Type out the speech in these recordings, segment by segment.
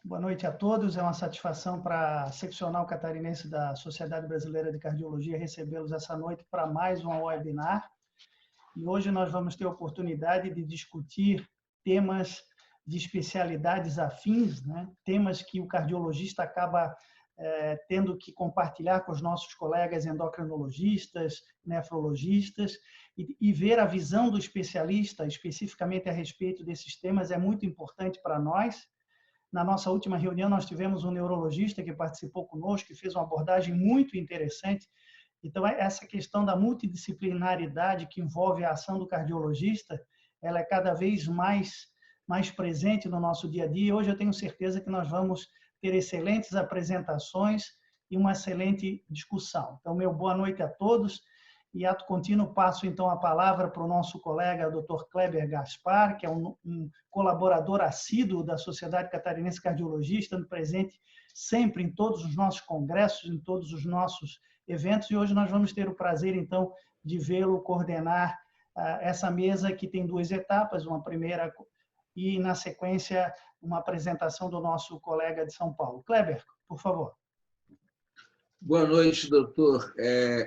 Boa noite a todos. É uma satisfação para a seccional catarinense da Sociedade Brasileira de Cardiologia recebê-los essa noite para mais um webinar. E hoje nós vamos ter a oportunidade de discutir temas de especialidades afins, né? Temas que o cardiologista acaba tendo que compartilhar com os nossos colegas endocrinologistas, nefrologistas, e ver a visão do especialista, especificamente a respeito desses temas, é muito importante para nós. Na nossa última reunião, nós tivemos um neurologista que participou conosco e fez uma abordagem muito interessante. Então, essa questão da multidisciplinaridade que envolve a ação do cardiologista, ela é cada vez mais presente no nosso dia a dia. Hoje eu tenho certeza que nós vamos ter excelentes apresentações e uma excelente discussão. Então, meu boa noite a todos. E, ato contínuo, passo, então, a palavra para o nosso colega, Dr. Kleber Gaspar, que é um colaborador assíduo da Sociedade Catarinense de Cardiologia, estando presente sempre em todos os nossos congressos, em todos os nossos eventos. E hoje nós vamos ter o prazer, então, de vê-lo coordenar essa mesa, que tem duas etapas, uma primeira e, na sequência, uma apresentação do nosso colega de São Paulo. Kleber, por favor. Boa noite, doutor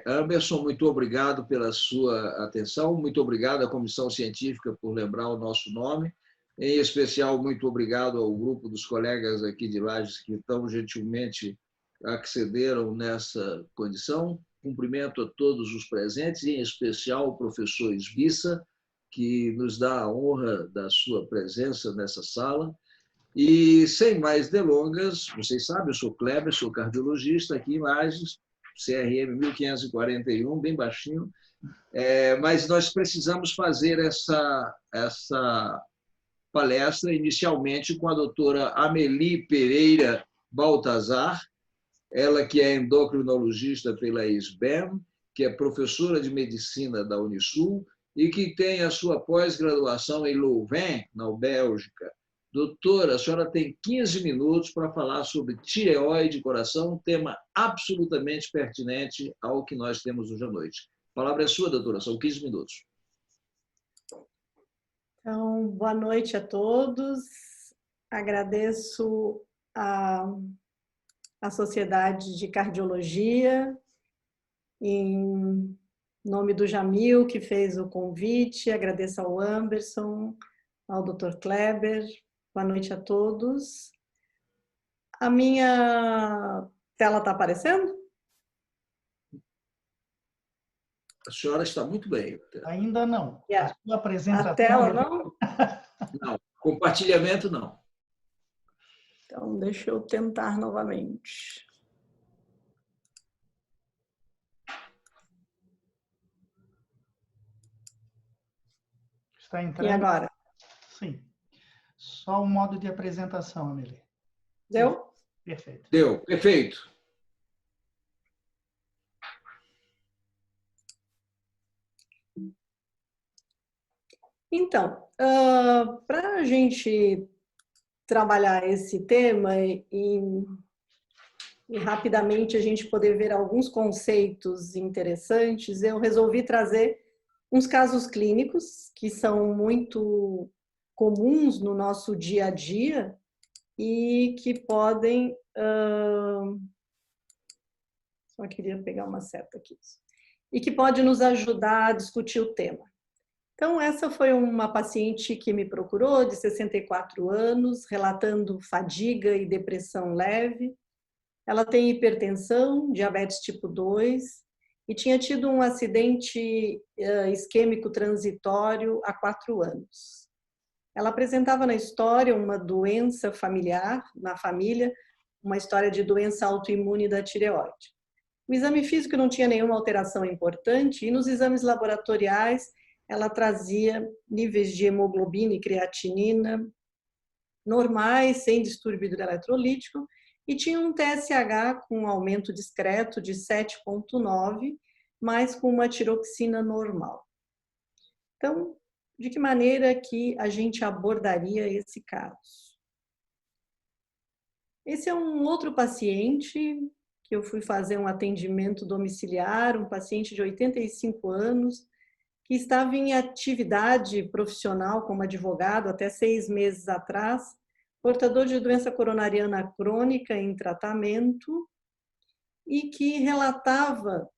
Anderson. Muito obrigado pela sua atenção. Muito obrigado à Comissão Científica por lembrar o nosso nome. Em especial, muito obrigado ao grupo dos colegas aqui de Lages que tão gentilmente accederam nessa condição. Cumprimento a todos os presentes, em especial o professor Esbissa, que nos dá a honra da sua presença nessa sala. E, sem mais delongas, vocês sabem, eu sou Kleber, sou cardiologista aqui em Lages, CRM 1541, bem baixinho, mas nós precisamos fazer essa palestra inicialmente com a doutora Amélie Pereira Baltazar, ela que é endocrinologista pela SBEM, que é professora de medicina da Unisul e que tem a sua pós-graduação em Louvain, na Bélgica. Doutora, a senhora tem 15 minutos para falar sobre tireoide e coração, um tema absolutamente pertinente ao que nós temos hoje à noite. A palavra é sua, doutora, são 15 minutos. Então, boa noite a todos. Agradeço a Sociedade de Cardiologia, em nome do Jamil, que fez o convite, agradeço ao Anderson, ao Dr. Kleber. Boa noite a todos. A minha tela está aparecendo? A senhora está muito bem. Ainda não. A sua apresentação... A tela não? Não. Compartilhamento, não. Então, deixa eu tentar novamente. Está entrando? E agora? Sim. Só o modo de apresentação, Amélie. Deu? Perfeito. Deu, perfeito. Então, para a gente trabalhar esse tema e rapidamente a gente poder ver alguns conceitos interessantes, eu resolvi trazer uns casos clínicos que são muito comuns no nosso dia a dia e que podem... Só queria pegar uma seta aqui. E que pode nos ajudar a discutir o tema. Então, essa foi uma paciente que me procurou, de 64 anos, relatando fadiga e depressão leve. Ela tem hipertensão, diabetes tipo 2 e tinha tido um acidente isquêmico transitório há 4 anos. Ela apresentava na história uma doença familiar, na família, uma história de doença autoimune da tireoide. O exame físico não tinha nenhuma alteração importante e nos exames laboratoriais ela trazia níveis de hemoglobina e creatinina normais, sem distúrbio hidroeletrolítico, e tinha um TSH com um aumento discreto de 7,9, mas com uma tiroxina normal. Então, de que maneira que a gente abordaria esse caso? Esse é um outro paciente que eu fui fazer um atendimento domiciliar, um paciente de 85 anos, que estava em atividade profissional como advogado até 6 meses atrás, portador de doença coronariana crônica em tratamento e que relatava,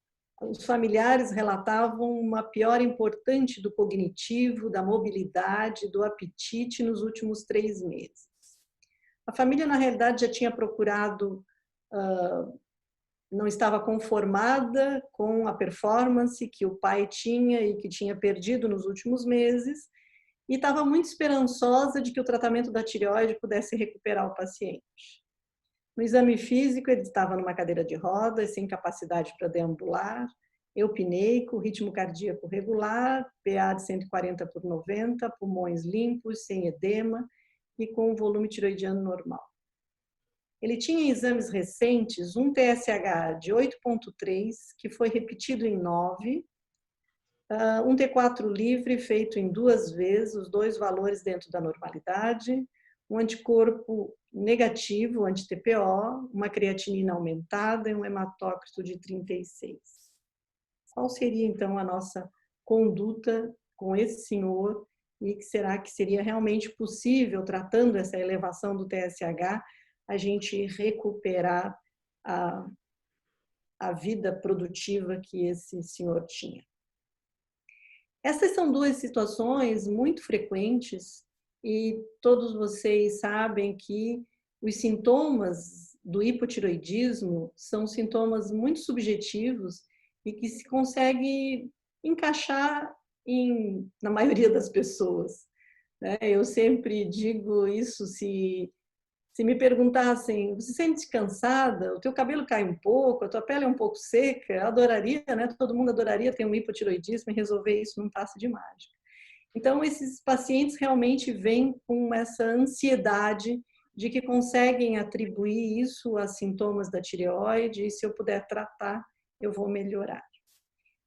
os familiares relatavam uma piora importante do cognitivo, da mobilidade, do apetite nos últimos 3 meses. A família, na realidade, já tinha procurado, não estava conformada com a performance que o pai tinha e que tinha perdido nos últimos meses, e estava muito esperançosa de que o tratamento da tireoide pudesse recuperar o paciente. No exame físico, ele estava numa cadeira de rodas, sem capacidade para deambular, eupneico, ritmo cardíaco regular, PA de 140/90, pulmões limpos, sem edema e com volume tiroidiano normal. Ele tinha em exames recentes um TSH de 8,3, que foi repetido em 9, um T4 livre feito em 2 vezes, os 2 valores dentro da normalidade, um anticorpo negativo, anti-TPO, uma creatinina aumentada e um hematócrito de 36. Qual seria, então, a nossa conduta com esse senhor e será que seria realmente possível, tratando essa elevação do TSH, a gente recuperar a vida produtiva que esse senhor tinha? Essas são 2 situações muito frequentes e todos vocês sabem que os sintomas do hipotiroidismo são sintomas muito subjetivos e que se consegue encaixar na maioria das pessoas. Eu sempre digo isso, se me perguntassem, você se sente cansada, o teu cabelo cai um pouco, a tua pele é um pouco seca, eu adoraria, né? Todo mundo adoraria ter um hipotiroidismo e resolver isso num passe de mágica. Então, esses pacientes realmente vêm com essa ansiedade de que conseguem atribuir isso a sintomas da tireoide e se eu puder tratar, eu vou melhorar.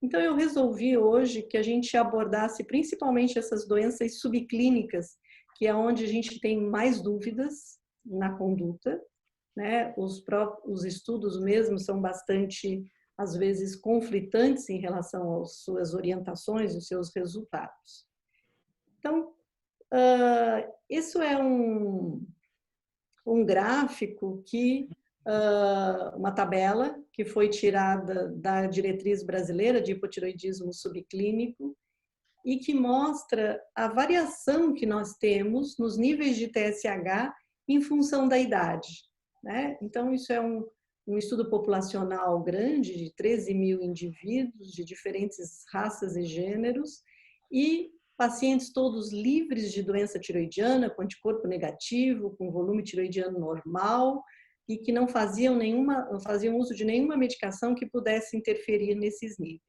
Então, eu resolvi hoje que a gente abordasse principalmente essas doenças subclínicas, que é onde a gente tem mais dúvidas na conduta, né? Os estudos mesmo são bastante, às vezes, conflitantes em relação às suas orientações e os seus resultados. Então, isso é um gráfico que uma tabela que foi tirada da diretriz brasileira de hipotiroidismo subclínico e que mostra a variação que nós temos nos níveis de TSH em função da idade, né? Então, isso é um estudo populacional grande de 13 mil indivíduos de diferentes raças e gêneros e pacientes todos livres de doença tiroidiana, com anticorpo negativo, com volume tiroidiano normal, e que não faziam uso de nenhuma medicação que pudesse interferir nesses níveis.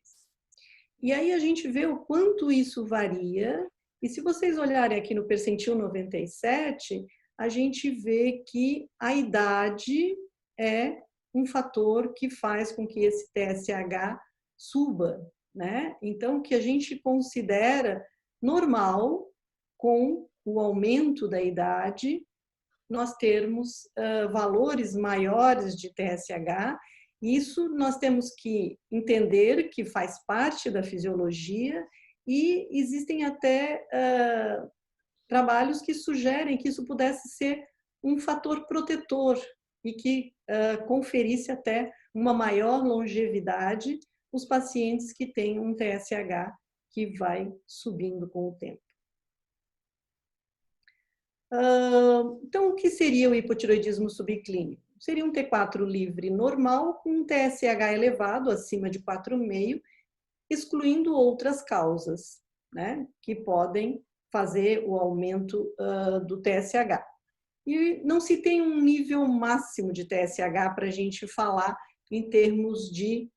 E aí a gente vê o quanto isso varia, e se vocês olharem aqui no percentil 97, a gente vê que a idade é um fator que faz com que esse TSH suba, né? Então, o que a gente considera normal, com o aumento da idade, nós termos valores maiores de TSH. Isso nós temos que entender que faz parte da fisiologia e existem até trabalhos que sugerem que isso pudesse ser um fator protetor e que conferisse até uma maior longevidade os pacientes que têm um TSH que vai subindo com o tempo. Então, o que seria o hipotiroidismo subclínico? Seria um T4 livre normal com um TSH elevado, acima de 4,5, excluindo outras causas, né, que podem fazer o aumento do TSH. E não se tem um nível máximo de TSH para a gente falar em termos de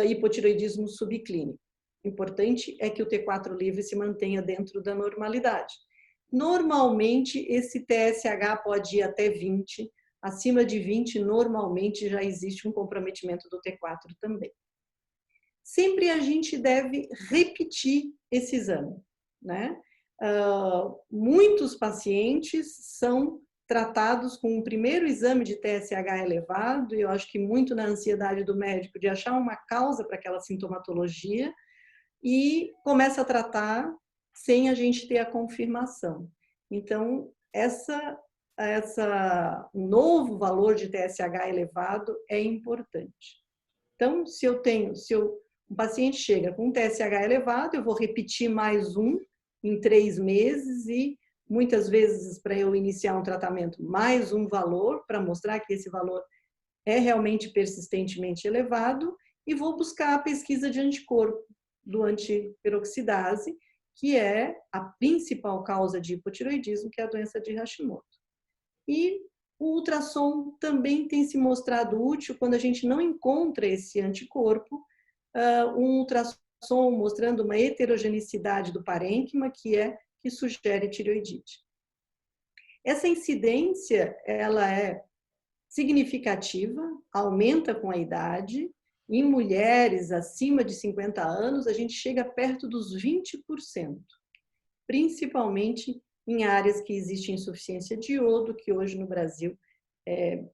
hipotiroidismo subclínico. O importante é que o T4 livre se mantenha dentro da normalidade. Normalmente, esse TSH pode ir até 20, acima de 20, normalmente já existe um comprometimento do T4 também. Sempre a gente deve repetir esse exame, né? Muitos pacientes são tratados com um primeiro exame de TSH elevado, e eu acho que muito na ansiedade do médico de achar uma causa para aquela sintomatologia, e começa a tratar sem a gente ter a confirmação. Então, essa um novo valor de TSH elevado é importante. Então, se um paciente chega com um TSH elevado, eu vou repetir mais um em 3 meses e muitas vezes para eu iniciar um tratamento mais um valor para mostrar que esse valor é realmente persistentemente elevado e vou buscar a pesquisa de anticorpo do antiperoxidase, que é a principal causa de hipotireoidismo, que é a doença de Hashimoto. E o ultrassom também tem se mostrado útil quando a gente não encontra esse anticorpo, um ultrassom mostrando uma heterogeneidade do parênquima, que sugere tireoidite. Essa incidência, ela é significativa, aumenta com a idade. Em mulheres acima de 50 anos, a gente chega perto dos 20%, principalmente em áreas que existe insuficiência de iodo, que hoje no Brasil é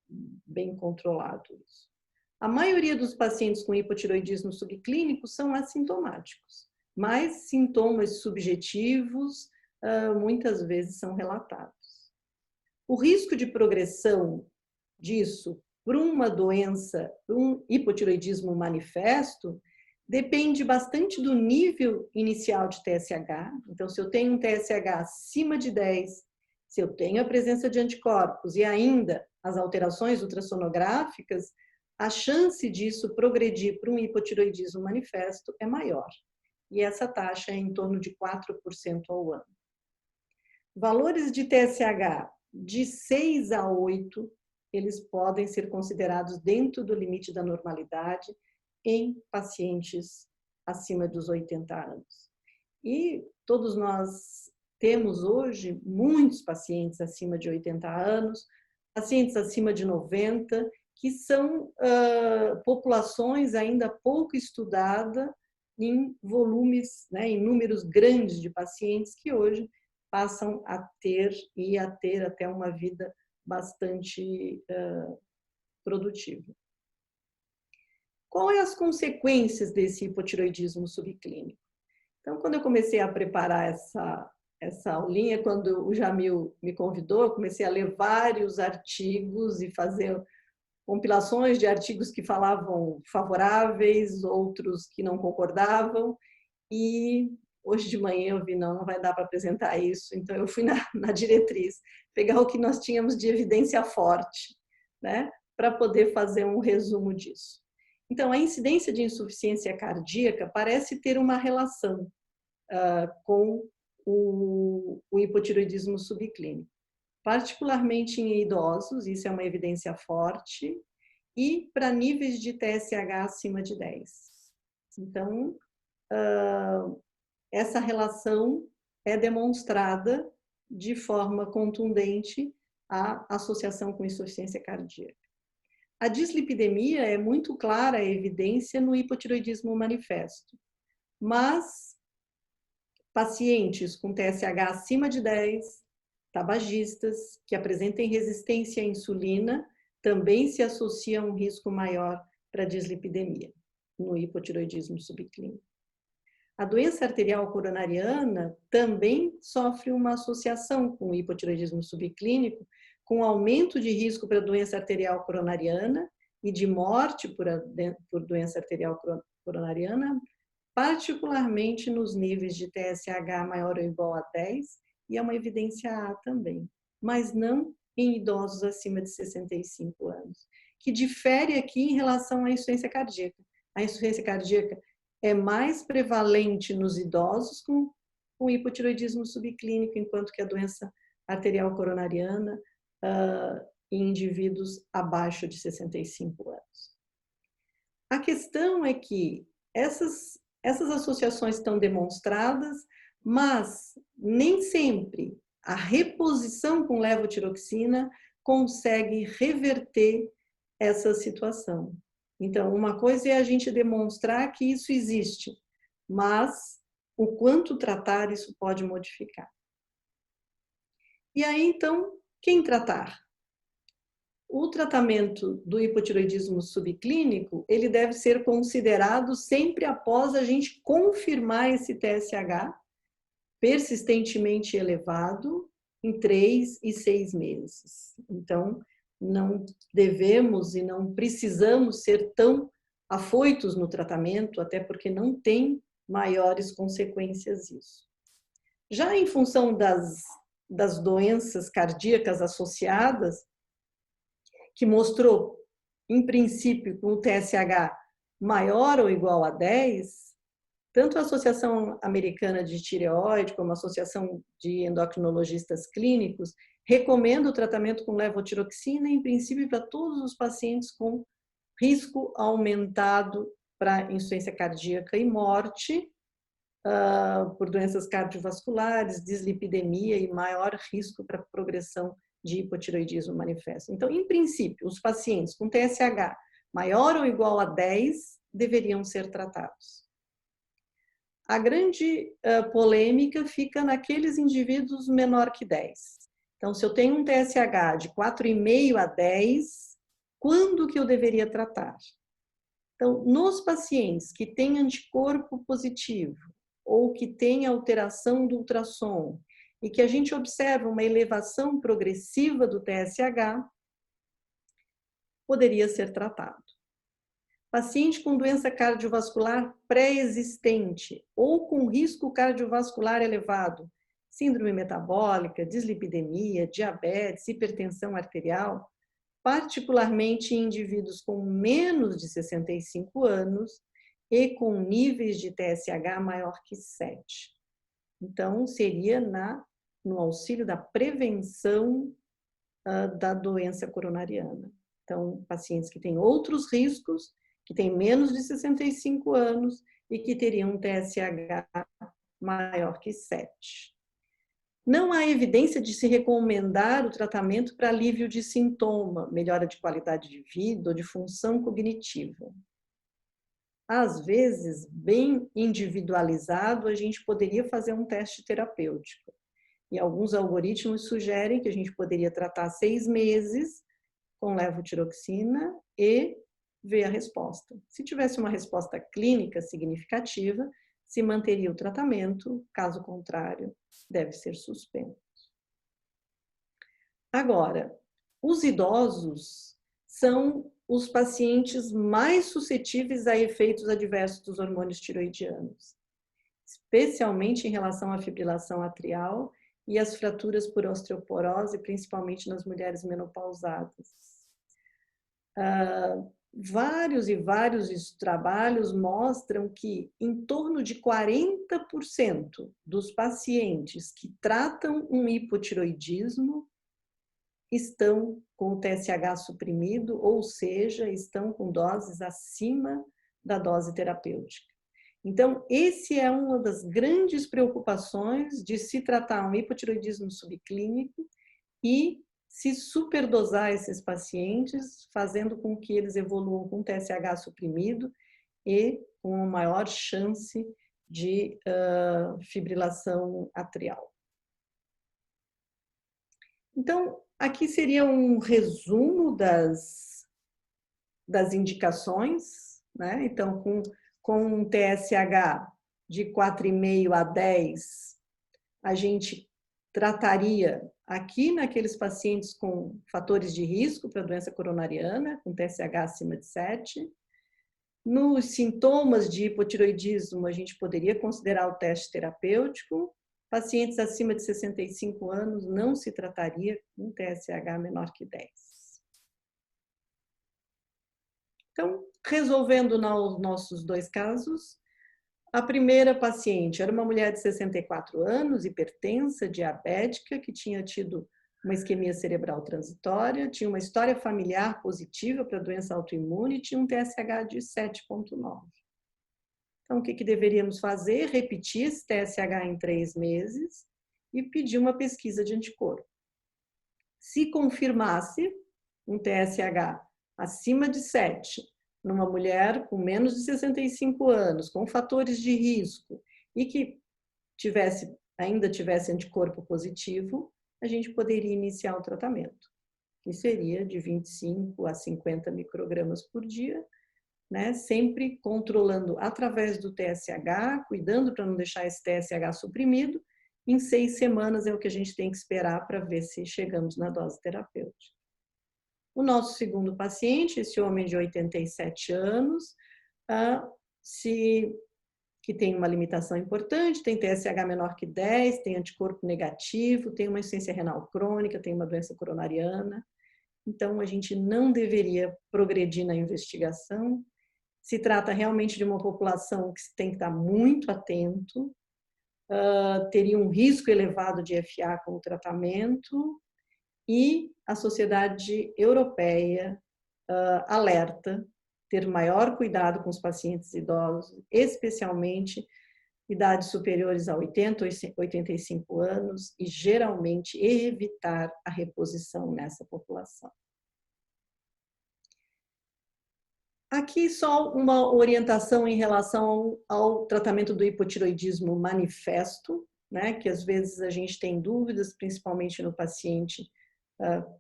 bem controlado isso. A maioria dos pacientes com hipotireoidismo subclínico são assintomáticos, mas sintomas subjetivos muitas vezes são relatados. O risco de progressão disso para uma doença, um hipotireoidismo manifesto, depende bastante do nível inicial de TSH. Então, se eu tenho um TSH acima de 10, se eu tenho a presença de anticorpos e ainda as alterações ultrassonográficas, a chance disso progredir para um hipotireoidismo manifesto é maior. E essa taxa é em torno de 4% ao ano. Valores de TSH de 6 a 8, eles podem ser considerados dentro do limite da normalidade em pacientes acima dos 80 anos. E todos nós temos hoje muitos pacientes acima de 80 anos, pacientes acima de 90, que são populações ainda pouco estudadas em volumes, né, em números grandes de pacientes que hoje passam a ter até uma vida bastante produtiva. Quais as consequências desse hipotireoidismo subclínico? Então, quando eu comecei a preparar essa aulinha, quando o Jamil me convidou, eu comecei a ler vários artigos e fazer compilações de artigos que falavam favoráveis, outros que não concordavam, e hoje de manhã eu vi, não vai dar para apresentar isso, então eu fui na diretriz, pegar o que nós tínhamos de evidência forte, né, para poder fazer um resumo disso. Então, a incidência de insuficiência cardíaca parece ter uma relação com o hipotireoidismo subclínico, particularmente em idosos, isso é uma evidência forte, e para níveis de TSH acima de 10. Então, essa relação é demonstrada de forma contundente a associação com insuficiência cardíaca. A dislipidemia é muito clara a evidência no hipotireoidismo manifesto, mas pacientes com TSH acima de 10, tabagistas que apresentem resistência à insulina também se associam a um risco maior para dislipidemia no hipotireoidismo subclínico. A doença arterial coronariana também sofre uma associação com o hipotireoidismo subclínico, com aumento de risco para doença arterial coronariana e de morte por doença arterial coronariana, particularmente nos níveis de TSH maior ou igual a 10, e é uma evidência A também, mas não em idosos acima de 65 anos, que difere aqui em relação à insuficiência cardíaca. A insuficiência cardíaca é mais prevalente nos idosos com hipotireoidismo subclínico, enquanto que a doença arterial coronariana em indivíduos abaixo de 65 anos. A questão é que essas associações estão demonstradas, mas nem sempre a reposição com levotiroxina consegue reverter essa situação. Então, uma coisa é a gente demonstrar que isso existe, mas o quanto tratar isso pode modificar. E aí, então, quem tratar? O tratamento do hipotireoidismo subclínico, ele deve ser considerado sempre após a gente confirmar esse TSH persistentemente elevado em 3 e 6 meses. Então, não devemos e não precisamos ser tão afoitos no tratamento, até porque não tem maiores consequências isso. Já em função das doenças cardíacas associadas, que mostrou, em princípio, com o TSH maior ou igual a 10, tanto a Associação Americana de Tireoide como a Associação de Endocrinologistas Clínicos recomenda o tratamento com levotiroxina, em princípio, para todos os pacientes com risco aumentado para insuficiência cardíaca e morte, por doenças cardiovasculares, dislipidemia e maior risco para progressão de hipotireoidismo manifesto. Então, em princípio, os pacientes com TSH maior ou igual a 10 deveriam ser tratados. A grande polêmica fica naqueles indivíduos menor que 10. Então, se eu tenho um TSH de 4,5 a 10, quando que eu deveria tratar? Então, nos pacientes que têm anticorpo positivo ou que têm alteração do ultrassom e que a gente observa uma elevação progressiva do TSH, poderia ser tratado. Paciente com doença cardiovascular pré-existente ou com risco cardiovascular elevado, síndrome metabólica, dislipidemia, diabetes, hipertensão arterial, particularmente em indivíduos com menos de 65 anos e com níveis de TSH maior que 7. Então, seria no auxílio da prevenção da doença coronariana. Então, pacientes que têm outros riscos, que têm menos de 65 anos e que teriam um TSH maior que 7. Não há evidência de se recomendar o tratamento para alívio de sintoma, melhora de qualidade de vida ou de função cognitiva. Às vezes, bem individualizado, a gente poderia fazer um teste terapêutico. E alguns algoritmos sugerem que a gente poderia tratar 6 meses com levotiroxina e ver a resposta. Se tivesse uma resposta clínica significativa, se manteria o tratamento, caso contrário, deve ser suspenso. Agora, os idosos são os pacientes mais suscetíveis a efeitos adversos dos hormônios tiroidianos, especialmente em relação à fibrilação atrial e às fraturas por osteoporose, principalmente nas mulheres menopausadas. Vários trabalhos mostram que em torno de 40% dos pacientes que tratam um hipotiroidismo estão com o TSH suprimido, ou seja, estão com doses acima da dose terapêutica. Então, esse é uma das grandes preocupações de se tratar um hipotiroidismo subclínico e se superdosar esses pacientes, fazendo com que eles evoluam com TSH suprimido e com uma maior chance de fibrilação atrial. Então, aqui seria um resumo das indicações, né? Então, com um TSH de 4,5 a 10, a gente trataria aqui naqueles pacientes com fatores de risco para doença coronariana, com TSH acima de 7. Nos sintomas de hipotiroidismo, a gente poderia considerar o teste terapêutico. Pacientes acima de 65 anos não se trataria com TSH menor que 10. Então, resolvendo os nossos 2 casos, a primeira paciente era uma mulher de 64 anos, hipertensa, diabética, que tinha tido uma isquemia cerebral transitória, tinha uma história familiar positiva para doença autoimune e tinha um TSH de 7,9. Então, o que deveríamos fazer? Repetir esse TSH em 3 meses e pedir uma pesquisa de anticorpo. Se confirmasse um TSH acima de 7, numa mulher com menos de 65 anos, com fatores de risco e que ainda tivesse anticorpo positivo, a gente poderia iniciar o tratamento, que seria de 25 a 50 microgramas por dia, né? Sempre controlando através do TSH, cuidando para não deixar esse TSH suprimido Em 6 semanas é o que a gente tem que esperar para ver se chegamos na dose terapêutica. O nosso segundo paciente, esse homem de 87 anos, que tem uma limitação importante, tem TSH menor que 10, tem anticorpo negativo, tem uma insuficiência renal crônica, tem uma doença coronariana. Então, a gente não deveria progredir na investigação. Se trata realmente de uma população que tem que estar muito atento, teria um risco elevado de FA com o tratamento, e a Sociedade Europeia alerta ter maior cuidado com os pacientes idosos, especialmente idades superiores a 80 ou 85 anos, e geralmente evitar a reposição nessa população. Aqui só uma orientação em relação ao tratamento do hipotireoidismo manifesto, né, que às vezes a gente tem dúvidas, principalmente no paciente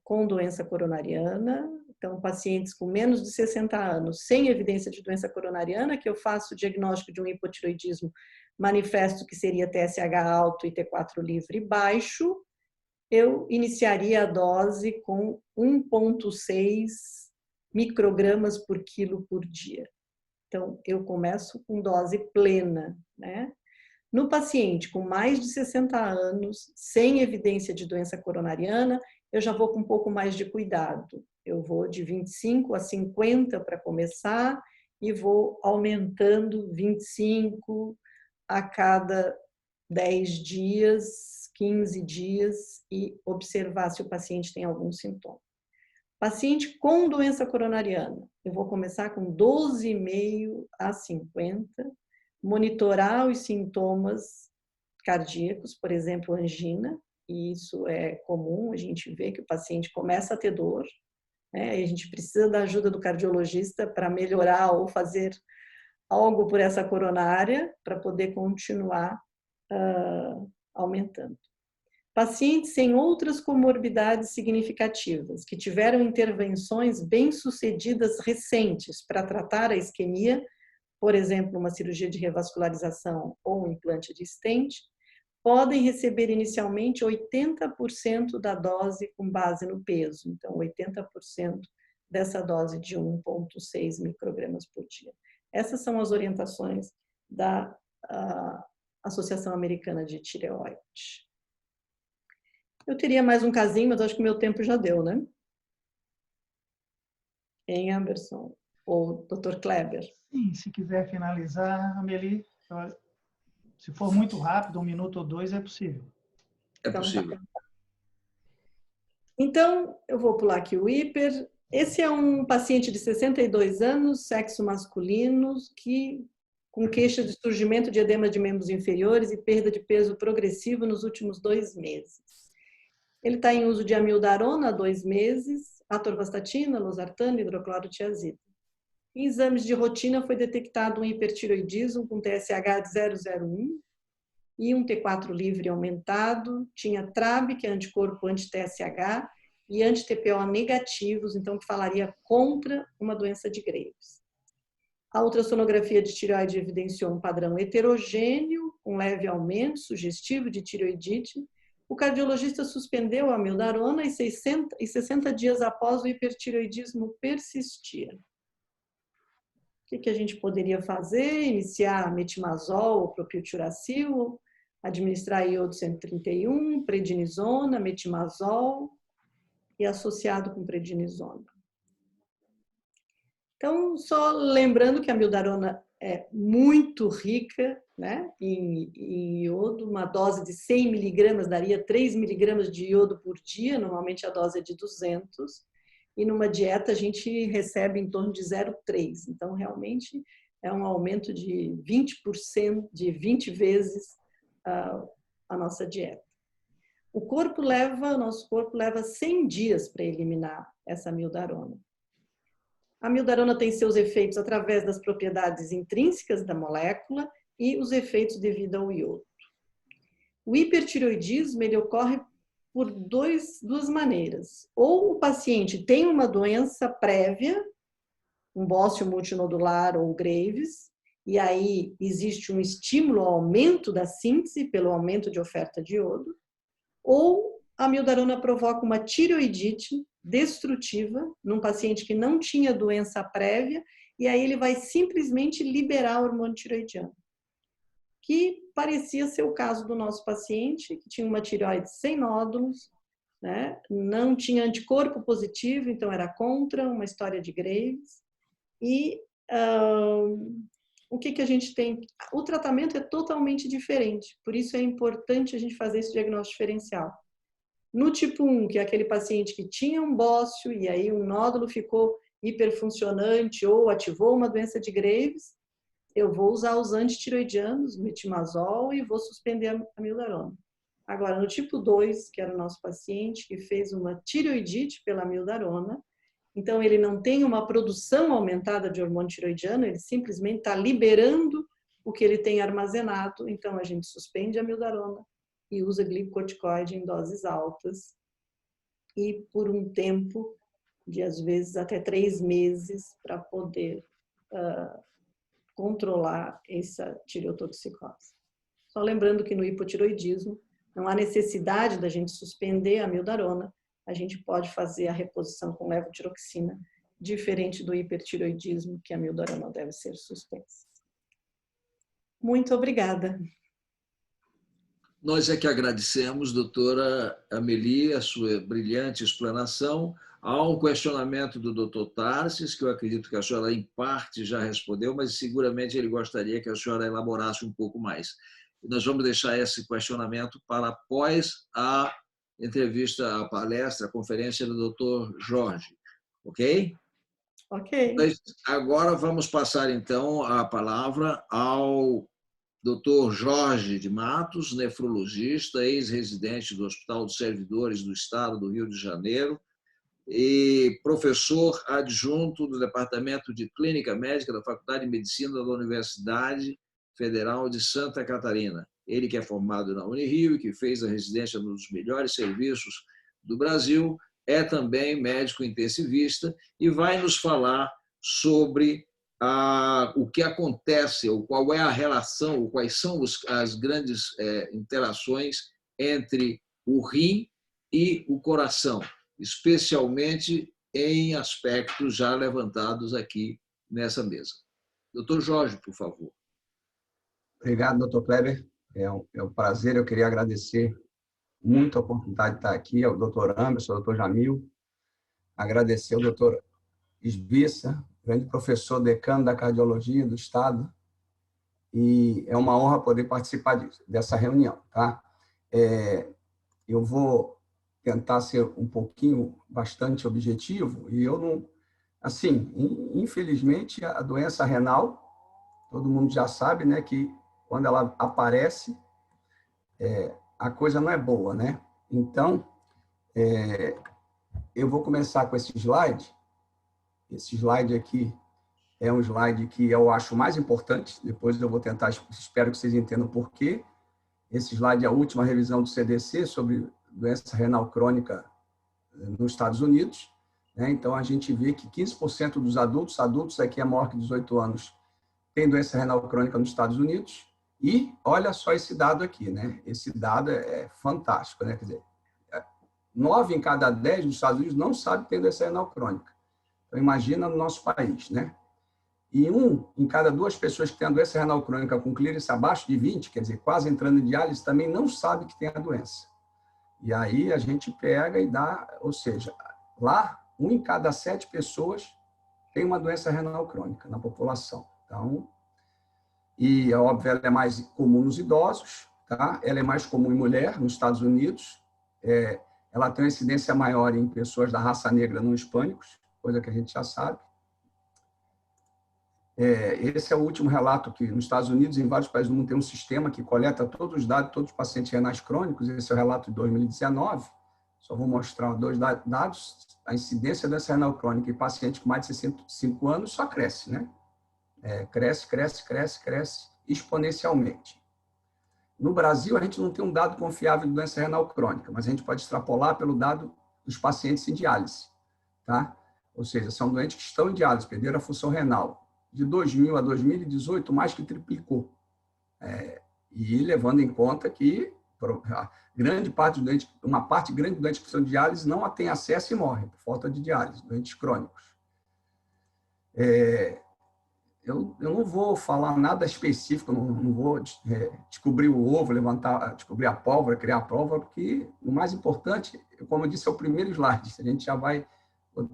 com doença coronariana. Então, pacientes com menos de 60 anos, sem evidência de doença coronariana, que eu faço o diagnóstico de um hipotireoidismo manifesto, que seria TSH alto e T4 livre baixo, eu iniciaria a dose com 1,6 microgramas por quilo por dia. Então, eu começo com dose plena, né? No paciente com mais de 60 anos, sem evidência de doença coronariana, eu já vou com um pouco mais de cuidado. Eu vou de 25 a 50 para começar e vou aumentando 25 a cada 10 dias, 15 dias e observar se o paciente tem algum sintoma. Paciente com doença coronariana, eu vou começar com 12,5 a 50, monitorar os sintomas cardíacos, por exemplo, angina, e isso é comum, a gente vê que o paciente começa a ter dor, né? E a gente precisa da ajuda do cardiologista para melhorar ou fazer algo por essa coronária, para poder continuar aumentando. Pacientes sem outras comorbidades significativas, que tiveram intervenções bem-sucedidas recentes para tratar a isquemia, por exemplo, uma cirurgia de revascularização ou um implante de stent, podem receber inicialmente 80% da dose com base no peso. Então, 80% dessa dose de 1,6 microgramas por dia. Essas são as orientações da Associação Americana de Tireoide. Eu teria mais um casinho, mas acho que o meu tempo já deu, né? Em Anderson ou Dr. Kleber? Sim, se quiser finalizar, Amélie, se for muito rápido, 1 minuto ou 2, é possível. É possível. Então, eu vou pular aqui o hiper. Esse é um paciente de 62 anos, sexo masculino, com queixa de surgimento de edema de membros inferiores e perda de peso progressivo nos últimos 2 meses. Ele está em uso de amiodarona há 2 meses, atorvastatina, losartana, hidroclorotiazida. Em exames de rotina foi detectado um hipertireoidismo com TSH de 0,01 e um T4 livre aumentado, tinha TRAB, que é anticorpo anti-TSH, e anti-TPO negativos, então que falaria contra uma doença de Graves. A ultrassonografia de tireoide evidenciou um padrão heterogêneo, com leve aumento sugestivo de tireoidite. O cardiologista suspendeu a amiodarona e 60 dias após o hipertireoidismo persistia. O que a gente poderia fazer? Iniciar metimazol ou propiltiuracil, administrar iodo 131, prednisona, metimazol e associado com prednisona. Então, só lembrando que a amiodarona é muito rica, né, em iodo, uma dose de 100 miligramas daria 3 miligramas de iodo por dia, normalmente a dose é de 200, e numa dieta a gente recebe em torno de 0,3. Então, realmente, é um aumento de 20%, de 20 vezes a nossa dieta. O nosso corpo leva 100 dias para eliminar essa amiodarona. A amiodarona tem seus efeitos através das propriedades intrínsecas da molécula e os efeitos devido ao iodo. O hipertireoidismo ele ocorre por duas maneiras. Ou o paciente tem uma doença prévia, um bócio multinodular ou Graves, e aí existe um estímulo ao aumento da síntese pelo aumento de oferta de iodo, ou a amiodarona provoca uma tireoidite destrutiva num paciente que não tinha doença prévia, e aí ele vai simplesmente liberar o hormônio tireoidiano, que parecia ser o caso do nosso paciente, que tinha uma tireoide sem nódulos, né? Não tinha anticorpo positivo, então era contra, uma história de Graves. E o que a gente tem? O tratamento é totalmente diferente, por isso é importante a gente fazer esse diagnóstico diferencial. No tipo 1, que é aquele paciente que tinha um bócio e aí um nódulo ficou hiperfuncionante ou ativou uma doença de Graves, eu vou usar os antitireoidianos, metimazol, e vou suspender a amiodarona. Agora, no tipo 2, que era o nosso paciente, que fez uma tireoidite pela amiodarona, então ele não tem uma produção aumentada de hormônio tireoidiano, ele simplesmente está liberando o que ele tem armazenado, então a gente suspende a amiodarona e usa glicocorticoide em doses altas, e por um tempo de, às vezes, até 3 meses, para poder controlar essa tireotoxicose. Só lembrando que no hipotireoidismo não há necessidade da gente suspender a amiodarona, a gente pode fazer a reposição com levotiroxina, diferente do hipertireoidismo, que a amiodarona deve ser suspensa. Muito obrigada. Nós é que agradecemos, doutora Amélie, a sua brilhante explanação. Há um questionamento do doutor Tarsis, que eu acredito que a senhora, em parte, já respondeu, mas seguramente ele gostaria que a senhora elaborasse um pouco mais. Nós vamos deixar esse questionamento para após a entrevista, a palestra, a conferência do doutor Jorge. Ok? Ok. Mas agora vamos passar, então, a palavra ao Dr. Jorge de Matos, nefrologista, ex-residente do Hospital dos Servidores do Estado do Rio de Janeiro e professor adjunto do Departamento de Clínica Médica da Faculdade de Medicina da Universidade Federal de Santa Catarina. Ele que é formado na Unirio e que fez a residência nos melhores serviços do Brasil, é também médico intensivista e vai nos falar sobre o que acontece, ou qual é a relação, ou quais são as grandes interações entre o rim e o coração, especialmente em aspectos já levantados aqui nessa mesa. Doutor Jorge, por favor. Obrigado, doutor Kleber. É um prazer, eu queria agradecer muito a oportunidade de estar aqui, ao doutor Anderson, ao doutor Jamil, agradecer ao doutor Esbissa, grande professor decano da cardiologia do Estado, e é uma honra poder participar dessa reunião. Tá? Eu vou tentar ser um pouquinho, bastante objetivo, e eu não... Assim, infelizmente, a doença renal, todo mundo já sabe, né, que quando ela aparece, a coisa não é boa, né? Então, eu vou começar com esse slide. Esse slide aqui é um slide que eu acho mais importante. Depois eu vou tentar, espero que vocês entendam por quê. Esse slide é a última revisão do CDC sobre doença renal crônica nos Estados Unidos. Então, a gente vê que 15% dos adultos aqui é maior que 18 anos, tem doença renal crônica nos Estados Unidos. E olha só esse dado aqui, né? Esse dado é fantástico, né? Quer dizer, 9 em cada 10 dos Estados Unidos não sabe que tem doença renal crônica. Então, imagina no nosso país, né? E 1 em cada 2 pessoas que tem a doença renal crônica com clearance abaixo de 20, quer dizer, quase entrando em diálise, também não sabe que tem a doença. E aí a gente pega e dá, ou seja, lá 1 em cada 7 pessoas tem uma doença renal crônica na população. Então, e óbvio, ela é mais comum nos idosos, tá? Ela é mais comum em mulher nos Estados Unidos. Ela tem uma incidência maior em pessoas da raça negra não hispânicos, coisa que a gente já sabe. Esse é o último relato que nos Estados Unidos, em vários países do mundo, tem um sistema que coleta todos os dados de todos os pacientes renais crônicos. Esse é o relato de 2019. Só vou mostrar 2 dados. A incidência dessa renal crônica em pacientes com mais de 65 anos só cresce, né? Cresce exponencialmente. No Brasil, a gente não tem um dado confiável de doença renal crônica, mas a gente pode extrapolar pelo dado dos pacientes em diálise, tá? Ou seja, são doentes que estão em diálise, perderam a função renal, de 2000 a 2018, mais que triplicou. E levando em conta que grande parte dos doentes, uma parte grande dos doentes que precisam de diálise não tem acesso e morrem por falta de diálise, doentes crônicos. Eu não vou falar nada específico, não vou descobrir o ovo, descobrir a pólvora, criar a pólvora, porque o mais importante, como eu disse, é o primeiro slide. A gente já vai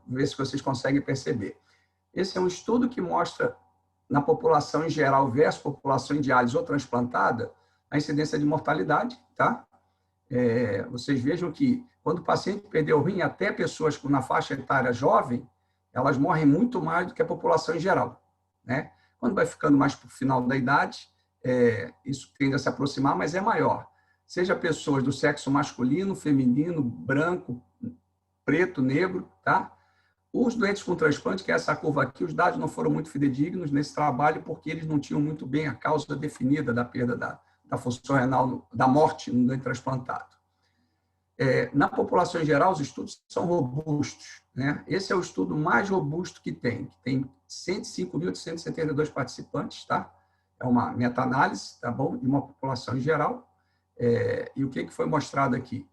ver se vocês conseguem perceber. Esse é um estudo que mostra, na população em geral versus população em diálise ou transplantada, a incidência de mortalidade, tá? Vocês vejam que, quando o paciente perdeu o rim, até pessoas na faixa etária jovem, elas morrem muito mais do que a população em geral, né? Quando vai ficando mais para o final da idade, isso tende a se aproximar, mas é maior. Seja pessoas do sexo masculino, feminino, branco, preto, negro, tá? Os doentes com transplante, que é essa curva aqui, os dados não foram muito fidedignos nesse trabalho, porque eles não tinham muito bem a causa definida da perda da função renal, da morte no doente transplantado. Na população em geral, os estudos são robustos, né? Esse é o estudo mais robusto que tem 105.872 participantes, tá? É uma meta-análise, tá bom? De uma população em geral. E o que foi mostrado aqui?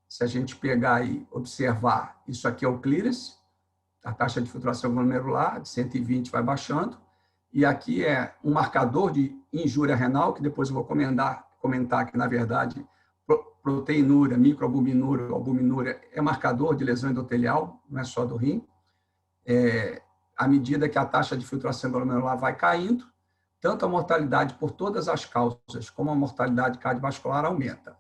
Se a gente pegar e observar, isso aqui é o clearance, a taxa de filtração glomerular, de 120 vai baixando, e aqui é um marcador de injúria renal, que depois eu vou comentar que, na verdade, proteinúria, microalbuminúria, albuminúria é marcador de lesão endotelial, não é só do rim. À medida que a taxa de filtração glomerular vai caindo, tanto a mortalidade por todas as causas, como a mortalidade cardiovascular aumenta.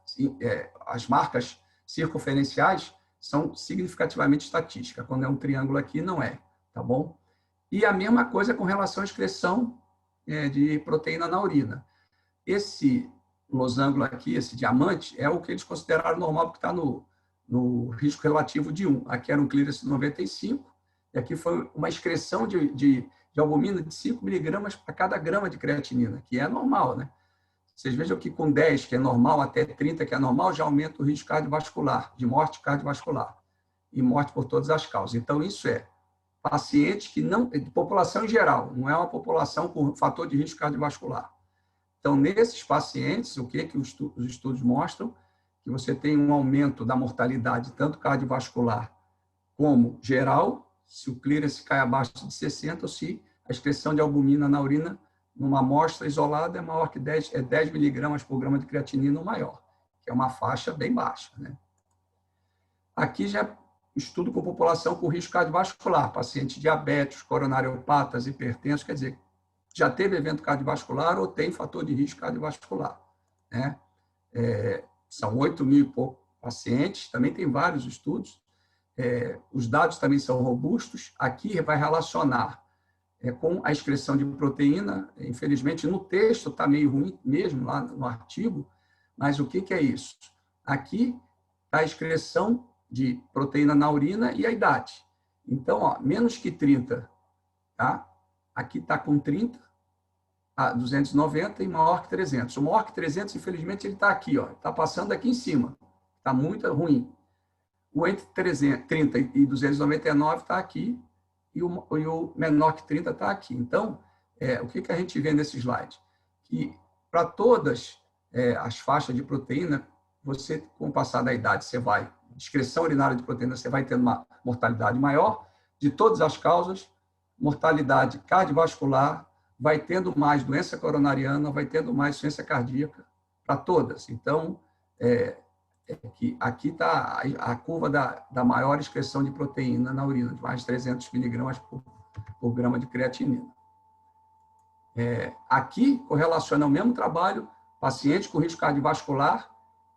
As marcas circunferenciais são significativamente estatísticas. Quando é um triângulo aqui, não é, tá bom? E a mesma coisa com relação à excreção de proteína na urina. Esse losango aqui, esse diamante, é o que eles consideraram normal, porque está no risco relativo de 1. Aqui era um clearance de 95, e aqui foi uma excreção de albumina de 5 miligramas para cada grama de creatinina, que é normal, né? Vocês vejam que com 10, que é normal, até 30, que é normal, já aumenta o risco cardiovascular, de morte cardiovascular, e morte por todas as causas. Então, isso é paciente que não... população em geral, não é uma população com fator de risco cardiovascular. Então, nesses pacientes, o que os estudos mostram? Que você tem um aumento da mortalidade, tanto cardiovascular como geral, se o clearance cai abaixo de 60, ou se a excreção de albumina na urina, numa amostra isolada, é maior que 10 miligramas por grama de creatinina ou maior, que é uma faixa bem baixa, né? Aqui já é estudo com população com risco cardiovascular, pacientes diabéticos, coronariopatas, hipertensos, quer dizer, já teve evento cardiovascular ou tem fator de risco cardiovascular, né? São 8 mil e pouco pacientes, também tem vários estudos. Os dados também são robustos. Aqui vai relacionar com a excreção de proteína. Infelizmente, no texto está meio ruim mesmo, lá no artigo, mas o que é isso? Aqui está a excreção de proteína na urina e a idade. Então, ó, menos que 30, tá? Aqui está com 30, a 290 e maior que 300. O maior que 300, infelizmente, ele está aqui, ó, está passando aqui em cima. Está muito ruim. O entre 30 e 299 está aqui e o menor que 30 está aqui. Então, o que a gente vê nesse slide? Que para todas as faixas de proteína, você, com o passar da idade, você vai, excreção urinária de proteína, você vai tendo uma mortalidade maior, de todas as causas, mortalidade cardiovascular, vai tendo mais doença coronariana, vai tendo mais insuficiência cardíaca, para todas. Então, que aqui está a curva da maior excreção de proteína na urina, de mais de 300 miligramas por grama de creatinina. Aqui correlaciona o mesmo trabalho, paciente com risco cardiovascular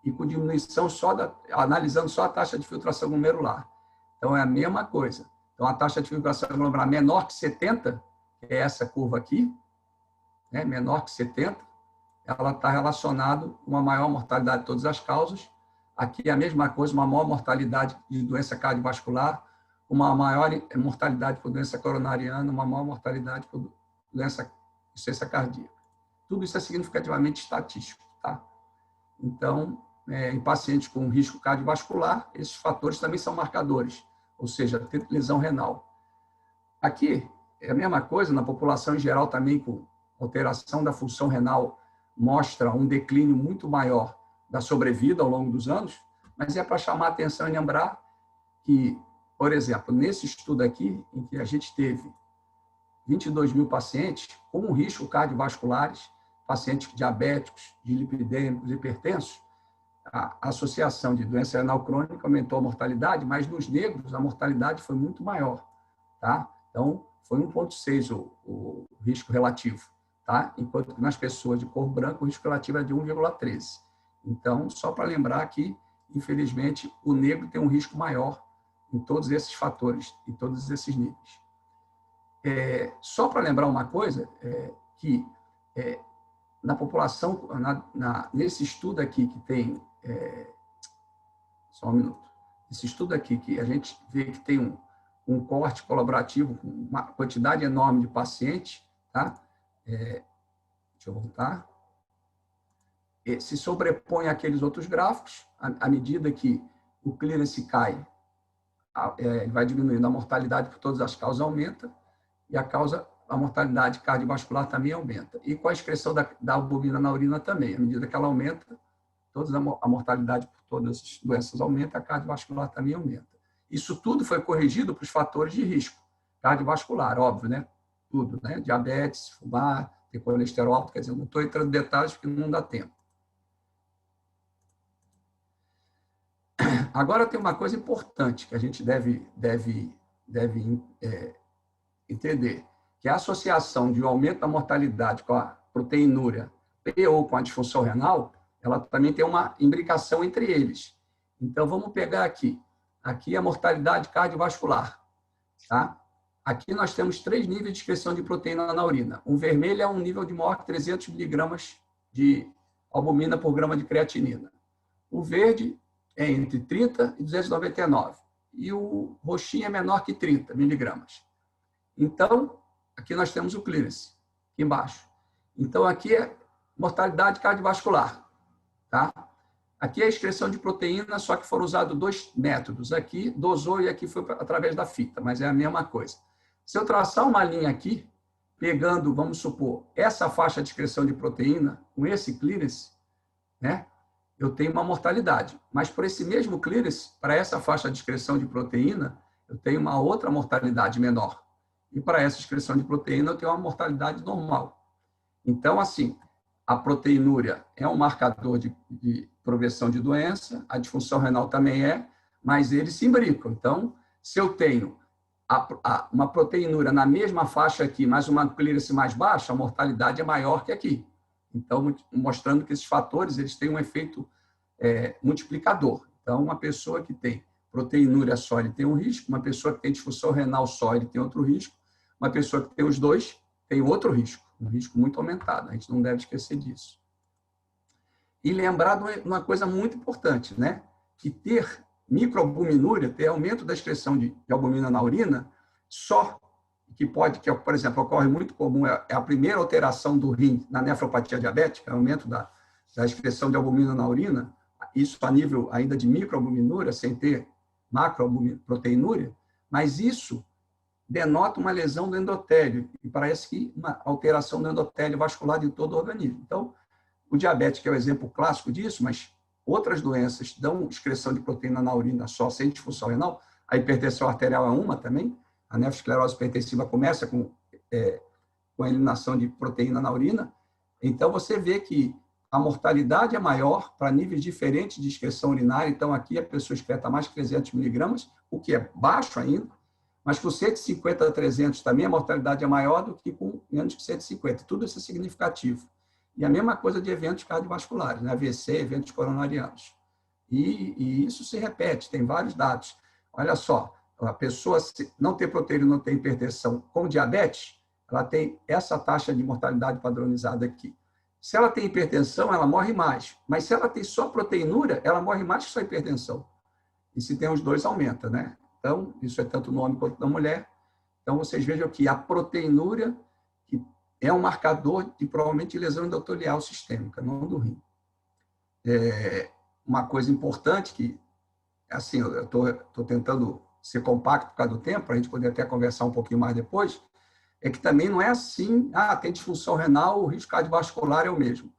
e com diminuição analisando só a taxa de filtração glomerular. Então, é a mesma coisa. Então, a taxa de filtração glomerular menor que 70, que é essa curva aqui, né, menor que 70, ela está relacionada com uma maior mortalidade de todas as causas. Aqui é a mesma coisa, uma maior mortalidade de doença cardiovascular, uma maior mortalidade por doença coronariana, uma maior mortalidade por doença insuficiência cardíaca. Tudo isso é significativamente estatístico, tá? Então, em pacientes com risco cardiovascular, esses fatores também são marcadores, ou seja, lesão renal. Aqui, é a mesma coisa na população em geral também, com alteração da função renal, mostra um declínio muito maior da sobrevida ao longo dos anos, mas é para chamar a atenção e lembrar que, por exemplo, nesse estudo aqui, em que a gente teve 22 mil pacientes com risco cardiovasculares, pacientes diabéticos, dilipidêmicos, hipertensos, a associação de doença renal crônica aumentou a mortalidade, mas nos negros a mortalidade foi muito maior, tá? Então, foi 1,6 o risco relativo, tá? Enquanto que nas pessoas de cor branca o risco relativo é de 1,13. Então, só para lembrar que, infelizmente, o negro tem um risco maior em todos esses fatores, em todos esses níveis. Só para lembrar uma coisa, que na população, nesse estudo aqui que tem... só um minuto. Esse estudo aqui, que a gente vê que tem um corte colaborativo com uma quantidade enorme de pacientes, tá? Deixa eu voltar. Se sobrepõe àqueles outros gráficos, à medida que o clearance cai, vai diminuindo a mortalidade por todas as causas aumenta, e a mortalidade cardiovascular também aumenta. E com a excreção da albumina na urina também, à medida que ela aumenta, a mortalidade por todas as doenças aumenta, a cardiovascular também aumenta. Isso tudo foi corrigido para os fatores de risco cardiovascular, óbvio, né? Tudo, né? Diabetes, fumar, ter colesterol alto, quer dizer, não estou entrando em detalhes porque não dá tempo. Agora tem uma coisa importante que a gente deve entender, que a associação de um aumento da mortalidade com a proteinúria ou com a disfunção renal, ela também tem uma imbricação entre eles. Então, vamos pegar aqui. Aqui a mortalidade cardiovascular. Tá? Aqui nós temos 3 níveis de excreção de proteína na urina. O vermelho é um nível de maior que 300 miligramas de albumina por grama de creatinina. O verde é entre 30 e 299. E o roxinho é menor que 30 miligramas. Então, aqui nós temos o clearance, aqui embaixo. Então, aqui é mortalidade cardiovascular. Tá? Aqui é a excreção de proteína, só que foram usados 2 métodos. Aqui dosou e aqui foi através da fita, mas é a mesma coisa. Se eu traçar uma linha aqui, pegando, vamos supor, essa faixa de excreção de proteína, com esse clearance, né, eu tenho uma mortalidade. Mas por esse mesmo clearance, para essa faixa de excreção de proteína, eu tenho uma outra mortalidade menor. E para essa excreção de proteína, eu tenho uma mortalidade normal. Então, assim, a proteinúria é um marcador de progressão de doença, a disfunção renal também mas eles se imbricam. Então, se eu tenho uma proteinúria na mesma faixa aqui, mas uma clearance mais baixa, a mortalidade é maior que aqui. Então, mostrando que esses fatores eles têm um efeito multiplicador. Então, uma pessoa que tem proteinúria só ele tem um risco, uma pessoa que tem disfunção renal só ele tem outro risco, uma pessoa que tem os dois tem outro risco, um risco muito aumentado. A gente não deve esquecer disso. E lembrar de uma coisa muito importante, né? Que ter microalbuminúria, ter aumento da excreção de albumina na urina, que, por exemplo, ocorre muito comum, é a primeira alteração do rim na nefropatia diabética, aumento da excreção de albumina na urina, isso a nível ainda de microalbuminúria, sem ter macroproteinúria, mas isso denota uma lesão do endotélio, e parece que uma alteração do endotélio vascular de todo o organismo. Então, o diabetes que é o exemplo clássico disso, mas outras doenças dão excreção de proteína na urina só sem disfunção renal, a hipertensão arterial é uma também, a nefroesclerose hipertensiva começa com a eliminação de proteína na urina, então você vê que a mortalidade é maior para níveis diferentes de excreção urinária, então aqui a pessoa excreta mais que 300 miligramas, o que é baixo ainda, mas com 150 a 300 também a mortalidade é maior do que com menos que 150. Tudo isso é significativo. E a mesma coisa de eventos cardiovasculares, né? AVC, eventos coronarianos. E isso se repete, tem vários dados. Olha só, a pessoa não ter proteína, não ter hipertensão com diabetes, ela tem essa taxa de mortalidade padronizada aqui. Se ela tem hipertensão, ela morre mais. Mas se ela tem só proteinúria, ela morre mais que só hipertensão. E se tem os dois, aumenta, né? Então, isso é tanto no homem quanto na mulher. Então, vocês vejam que a proteinúria que é um marcador de, provavelmente, lesão endotelial sistêmica, não do rim. Uma coisa importante que, assim, eu estou tentando ser compacto por causa do tempo, para a gente poder até conversar um pouquinho mais depois, é que também não é assim, tem disfunção renal, o risco cardiovascular é o mesmo.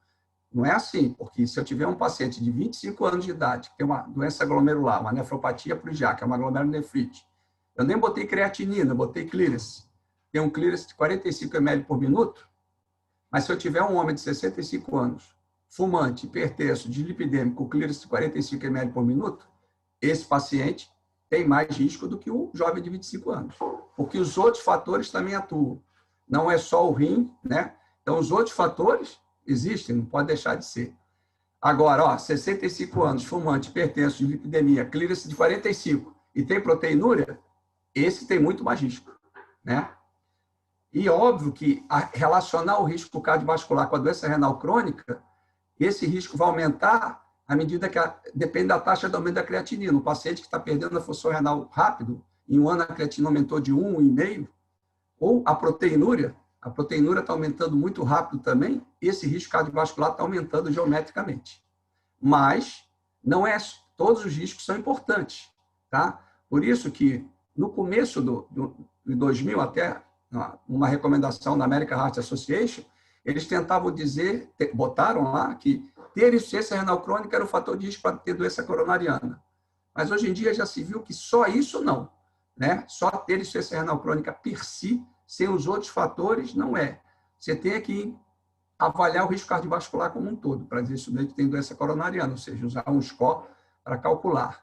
Não é assim, porque se eu tiver um paciente de 25 anos de idade, que tem uma doença glomerular, uma nefropatia plurigiaca, uma glomerulonefrite, eu nem botei creatinina, botei clearance. Tem um clearance de 45 ml por minuto, mas se eu tiver um homem de 65 anos, fumante, hipertenso, dislipidêmico, clearance de 45 ml por minuto, esse paciente tem mais risco do que o jovem de 25 anos, porque os outros fatores também atuam. Não é só o rim, né? Então, os outros fatores existem, não pode deixar de ser. Agora, 65 anos, fumante, hipertenso, dislipidemia, clearance de 45 e tem proteinúria, esse tem muito mais risco, né? E óbvio que relacionar o risco cardiovascular com a doença renal crônica, esse risco vai aumentar à medida que depende da taxa de aumento da creatinina. O paciente que está perdendo a função renal rápido, em um ano a creatina aumentou de 1,5, ou a proteinúria está aumentando muito rápido também, esse risco cardiovascular está aumentando geometricamente. Mas não é, todos os riscos são importantes, tá? Por isso que no começo de 2000, até uma recomendação da American Heart Association, eles tentavam dizer, botaram lá que ter insuficiência renal crônica era o fator de risco para ter doença coronariana. Mas hoje em dia já se viu que só isso não, né? Só ter insuficiência renal crônica per si, sem os outros fatores, não é. Você tem que avaliar o risco cardiovascular como um todo, para dizer isso daí que tem doença coronariana, ou seja, usar um score para calcular.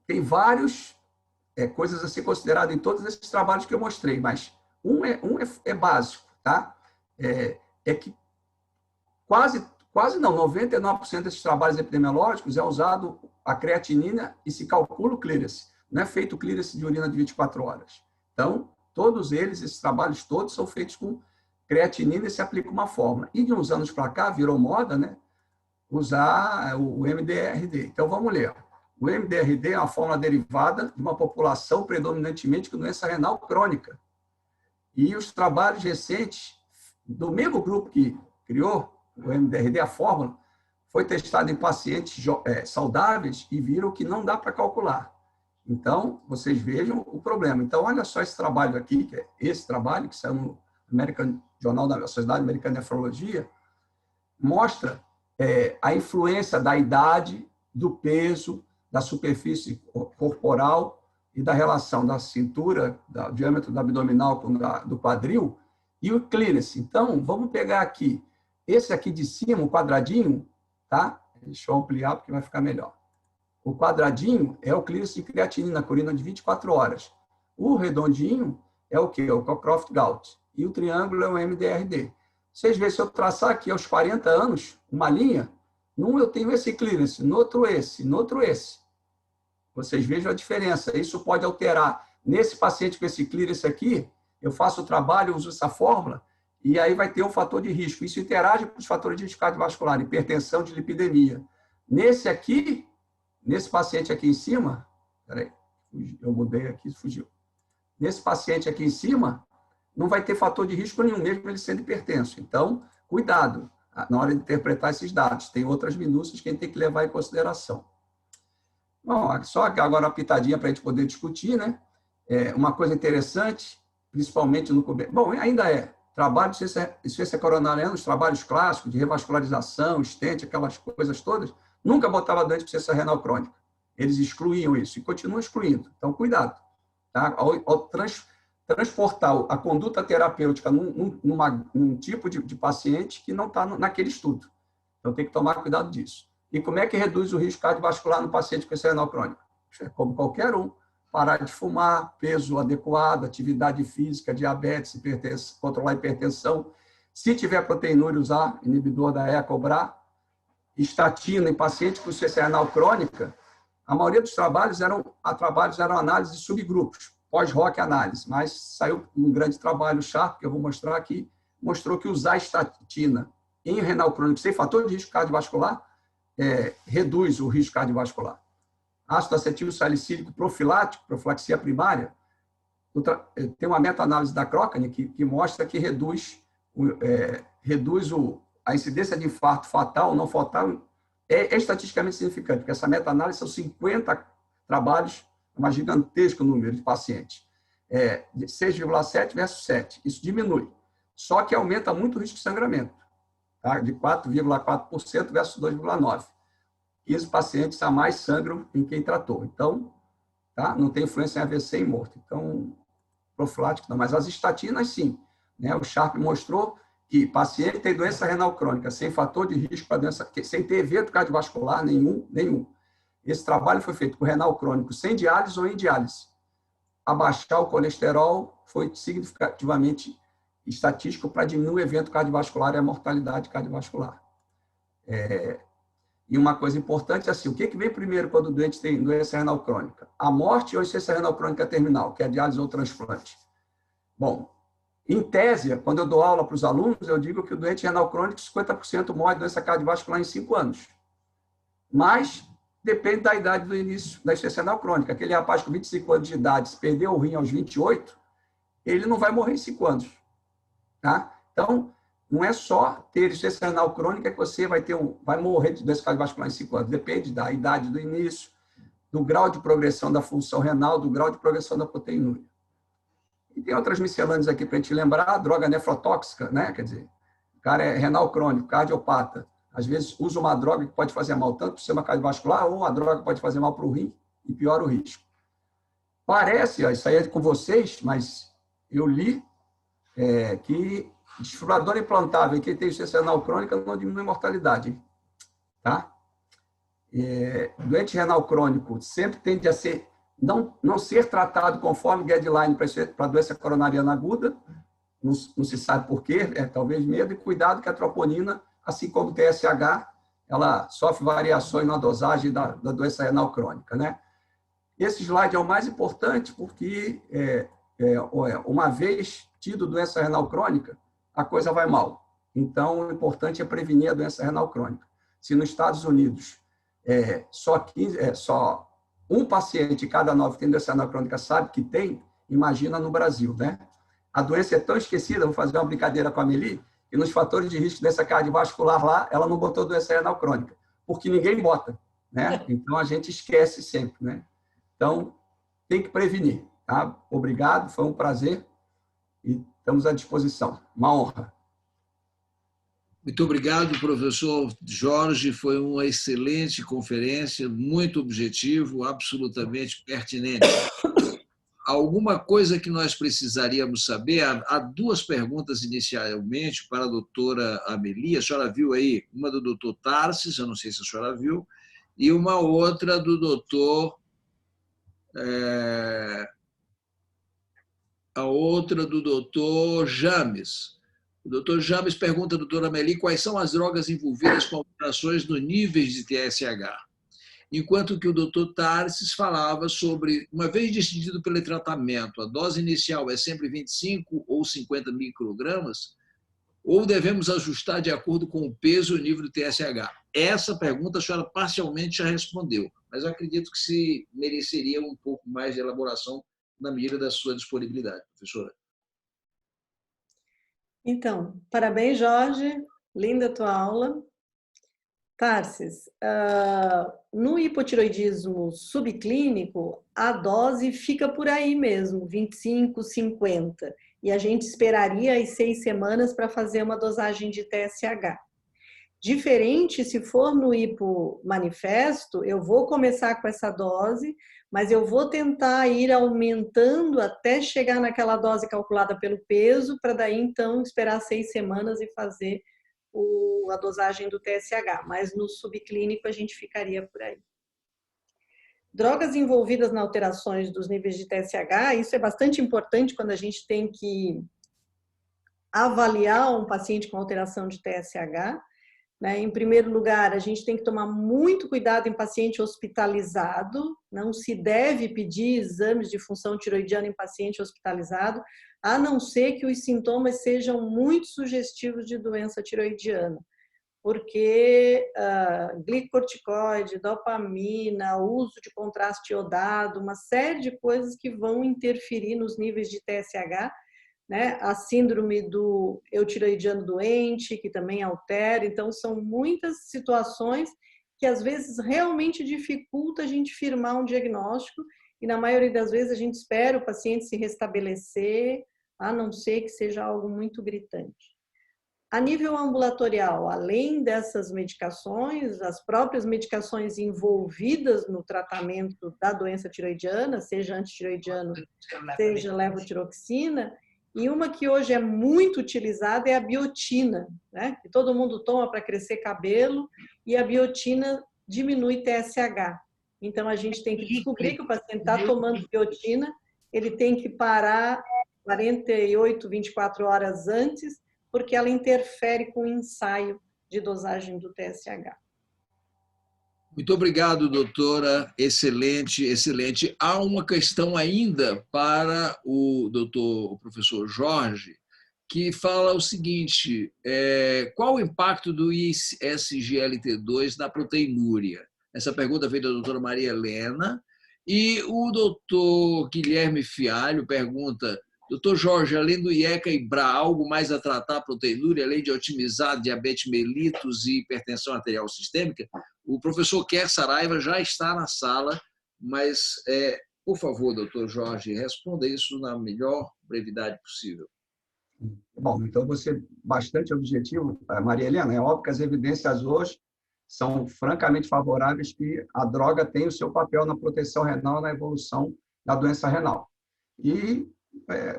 Tem vários coisas a ser consideradas em todos esses trabalhos que eu mostrei, mas um é básico, tá? É que quase não, 99% desses trabalhos epidemiológicos é usado a creatinina e se calcula o clearance. Não é feito o clearance de urina de 24 horas. Então, todos eles, esses trabalhos todos, são feitos com creatinina e se aplica uma fórmula. E de uns anos para cá, virou moda, né? Usar o MDRD. Então, vamos ler. O MDRD é uma fórmula derivada de uma população predominantemente com doença renal crônica. E os trabalhos recentes, do mesmo grupo que criou o MDRD, a fórmula, foi testado em pacientes saudáveis e viram que não dá para calcular. Então, vocês vejam o problema. Então, olha só esse trabalho aqui, que é esse trabalho, que saiu no American Journal da Sociedade Americana de Nefrologia, mostra a influência da idade, do peso, da superfície corporal e da relação da cintura, do diâmetro do abdominal com do quadril e o clearance. Então, vamos pegar aqui, esse aqui de cima, o quadradinho, tá? Deixa eu ampliar porque vai ficar melhor. O quadradinho é o clearance de creatinina, urina de 24 horas. O redondinho é o quê? O Cockcroft-Gault. E o triângulo é o MDRD. Vocês veem, se eu traçar aqui aos 40 anos, uma linha, num eu tenho esse clearance, no outro esse. Vocês vejam a diferença. Isso pode alterar. Nesse paciente com esse clearance aqui, eu faço o trabalho, uso essa fórmula, e aí vai ter um fator de risco. Isso interage com os fatores de risco cardiovascular, hipertensão, dislipidemia. Nesse paciente aqui em cima, peraí, eu mudei aqui, fugiu. Nesse paciente aqui em cima, não vai ter fator de risco nenhum, mesmo ele sendo hipertenso. Então, cuidado na hora de interpretar esses dados. Tem outras minúcias que a gente tem que levar em consideração. Bom, só agora uma pitadinha para a gente poder discutir, né? Uma coisa interessante, principalmente no começo. Bom, ainda trabalho de insuficiência coronariana, os trabalhos clássicos de revascularização, stent, aquelas coisas todas, nunca botava doente de insuficiência renal crônica. Eles excluíam isso e continuam excluindo. Então, cuidado. Tá? Ao transportar a conduta terapêutica num tipo de paciente que não está naquele estudo. Então, tem que tomar cuidado disso. E como é que reduz o risco cardiovascular no paciente com insuficiência renal crônica? Como qualquer um, parar de fumar, peso adequado, atividade física, diabetes, hipertensão, controlar a hipertensão. Se tiver proteinúria, usar inibidor da ECA/BRA. Estatina em pacientes com insuficiência renal crônica, a maioria dos trabalhos eram análise de subgrupos, pós-ROC análise, mas saiu um grande trabalho chato, que eu vou mostrar aqui, mostrou que usar estatina em renal crônico sem fator de risco cardiovascular reduz o risco cardiovascular. Ácido acetil salicílico profilático, profilaxia primária, tem uma meta-análise da Cochrane que mostra que reduz a incidência de infarto fatal ou não fatal é estatisticamente significante, porque essa meta-análise são 50 trabalhos um gigantesco número de pacientes. De 6,7 versus 7. Isso diminui. Só que aumenta muito o risco de sangramento, tá? De 4,4% versus 2,9%. 15 pacientes a mais sangram em quem tratou. Então, tá? Não tem influência em AVC e morte. Então, profilático não. Mas as estatinas, sim. Né? O Sharp mostrou que paciente tem doença renal crônica sem fator de risco para doença, sem ter evento cardiovascular nenhum. Esse trabalho foi feito com renal crônico sem diálise ou em diálise. Abaixar o colesterol foi significativamente estatístico para diminuir o evento cardiovascular e a mortalidade cardiovascular. E uma coisa importante é assim, o que vem primeiro quando o doente tem doença renal crônica? A morte ou insuficiência renal crônica terminal, que é a diálise ou transplante? Bom, em tese, quando eu dou aula para os alunos, eu digo que o doente renal crônico, 50% morre de doença cardiovascular em 5 anos. Mas depende da idade do início da insuficiência renal crônica. Aquele rapaz com 25 anos de idade, se perder o rim aos 28, ele não vai morrer em 5 anos. Tá? Então, não é só ter insuficiência renal crônica que você vai morrer de doença cardiovascular em 5 anos. Depende da idade do início, do grau de progressão da função renal, do grau de progressão da proteinúria. E tem outras miscelâneas aqui para a gente lembrar, a droga nefrotóxica, né? Quer dizer, o cara é renal crônico, cardiopata, às vezes usa uma droga que pode fazer mal tanto para o sistema cardiovascular, ou a droga pode fazer mal para o rim e piora o risco. Parece, isso aí é com vocês, mas eu li que desfibrilador implantável em quem tem insuficiência renal crônica não diminui a mortalidade. Tá? Doente renal crônico sempre tende a ser não ser tratado conforme guideline para doença coronariana aguda, não se sabe por quê, talvez medo, e cuidado que a troponina, assim como o TSH, ela sofre variações na dosagem da doença renal crônica. Né? Esse slide é o mais importante porque, uma vez tido doença renal crônica, a coisa vai mal. Então, o importante é prevenir a doença renal crônica. Se nos Estados Unidos só um paciente cada 9 que tem doença renal crônica sabe que tem, imagina no Brasil, né? A doença é tão esquecida, vou fazer uma brincadeira com a Amelie, que nos fatores de risco dessa cardiovascular lá, ela não botou doença renal crônica, porque ninguém bota, né? Então, a gente esquece sempre, né? Então, tem que prevenir, tá? Obrigado, foi um prazer e estamos à disposição. Uma honra. Muito obrigado, professor Jorge. Foi uma excelente conferência, muito objetivo, absolutamente pertinente. Alguma coisa que nós precisaríamos saber? Há 2 perguntas inicialmente para a doutora Amelie. A senhora viu aí uma do doutor Tarsis, eu não sei se a senhora viu, e uma outra do doutor... a outra do doutor James. O doutor James pergunta à doutora Amelie quais são as drogas envolvidas com alterações no níveis de TSH. Enquanto que o doutor Tarsis falava sobre, uma vez decidido pelo tratamento, a dose inicial é sempre 25 ou 50 microgramas, ou devemos ajustar de acordo com o peso e o nível do TSH? Essa pergunta a senhora parcialmente já respondeu, mas eu acredito que se mereceria um pouco mais de elaboração na medida da sua disponibilidade, professora. Então, parabéns, Jorge. Linda a tua aula. Tarsis, no hipotiroidismo subclínico, a dose fica por aí mesmo, 25, 50. E a gente esperaria as 6 semanas para fazer uma dosagem de TSH. Diferente, se for no hipomanifesto, eu vou começar com essa dose, mas eu vou tentar ir aumentando até chegar naquela dose calculada pelo peso, para daí então esperar 6 semanas e fazer a dosagem do TSH. Mas no subclínico a gente ficaria por aí. Drogas envolvidas nas alterações dos níveis de TSH, isso é bastante importante quando a gente tem que avaliar um paciente com alteração de TSH. Em primeiro lugar, a gente tem que tomar muito cuidado em paciente hospitalizado, não se deve pedir exames de função tiroidiana em paciente hospitalizado, a não ser que os sintomas sejam muito sugestivos de doença tiroidiana, porque glicocorticoide, dopamina, uso de contraste iodado, uma série de coisas que vão interferir nos níveis de TSH, né? A síndrome do eutiroidiano doente, que também altera. Então, são muitas situações que, às vezes, realmente dificulta a gente firmar um diagnóstico e na maioria das vezes a gente espera o paciente se restabelecer, a não ser que seja algo muito gritante. A nível ambulatorial, além dessas medicações, as próprias medicações envolvidas no tratamento da doença tiroidiana, seja antitiroidiano, seja levotiroxina, e uma que hoje é muito utilizada é a biotina, né? Que todo mundo toma para crescer cabelo, e a biotina diminui TSH. Então, a gente tem que descobrir que o paciente está tomando biotina, ele tem que parar 48, 24 horas antes, porque ela interfere com o ensaio de dosagem do TSH. Muito obrigado, doutora. Excelente, excelente. Há uma questão ainda para o professor Jorge, que fala o seguinte: qual o impacto do ISGLT2 na proteinúria? Essa pergunta veio da doutora Maria Helena. E o doutor Guilherme Fialho pergunta: doutor Jorge, além do IECA e BRA, algo mais a tratar a proteinúria, além de otimizar diabetes mellitus e hipertensão arterial sistêmica? O professor Kerr Saraiva já está na sala, mas, por favor, doutor Jorge, responda isso na melhor brevidade possível. Bom, então vou ser bastante objetivo, Maria Helena. É óbvio que as evidências hoje são francamente favoráveis que a droga tem o seu papel na proteção renal, na evolução da doença renal. E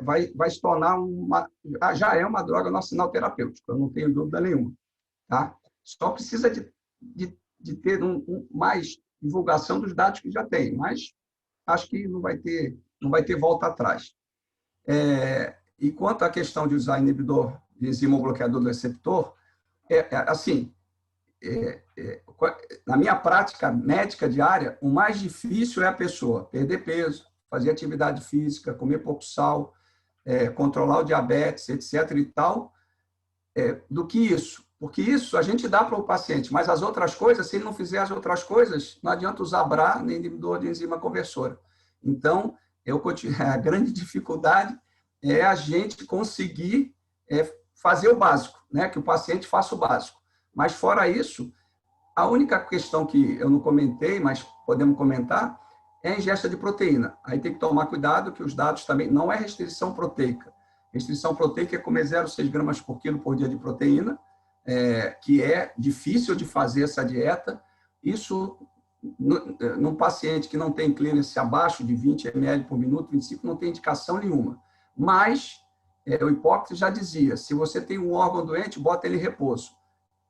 vai se tornar já é uma droga no sinal terapêutico, eu não tenho dúvida nenhuma. Tá? Só precisa de ter mais divulgação dos dados que já tem, mas acho que não vai ter volta atrás. E quanto à questão de usar inibidor de enzima ou bloqueador do receptor, assim, na minha prática médica diária, o mais difícil é a pessoa perder peso, fazer atividade física, comer pouco sal, controlar o diabetes, etc. e tal, do que isso. Porque isso a gente dá para o paciente, mas as outras coisas, se ele não fizer as outras coisas, não adianta usar BRA nem inibidor de enzima conversora. Então, a grande dificuldade é a gente conseguir fazer o básico, né? Que o paciente faça o básico. Mas, fora isso, a única questão que eu não comentei, mas podemos comentar, é a ingesta de proteína. Aí tem que tomar cuidado que os dados também... Não é restrição proteica. Restrição proteica é comer 0,6 gramas por quilo por dia de proteína, que é difícil de fazer essa dieta. Isso, num paciente que não tem clearance abaixo de 20 ml por minuto, 25, não tem indicação nenhuma. Mas, o Hipócrates já dizia, se você tem um órgão doente, bota ele em repouso.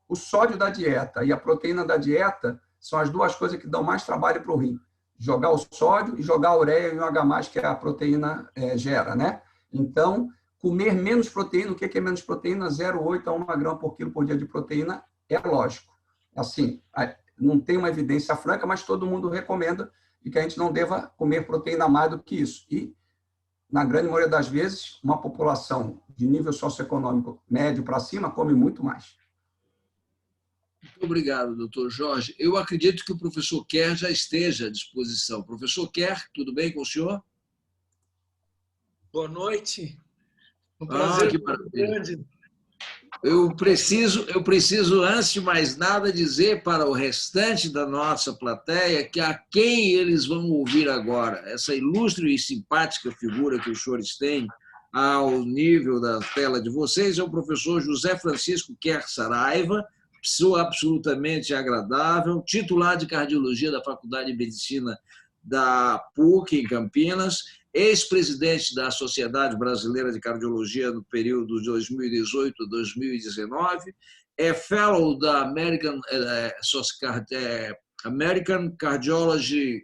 O sódio da dieta e a proteína da dieta são as duas coisas que dão mais trabalho para o rim. Jogar o sódio e jogar a ureia e o H+, que a proteína gera, né? Então, comer menos proteína, o que é menos proteína? 0,8 a 1 grama por quilo por dia de proteína, é lógico. Assim, não tem uma evidência franca, mas todo mundo recomenda de que a gente não deva comer proteína mais do que isso. E, na grande maioria das vezes, uma população de nível socioeconômico médio para cima come muito mais. Muito obrigado, doutor Jorge. Eu acredito que o professor Kerr já esteja à disposição. Professor Kerr, tudo bem com o senhor? Boa noite. Um prazer que grande. Eu preciso, antes de mais nada, dizer para o restante da nossa plateia que a quem eles vão ouvir agora, essa ilustre e simpática figura que os senhores têm ao nível da tela de vocês, é o professor José Francisco Kerr Saraiva, pessoa absolutamente agradável, titular de cardiologia da Faculdade de Medicina da PUC, em Campinas, ex-presidente da Sociedade Brasileira de Cardiologia no período de 2018 a 2019, é fellow da American Cardiology,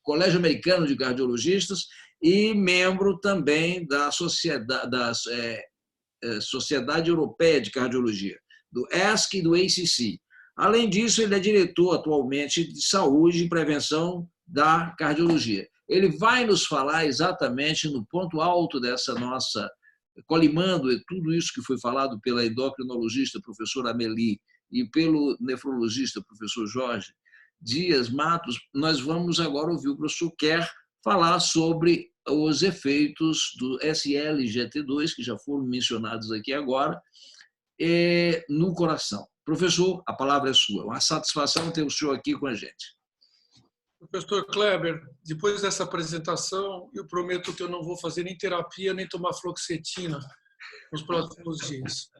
Colégio Americano de Cardiologistas, e membro também da Sociedade Europeia de Cardiologia, do ESC e do ACC. Além disso, ele é diretor atualmente de saúde e prevenção da cardiologia. Ele vai nos falar exatamente no ponto alto dessa nossa, colimando tudo isso que foi falado pela endocrinologista, professora Amélie, e pelo nefrologista, professor Jorge Dias Matos. Nós vamos agora ouvir o professor Kerr falar sobre os efeitos do SGLT2, que já foram mencionados aqui agora, no coração. Professor, a palavra é sua. Uma satisfação ter o senhor aqui com a gente. Professor Kleber, depois dessa apresentação, eu prometo que eu não vou fazer nem terapia, nem tomar fluoxetina nos próximos dias.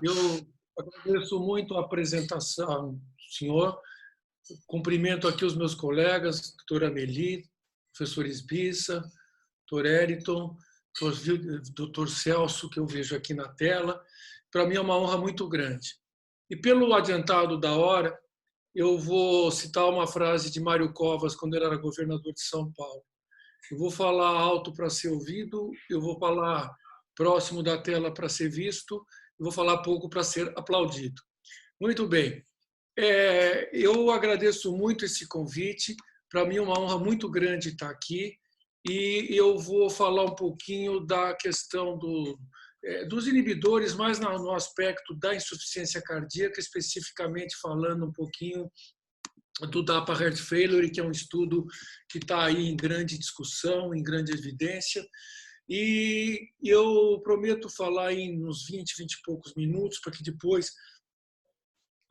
Eu agradeço muito a apresentação, senhor. Cumprimento aqui os meus colegas, doutora Ameli, professor Esbissa, doutor Eriton, doutor Celso, que eu vejo aqui na tela. Para mim é uma honra muito grande. E pelo adiantado da hora, eu vou citar uma frase de Mário Covas, quando ele era governador de São Paulo. Eu vou falar alto para ser ouvido, eu vou falar próximo da tela para ser visto, eu vou falar pouco para ser aplaudido. Muito bem. Eu agradeço muito esse convite. Para mim é uma honra muito grande estar aqui. E eu vou falar um pouquinho da questão dos inibidores, mais no aspecto da insuficiência cardíaca, especificamente falando um pouquinho do DAPA Heart Failure, que é um estudo que está aí em grande discussão, em grande evidência. E eu prometo falar em uns 20 e poucos minutos, para que depois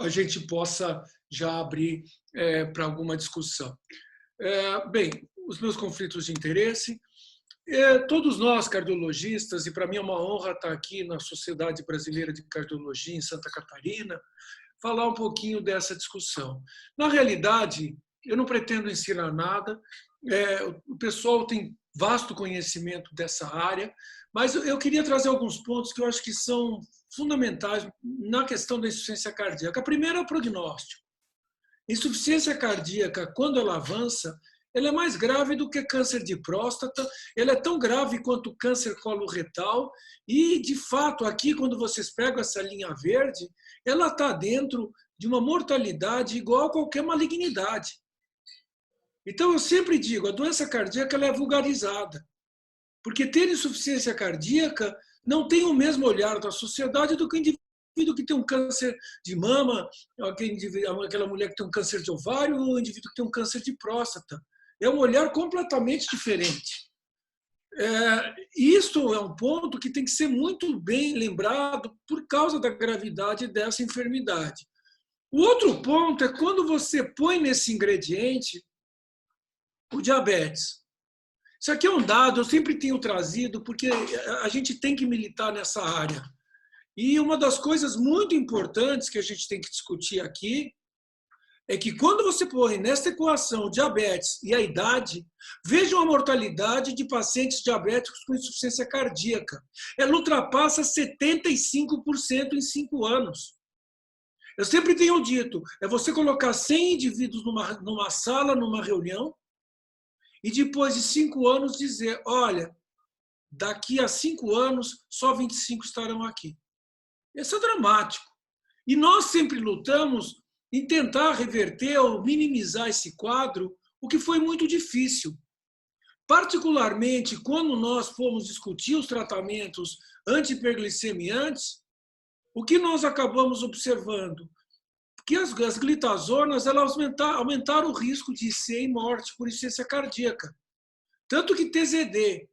a gente possa já abrir para alguma discussão. Bem, os meus conflitos de interesse. Todos nós, cardiologistas, e para mim é uma honra estar aqui na Sociedade Brasileira de Cardiologia em Santa Catarina, falar um pouquinho dessa discussão. Na realidade, eu não pretendo ensinar nada, o pessoal tem vasto conhecimento dessa área, mas eu queria trazer alguns pontos que eu acho que são fundamentais na questão da insuficiência cardíaca. A primeira é o prognóstico. Insuficiência cardíaca, quando ela avança, ela é mais grave do que câncer de próstata, ela é tão grave quanto câncer coloretal e, de fato, aqui, quando vocês pegam essa linha verde, ela está dentro de uma mortalidade igual a qualquer malignidade. Então, eu sempre digo, a doença cardíaca ela é vulgarizada, porque ter insuficiência cardíaca não tem o mesmo olhar da sociedade do que o indivíduo que tem um câncer de mama, aquela mulher que tem um câncer de ovário ou o indivíduo que tem um câncer de próstata. É um olhar completamente diferente. Isso é um ponto que tem que ser muito bem lembrado por causa da gravidade dessa enfermidade. O outro ponto é quando você põe nesse ingrediente o diabetes. Isso aqui é um dado, eu sempre tenho trazido, porque a gente tem que militar nessa área. E uma das coisas muito importantes que a gente tem que discutir aqui é que quando você põe nesta equação o diabetes e a idade, vejam a mortalidade de pacientes diabéticos com insuficiência cardíaca. Ela ultrapassa 75% em 5 anos. Eu sempre tenho dito, é você colocar 100 indivíduos numa sala, numa reunião, e depois de 5 anos dizer, olha, daqui a 5 anos, só 25 estarão aqui. Isso é dramático. E nós sempre lutamos em tentar reverter ou minimizar esse quadro, o que foi muito difícil. Particularmente quando nós fomos discutir os tratamentos anti-hiperglicemiantes, o que nós acabamos observando? Que as glitazonas elas aumentaram o risco de IC e morte por insuficiência cardíaca. Tanto que TZD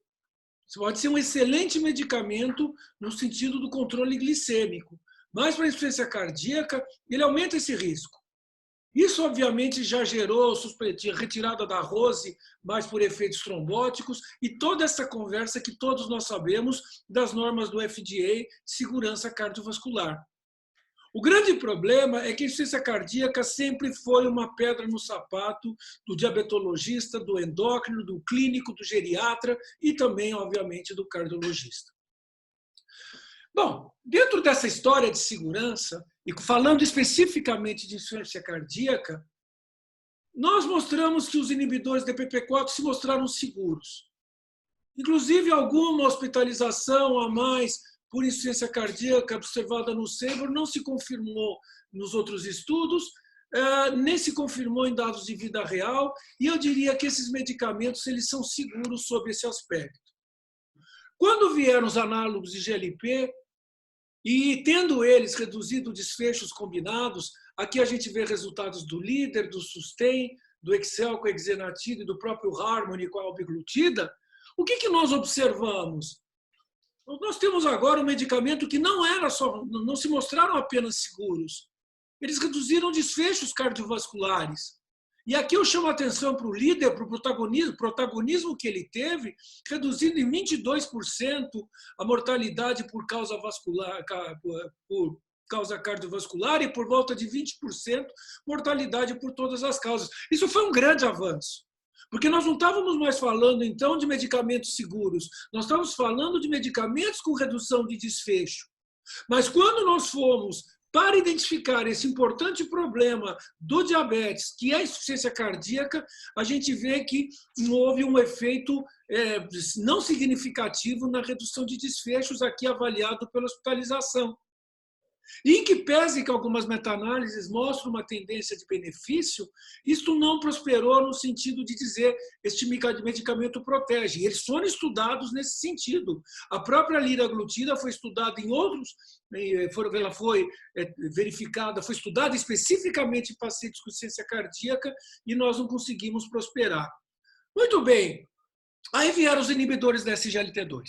pode ser um excelente medicamento no sentido do controle glicêmico, mas para a insuficiência cardíaca ele aumenta esse risco. Isso, obviamente, já gerou retirada da ROSE, mais por efeitos trombóticos, e toda essa conversa que todos nós sabemos das normas do FDA de segurança cardiovascular. O grande problema é que a insuficiência cardíaca sempre foi uma pedra no sapato do diabetologista, do endócrino, do clínico, do geriatra e também, obviamente, do cardiologista. Bom, dentro dessa história de segurança, e falando especificamente de insuficiência cardíaca, nós mostramos que os inibidores de DPP-4 se mostraram seguros. Inclusive, alguma hospitalização a mais por insuficiência cardíaca observada no SABRE não se confirmou nos outros estudos, nem se confirmou em dados de vida real, e eu diria que esses medicamentos eles são seguros sob esse aspecto. Quando vieram os análogos de GLP, e tendo eles reduzido desfechos combinados, aqui a gente vê resultados do LEADER, do SUSTAIN, do Excel com a Exenatida e do próprio Harmony com a albiglutida, o que nós observamos? Nós temos agora um medicamento que não se mostraram apenas seguros. Eles reduziram desfechos cardiovasculares. E aqui eu chamo a atenção para o líder, para o protagonismo que ele teve, reduzindo em 22% a mortalidade por causa vascular, por causa cardiovascular, e por volta de 20% mortalidade por todas as causas. Isso foi um grande avanço, porque nós não estávamos mais falando, então, de medicamentos seguros, nós estávamos falando de medicamentos com redução de desfecho. Mas quando nós fomos para identificar esse importante problema do diabetes, que é a insuficiência cardíaca, a gente vê que houve um efeito não significativo na redução de desfechos, aqui avaliado pela hospitalização. E em que pese que algumas meta-análises mostram uma tendência de benefício, isto não prosperou no sentido de dizer este medicamento protege. Eles foram estudados nesse sentido. A própria liraglutida foi estudada em outros, ela foi verificada, foi estudada especificamente em pacientes com insuficiência cardíaca e nós não conseguimos prosperar. Muito bem, aí vieram os inibidores da SGLT2.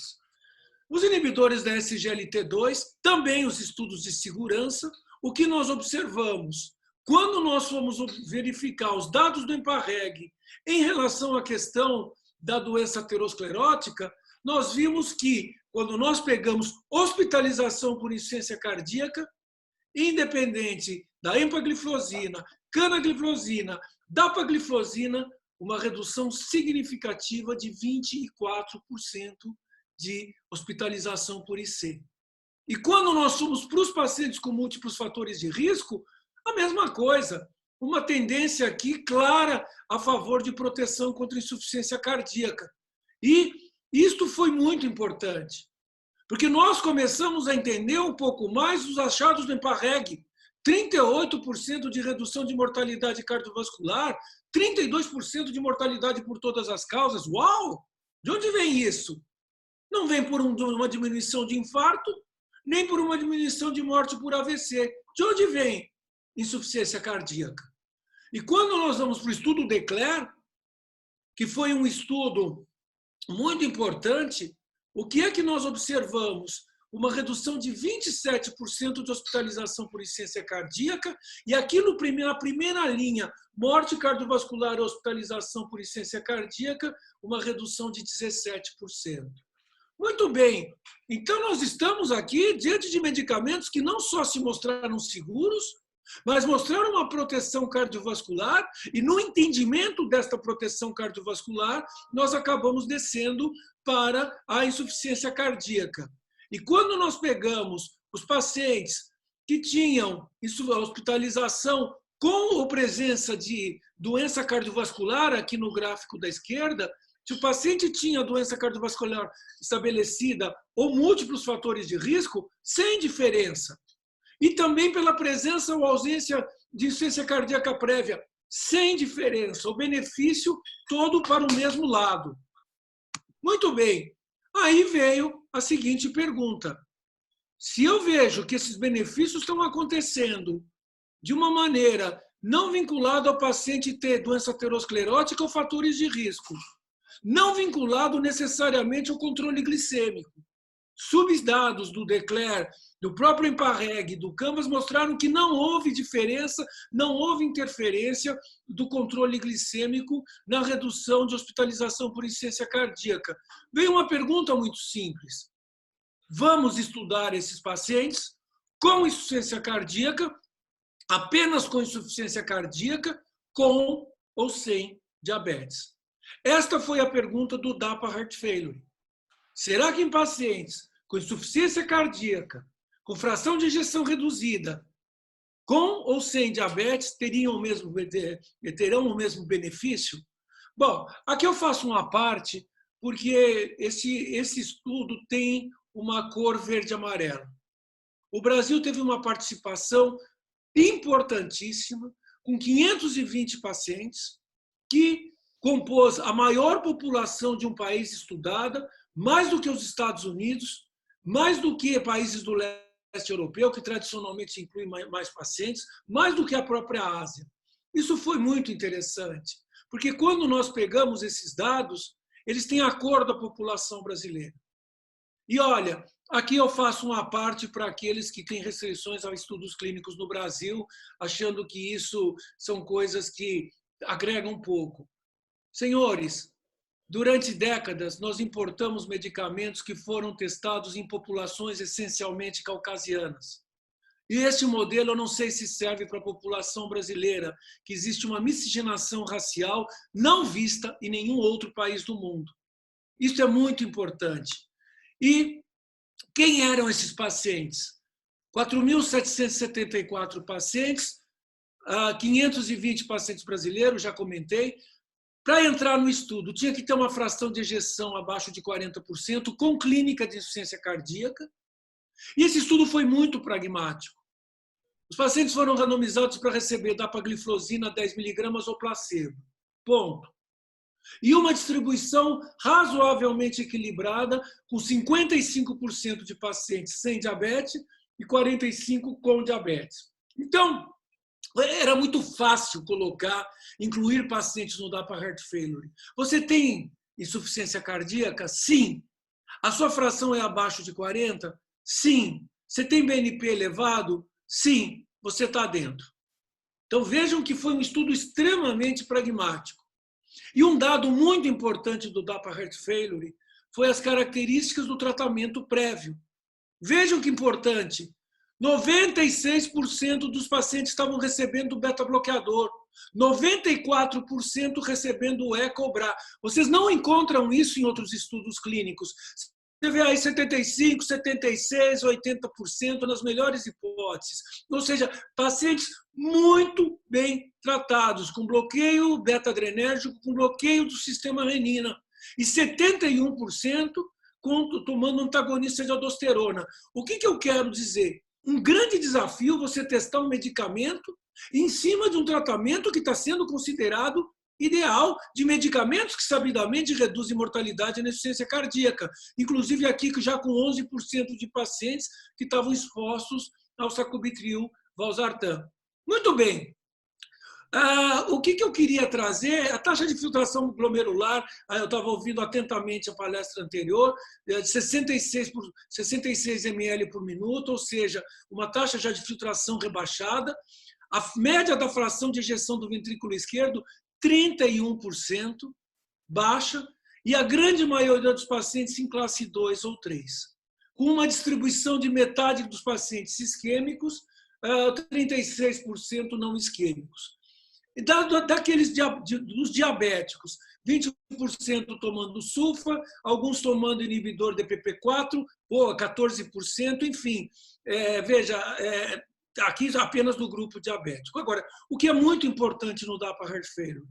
Os inibidores da SGLT2, também os estudos de segurança, o que nós observamos? Quando nós fomos verificar os dados do EMPA-REG em relação à questão da doença aterosclerótica, nós vimos que, quando nós pegamos hospitalização por insuficiência cardíaca, independente da empagliflozina, canagliflozina, dapagliflozina, uma redução significativa de 24% de hospitalização por IC. E quando nós fomos para os pacientes com múltiplos fatores de risco, a mesma coisa. Uma tendência aqui clara a favor de proteção contra insuficiência cardíaca. E isto foi muito importante, porque nós começamos a entender um pouco mais os achados do EMPA-REG. 38% de redução de mortalidade cardiovascular, 32% de mortalidade por todas as causas. Uau! De onde vem isso? Não vem por uma diminuição de infarto, nem por uma diminuição de morte por AVC. De onde vem insuficiência cardíaca? E quando nós vamos para o estudo DECLARE, que foi um estudo muito importante, o que é que nós observamos? Uma redução de 27% de hospitalização por insuficiência cardíaca, e aqui na primeira linha, morte cardiovascular e hospitalização por insuficiência cardíaca, uma redução de 17%. Muito bem, então nós estamos aqui diante de medicamentos que não só se mostraram seguros, mas mostraram uma proteção cardiovascular, e no entendimento desta proteção cardiovascular, nós acabamos descendo para a insuficiência cardíaca. E quando nós pegamos os pacientes que tinham hospitalização com ou presença de doença cardiovascular, aqui no gráfico da esquerda, se o paciente tinha doença cardiovascular estabelecida ou múltiplos fatores de risco, sem diferença. E também pela presença ou ausência de insuficiência cardíaca prévia, sem diferença. O benefício todo para o mesmo lado. Muito bem. Aí veio a seguinte pergunta. Se eu vejo que esses benefícios estão acontecendo de uma maneira não vinculada ao paciente ter doença aterosclerótica ou fatores de risco, não vinculado necessariamente ao controle glicêmico. Subdados do DECLARE, do próprio EMPA-REG, do CANVAS, mostraram que não houve diferença, não houve interferência do controle glicêmico na redução de hospitalização por insuficiência cardíaca. Veio uma pergunta muito simples. Vamos estudar esses pacientes com insuficiência cardíaca, apenas com insuficiência cardíaca, com ou sem diabetes? Esta foi a pergunta do DAPA Heart Failure. Será que em pacientes com insuficiência cardíaca, com fração de ejeção reduzida, com ou sem diabetes, terão o mesmo benefício? Bom, aqui eu faço uma parte, porque esse estudo tem uma cor verde-amarelo. O Brasil teve uma participação importantíssima, com 520 pacientes, que compôs a maior população de um país estudada, mais do que os Estados Unidos, mais do que países do leste europeu, que tradicionalmente incluem mais pacientes, mais do que a própria Ásia. Isso foi muito interessante, porque quando nós pegamos esses dados, eles têm a cor da população brasileira. E olha, aqui eu faço uma parte para aqueles que têm restrições a estudos clínicos no Brasil, achando que isso são coisas que agrega um pouco. Senhores, durante décadas, nós importamos medicamentos que foram testados em populações essencialmente caucasianas. E esse modelo, eu não sei se serve para a população brasileira, que existe uma miscigenação racial não vista em nenhum outro país do mundo. Isso é muito importante. E quem eram esses pacientes? 4.774 pacientes, 520 pacientes brasileiros, já comentei. Para entrar no estudo, tinha que ter uma fração de ejeção abaixo de 40%, com clínica de insuficiência cardíaca. E esse estudo foi muito pragmático. Os pacientes foram randomizados para receber dapagliflozina 10 mg ou placebo. Ponto. E uma distribuição razoavelmente equilibrada, com 55% de pacientes sem diabetes e 45% com diabetes. Então, era muito fácil incluir pacientes no DAPA Heart Failure. Você tem insuficiência cardíaca? Sim. A sua fração é abaixo de 40? Sim. Você tem BNP elevado? Sim. Você está dentro. Então, vejam que foi um estudo extremamente pragmático. E um dado muito importante do DAPA Heart Failure foi as características do tratamento prévio. Vejam que importante. 96% dos pacientes estavam recebendo o beta-bloqueador. 94% recebendo o ECOBRA. Vocês não encontram isso em outros estudos clínicos. Você vê aí 75%, 76%, 80% nas melhores hipóteses. Ou seja, pacientes muito bem tratados, com bloqueio beta-adrenérgico, com bloqueio do sistema renina. E 71% tomando antagonista de aldosterona. O que eu quero dizer? Um grande desafio você testar um medicamento em cima de um tratamento que está sendo considerado ideal, de medicamentos que sabidamente reduzem mortalidade e insuficiência cardíaca. Inclusive aqui já com 11% de pacientes que estavam expostos ao sacubitril valsartan. Muito bem. O que eu queria trazer, a taxa de filtração glomerular, eu estava ouvindo atentamente a palestra anterior, de 66 ml por minuto, ou seja, uma taxa já de filtração rebaixada. A média da fração de ejeção do ventrículo esquerdo, 31%, baixa, e a grande maioria dos pacientes em classe 2 ou 3, com uma distribuição de metade dos pacientes isquêmicos, 36% não isquêmicos. E dos diabéticos, 20% tomando sulfa, alguns tomando inibidor DPP-4, 14%, enfim. Veja, aqui apenas do grupo diabético. Agora, o que é muito importante no DAPA Heart Failure?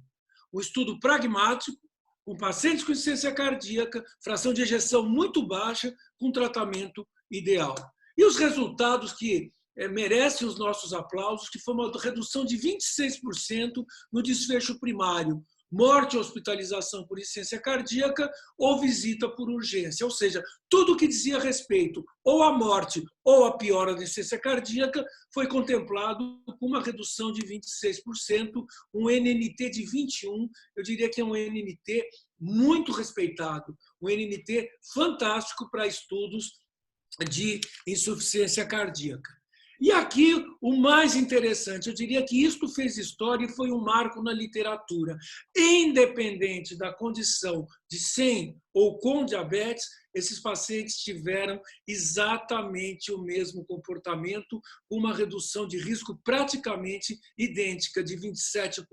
Um estudo pragmático, com pacientes com insuficiência cardíaca, fração de ejeção muito baixa, com tratamento ideal. E os resultados que merecem os nossos aplausos, que foi uma redução de 26% no desfecho primário, morte ou hospitalização por insuficiência cardíaca ou visita por urgência. Ou seja, tudo que dizia respeito ou à morte ou à piora da insuficiência cardíaca foi contemplado com uma redução de 26%, um NNT de 21, eu diria que é um NNT muito respeitado, um NNT fantástico para estudos de insuficiência cardíaca. E aqui, o mais interessante, eu diria que isto fez história e foi um marco na literatura. Independente da condição de sem ou com diabetes, esses pacientes tiveram exatamente o mesmo comportamento, uma redução de risco praticamente idêntica, de 27%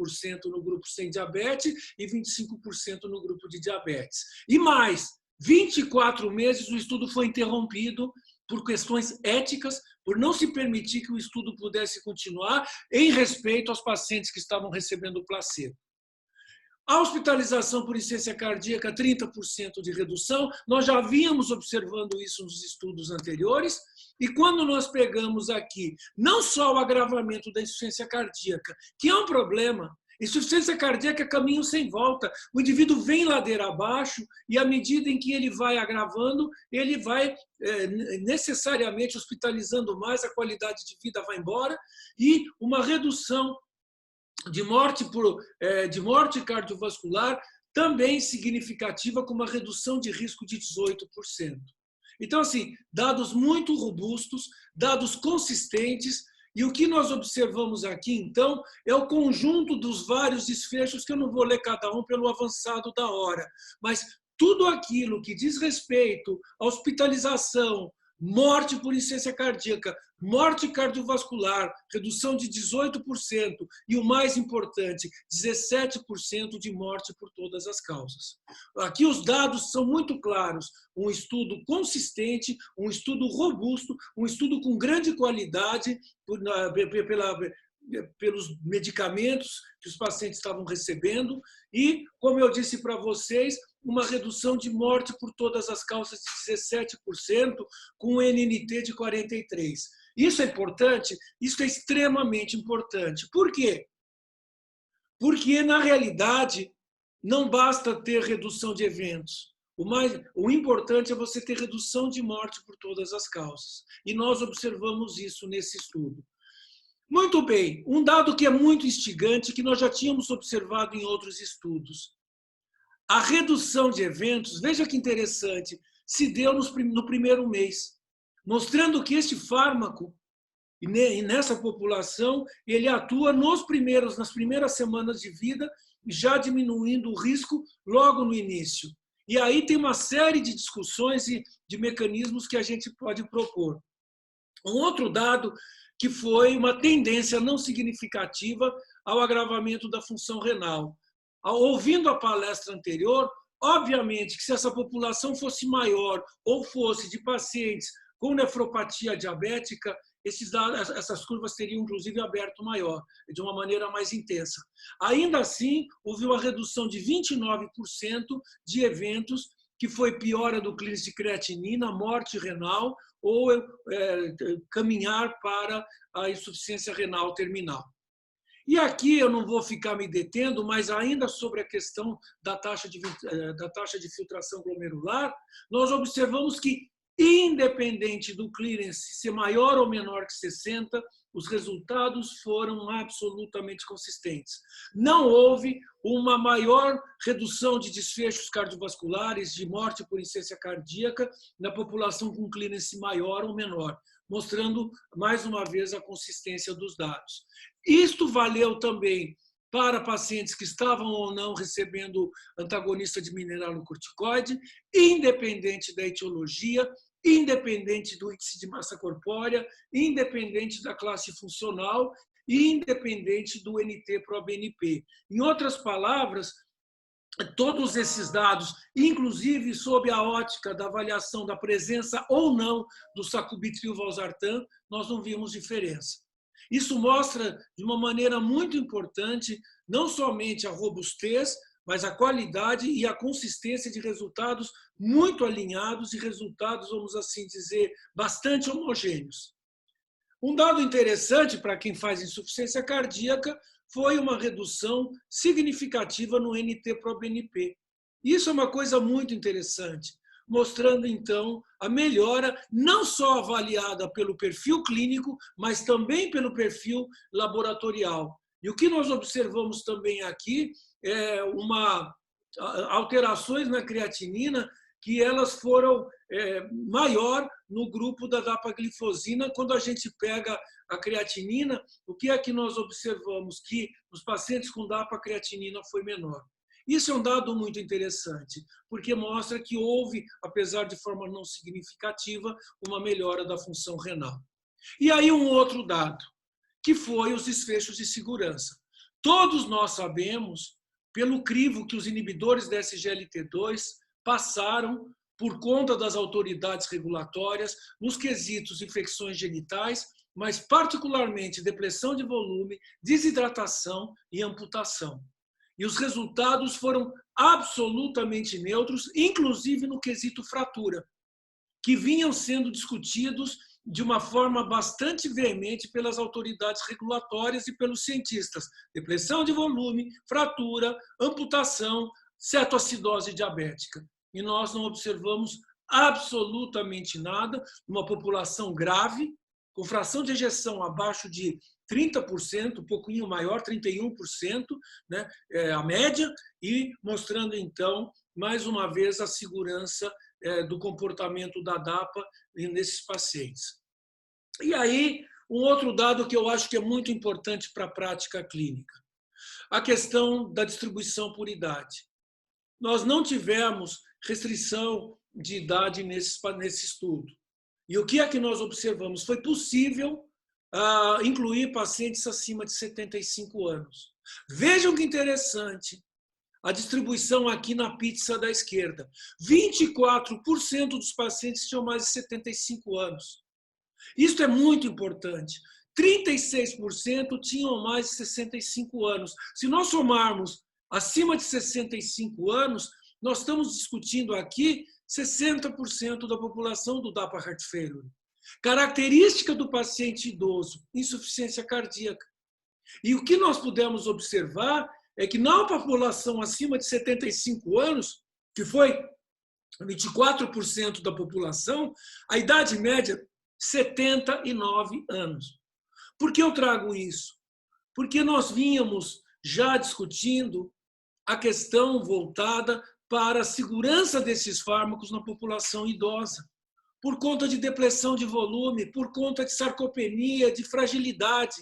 no grupo sem diabetes e 25% no grupo de diabetes. E mais, 24 meses o estudo foi interrompido por questões éticas, por não se permitir que o estudo pudesse continuar em respeito aos pacientes que estavam recebendo o placebo. A hospitalização por insuficiência cardíaca, 30% de redução, nós já vínhamos observando isso nos estudos anteriores, e quando nós pegamos aqui não só o agravamento da insuficiência cardíaca, que é um problema, insuficiência cardíaca é caminho sem volta. O indivíduo vem ladeira abaixo e, à medida em que ele vai agravando, ele vai necessariamente hospitalizando mais, a qualidade de vida vai embora e uma redução de morte cardiovascular também significativa, com uma redução de risco de 18%. Então, assim, dados muito robustos, dados consistentes E o que nós observamos aqui, então, é o conjunto dos vários desfechos, que eu não vou ler cada um pelo avançado da hora, mas tudo aquilo que diz respeito à hospitalização, morte por insuficiência cardíaca, morte cardiovascular, redução de 18% e, o mais importante, 17% de morte por todas as causas. Aqui os dados são muito claros. Um estudo consistente, um estudo robusto, um estudo com grande qualidade pelos medicamentos que os pacientes estavam recebendo e, como eu disse para vocês, uma redução de morte por todas as causas de 17%, com um NNT de 43%. Isso é importante? Isso é extremamente importante. Por quê? Porque, na realidade, não basta ter redução de eventos. O importante é você ter redução de morte por todas as causas. E nós observamos isso nesse estudo. Muito bem, um dado que é muito instigante, que nós já tínhamos observado em outros estudos. A redução de eventos, veja que interessante, se deu no primeiro mês, mostrando que este fármaco, e nessa população, ele atua nas primeiras semanas de vida, já diminuindo o risco logo no início. E aí tem uma série de discussões e de mecanismos que a gente pode propor. Um outro dado que foi uma tendência não significativa ao agravamento da função renal. Ouvindo a palestra anterior, obviamente que se essa população fosse maior ou fosse de pacientes com nefropatia diabética, essas curvas teriam, inclusive, aberto maior, de uma maneira mais intensa. Ainda assim, houve uma redução de 29% de eventos, que foi piora do clínico de creatinina, morte renal ou caminhar para a insuficiência renal terminal. E aqui eu não vou ficar me detendo, mas ainda sobre a questão da taxa de filtração glomerular, nós observamos que, independente do clearance ser maior ou menor que 60, os resultados foram absolutamente consistentes. Não houve uma maior redução de desfechos cardiovasculares, de morte por insuficiência cardíaca, na população com clearance maior ou menor, mostrando, mais uma vez, a consistência dos dados. Isto valeu também para pacientes que estavam ou não recebendo antagonista de mineralocorticoide, independente da etiologia, independente do índice de massa corpórea, independente da classe funcional e independente do NT-proBNP. Em outras palavras, todos esses dados, inclusive sob a ótica da avaliação da presença ou não do sacubitril/valsartan, nós não vimos diferença. Isso mostra, de uma maneira muito importante, não somente a robustez, mas a qualidade e a consistência de resultados muito alinhados e resultados, vamos assim dizer, bastante homogêneos. Um dado interessante para quem faz insuficiência cardíaca foi uma redução significativa no NT-proBNP. Isso é uma coisa muito interessante, mostrando, então, a melhora não só avaliada pelo perfil clínico, mas também pelo perfil laboratorial. E o que nós observamos também aqui é alterações na creatinina, que elas foram maior no grupo da dapaglifosina. Quando a gente pega a creatinina, o que é que nós observamos? Que nos pacientes com dapa-creatinina foi menor. Isso é um dado muito interessante, porque mostra que houve, apesar de forma não significativa, uma melhora da função renal. E aí um outro dado, que foi os desfechos de segurança. Todos nós sabemos, pelo crivo que os inibidores da SGLT2 passaram por conta das autoridades regulatórias nos quesitos infecções genitais, mas particularmente depressão de volume, desidratação e amputação. E os resultados foram absolutamente neutros, inclusive no quesito fratura, que vinham sendo discutidos de uma forma bastante veemente pelas autoridades regulatórias e pelos cientistas. Depressão de volume, fratura, amputação, cetoacidose diabética. E nós não observamos absolutamente nada numa população grave, com fração de ejeção abaixo de 30%, um pouquinho maior, 31%, né, a média, e mostrando, então, mais uma vez, a segurança do comportamento da DAPA nesses pacientes. E aí, um outro dado que eu acho que é muito importante para a prática clínica. A questão da distribuição por idade. Nós não tivemos restrição de idade nesse estudo. E o que é que nós observamos? Foi possível incluir pacientes acima de 75 anos. Vejam que interessante a distribuição aqui na pizza da esquerda. 24% dos pacientes tinham mais de 75 anos. Isso é muito importante. 36% tinham mais de 65 anos. Se nós somarmos acima de 65 anos, nós estamos discutindo aqui 60% da população do DAPA Heart Failure. Característica do paciente idoso, insuficiência cardíaca. E o que nós pudemos observar é que na população acima de 75 anos, que foi 24% da população, a idade média 79 anos. Por que eu trago isso? Porque nós vínhamos já discutindo a questão voltada para a segurança desses fármacos na população idosa, por conta de depressão de volume, por conta de sarcopenia, de fragilidade.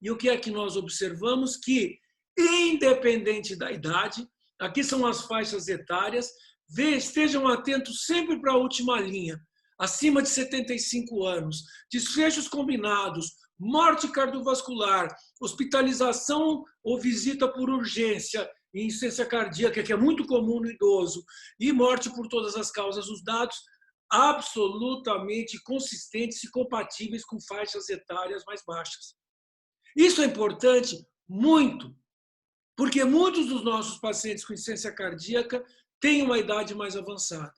E o que é que nós observamos? Que, independente da idade, aqui são as faixas etárias, estejam atentos sempre para a última linha, acima de 75 anos, desfechos combinados, morte cardiovascular, hospitalização ou visita por urgência, insuficiência cardíaca, que é muito comum no idoso, e morte por todas as causas, os dados absolutamente consistentes e compatíveis com faixas etárias mais baixas. Isso é importante muito, porque muitos dos nossos pacientes com insuficiência cardíaca têm uma idade mais avançada,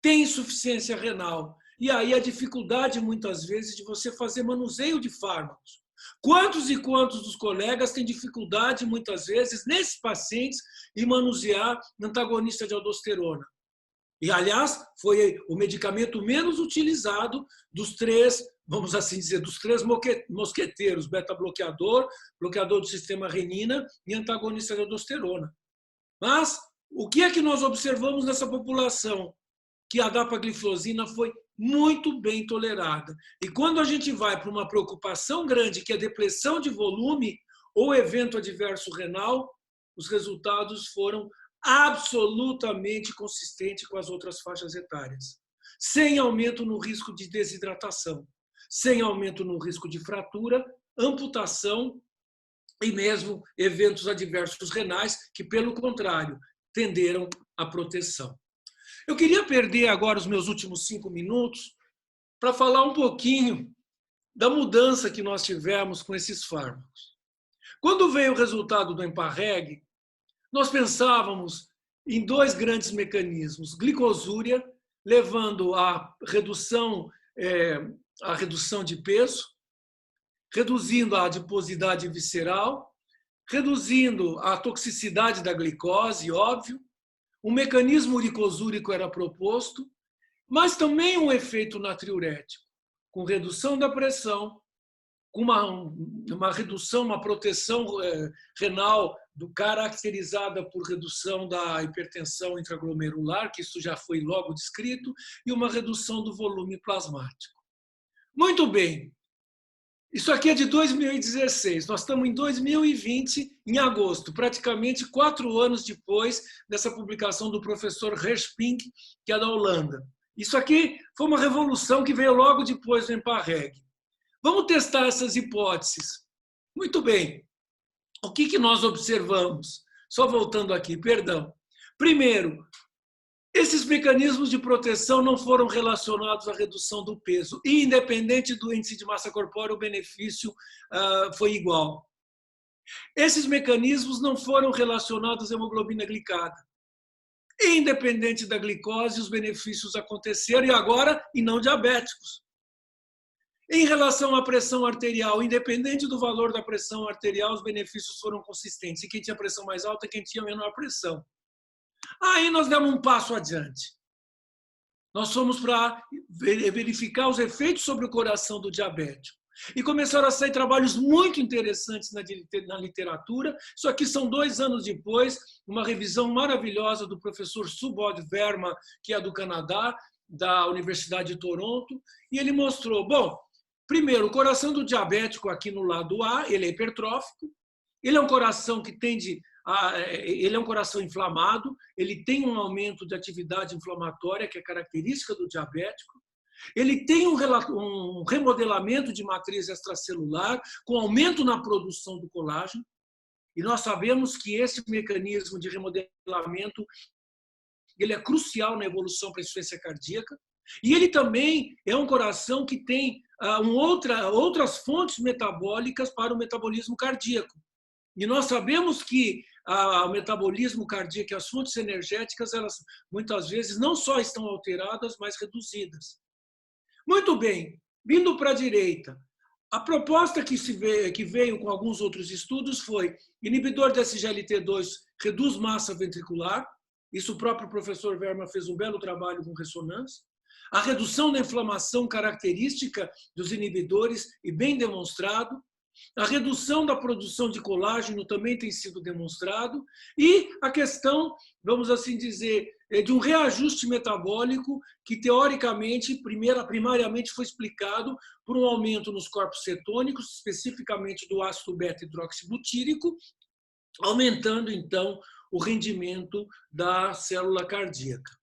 têm insuficiência renal, e aí a dificuldade, muitas vezes, de você fazer manuseio de fármacos. Quantos e quantos dos colegas têm dificuldade, muitas vezes, nesses pacientes, em manusear antagonista de aldosterona? E, aliás, foi o medicamento menos utilizado dos três, vamos assim dizer, dos três mosqueteiros, beta-bloqueador, bloqueador do sistema renina e antagonista de aldosterona. Mas o que é que nós observamos nessa população? Que a dapagliflozina foi muito bem tolerada. E quando a gente vai para uma preocupação grande, que é depressão de volume ou evento adverso renal, os resultados foram absolutamente consistentes com as outras faixas etárias. Sem aumento no risco de desidratação, sem aumento no risco de fratura, amputação e mesmo eventos adversos renais, que, pelo contrário, tenderam à proteção. Eu queria perder agora os meus últimos 5 minutos para falar um pouquinho da mudança que nós tivemos com esses fármacos. Quando veio o resultado do EMPA-REG, nós pensávamos em 2 grandes mecanismos: glicosúria, levando à redução de peso, reduzindo a adiposidade visceral, reduzindo a toxicidade da glicose, óbvio. Um mecanismo uricosúrico era proposto, mas também um efeito natriurético, com redução da pressão, com uma redução, uma proteção renal caracterizada por redução da hipertensão intraglomerular, que isso já foi logo descrito, e uma redução do volume plasmático. Muito bem. Isso aqui é de 2016, nós estamos em 2020, em agosto, praticamente 4 anos depois dessa publicação do professor Herspink, que é da Holanda. Isso aqui foi uma revolução que veio logo depois do EMPA-REG. Vamos testar essas hipóteses. Muito bem. O que nós observamos? Só voltando aqui, perdão. Primeiro, esses mecanismos de proteção não foram relacionados à redução do peso. E, independente do índice de massa corpórea, o benefício foi igual. Esses mecanismos não foram relacionados à hemoglobina glicada. E, independente da glicose, os benefícios aconteceram, e agora em não diabéticos. Em relação à pressão arterial, independente do valor da pressão arterial, os benefícios foram consistentes. E quem tinha pressão mais alta, quem tinha menor pressão. Aí nós demos um passo adiante. Nós fomos para verificar os efeitos sobre o coração do diabético. E começaram a sair trabalhos muito interessantes na literatura. Isso aqui são 2 anos depois, uma revisão maravilhosa do professor Subodh Verma, que é do Canadá, da Universidade de Toronto. E ele mostrou, bom, Primeiro, o coração do diabético aqui no lado A, ele é hipertrófico, ele é um coração que tende ele é um coração inflamado, ele tem um aumento de atividade inflamatória, que é característica do diabético. Ele tem um remodelamento de matriz extracelular, com aumento na produção do colágeno. E nós sabemos que esse mecanismo de remodelamento ele é crucial na evolução para a insuficiência cardíaca. E ele também é um coração que tem outras fontes metabólicas para o metabolismo cardíaco. E nós sabemos que o metabolismo cardíaco e as fontes energéticas, elas muitas vezes não só estão alteradas, mas reduzidas. Muito bem, vindo para a direita, a proposta que veio com alguns outros estudos foi inibidor de SGLT2 reduz massa ventricular, isso o próprio professor Verma fez um belo trabalho com ressonância, a redução da inflamação característica dos inibidores e bem demonstrado, a redução da produção de colágeno também tem sido demonstrado e a questão, vamos assim dizer, de um reajuste metabólico que, teoricamente, primariamente foi explicado por um aumento nos corpos cetônicos, especificamente do ácido beta-hidroxibutírico, aumentando, então, o rendimento da célula cardíaca.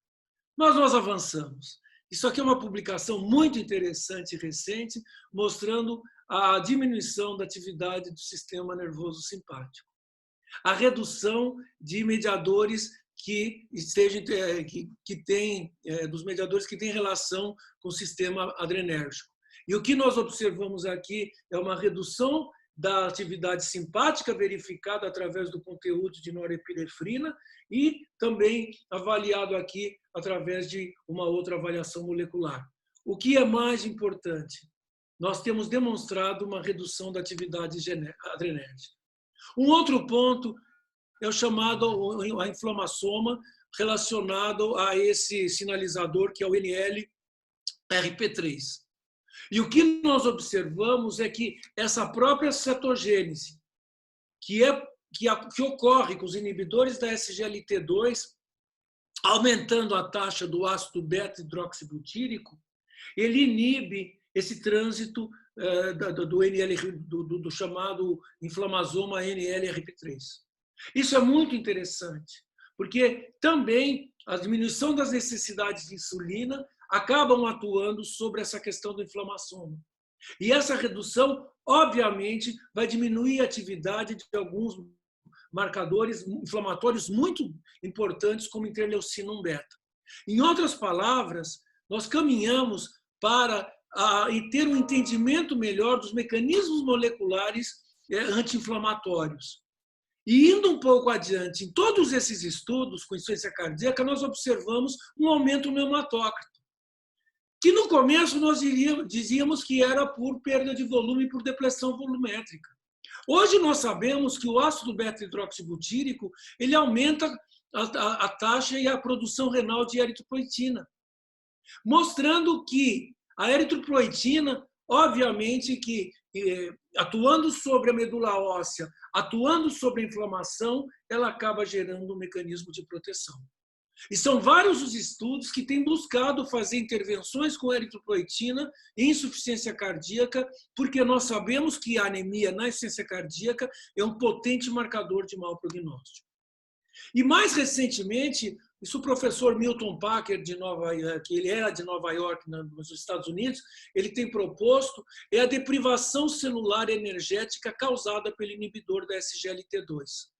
Mas nós avançamos. Isso aqui é uma publicação muito interessante e recente, mostrando a diminuição da atividade do sistema nervoso simpático. A redução de mediadores dos mediadores que têm relação com o sistema adrenérgico. E o que nós observamos aqui é uma redução da atividade simpática verificada através do conteúdo de norepinefrina e também avaliado aqui através de uma outra avaliação molecular. O que é mais importante? Nós temos demonstrado uma redução da atividade adrenérgica. Um outro ponto é o chamado a inflamassoma relacionado a esse sinalizador que é o NLRP3. E o que nós observamos é que essa própria cetogênese, que ocorre com os inibidores da SGLT2, aumentando a taxa do ácido beta-hidroxibutírico, ele inibe esse trânsito do chamado inflamasoma NLRP3. Isso é muito interessante, porque também a diminuição das necessidades de insulina acabam atuando sobre essa questão do inflamassoma. E essa redução, obviamente, vai diminuir a atividade de alguns marcadores inflamatórios muito importantes, como interleucina 1-beta. Em outras palavras, nós caminhamos para ter um entendimento melhor dos mecanismos moleculares anti-inflamatórios. E indo um pouco adiante, em todos esses estudos com insuficiência cardíaca, nós observamos um aumento no hematócrito, que no começo nós dizíamos que era por perda de volume, por depressão volumétrica. Hoje nós sabemos que o ácido beta-hidroxibutírico ele aumenta a taxa e a produção renal de eritropoetina, mostrando que a eritropoetina, obviamente, que atuando sobre a medula óssea, atuando sobre a inflamação, ela acaba gerando um mecanismo de proteção. E são vários os estudos que têm buscado fazer intervenções com eritropoetina em insuficiência cardíaca, porque nós sabemos que a anemia na insuficiência cardíaca é um potente marcador de mau prognóstico. E mais recentemente, isso o professor Milton Packer, que ele era de Nova York, nos Estados Unidos, ele tem proposto a deprivação celular energética causada pelo inibidor da SGLT2.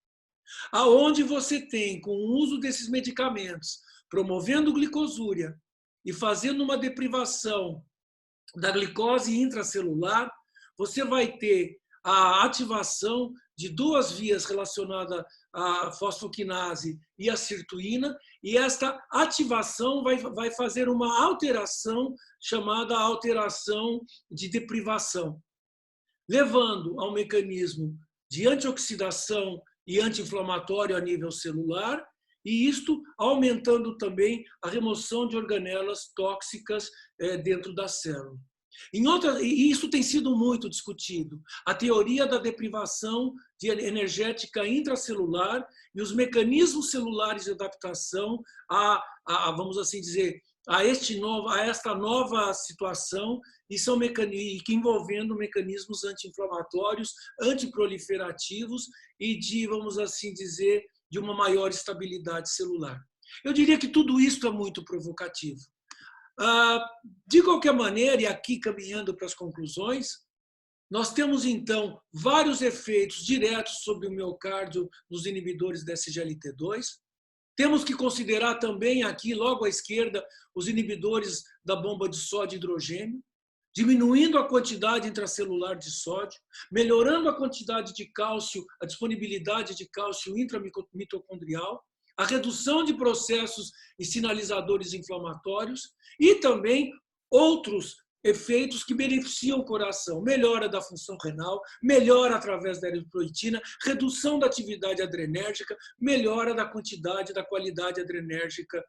Aonde você tem, com o uso desses medicamentos, promovendo glicosúria e fazendo uma deprivação da glicose intracelular, você vai ter a ativação de duas vias relacionadas à fosfoquinase e à sirtuína, e esta ativação vai fazer uma alteração chamada alteração de deprivação, levando ao mecanismo de antioxidação e anti-inflamatório a nível celular, e isto aumentando também a remoção de organelas tóxicas dentro da célula. E isso tem sido muito discutido. A teoria da deprivação energética intracelular e os mecanismos celulares de adaptação vamos assim dizer, a esta nova situação e que envolvendo mecanismos anti-inflamatórios, antiproliferativos e de, vamos assim dizer, de uma maior estabilidade celular. Eu diria que tudo isso é muito provocativo. De qualquer maneira, e aqui caminhando para as conclusões, nós temos, então, vários efeitos diretos sobre o miocárdio nos inibidores da SGLT2. Temos que considerar também aqui, logo à esquerda, os inibidores da bomba de sódio e hidrogênio, diminuindo a quantidade intracelular de sódio, melhorando a quantidade de cálcio, a disponibilidade de cálcio intramitocondrial, a redução de processos e sinalizadores inflamatórios e também outros efeitos que beneficiam o coração, melhora da função renal, melhora através da eritropoetina, redução da atividade adrenérgica, melhora da quantidade, da qualidade energética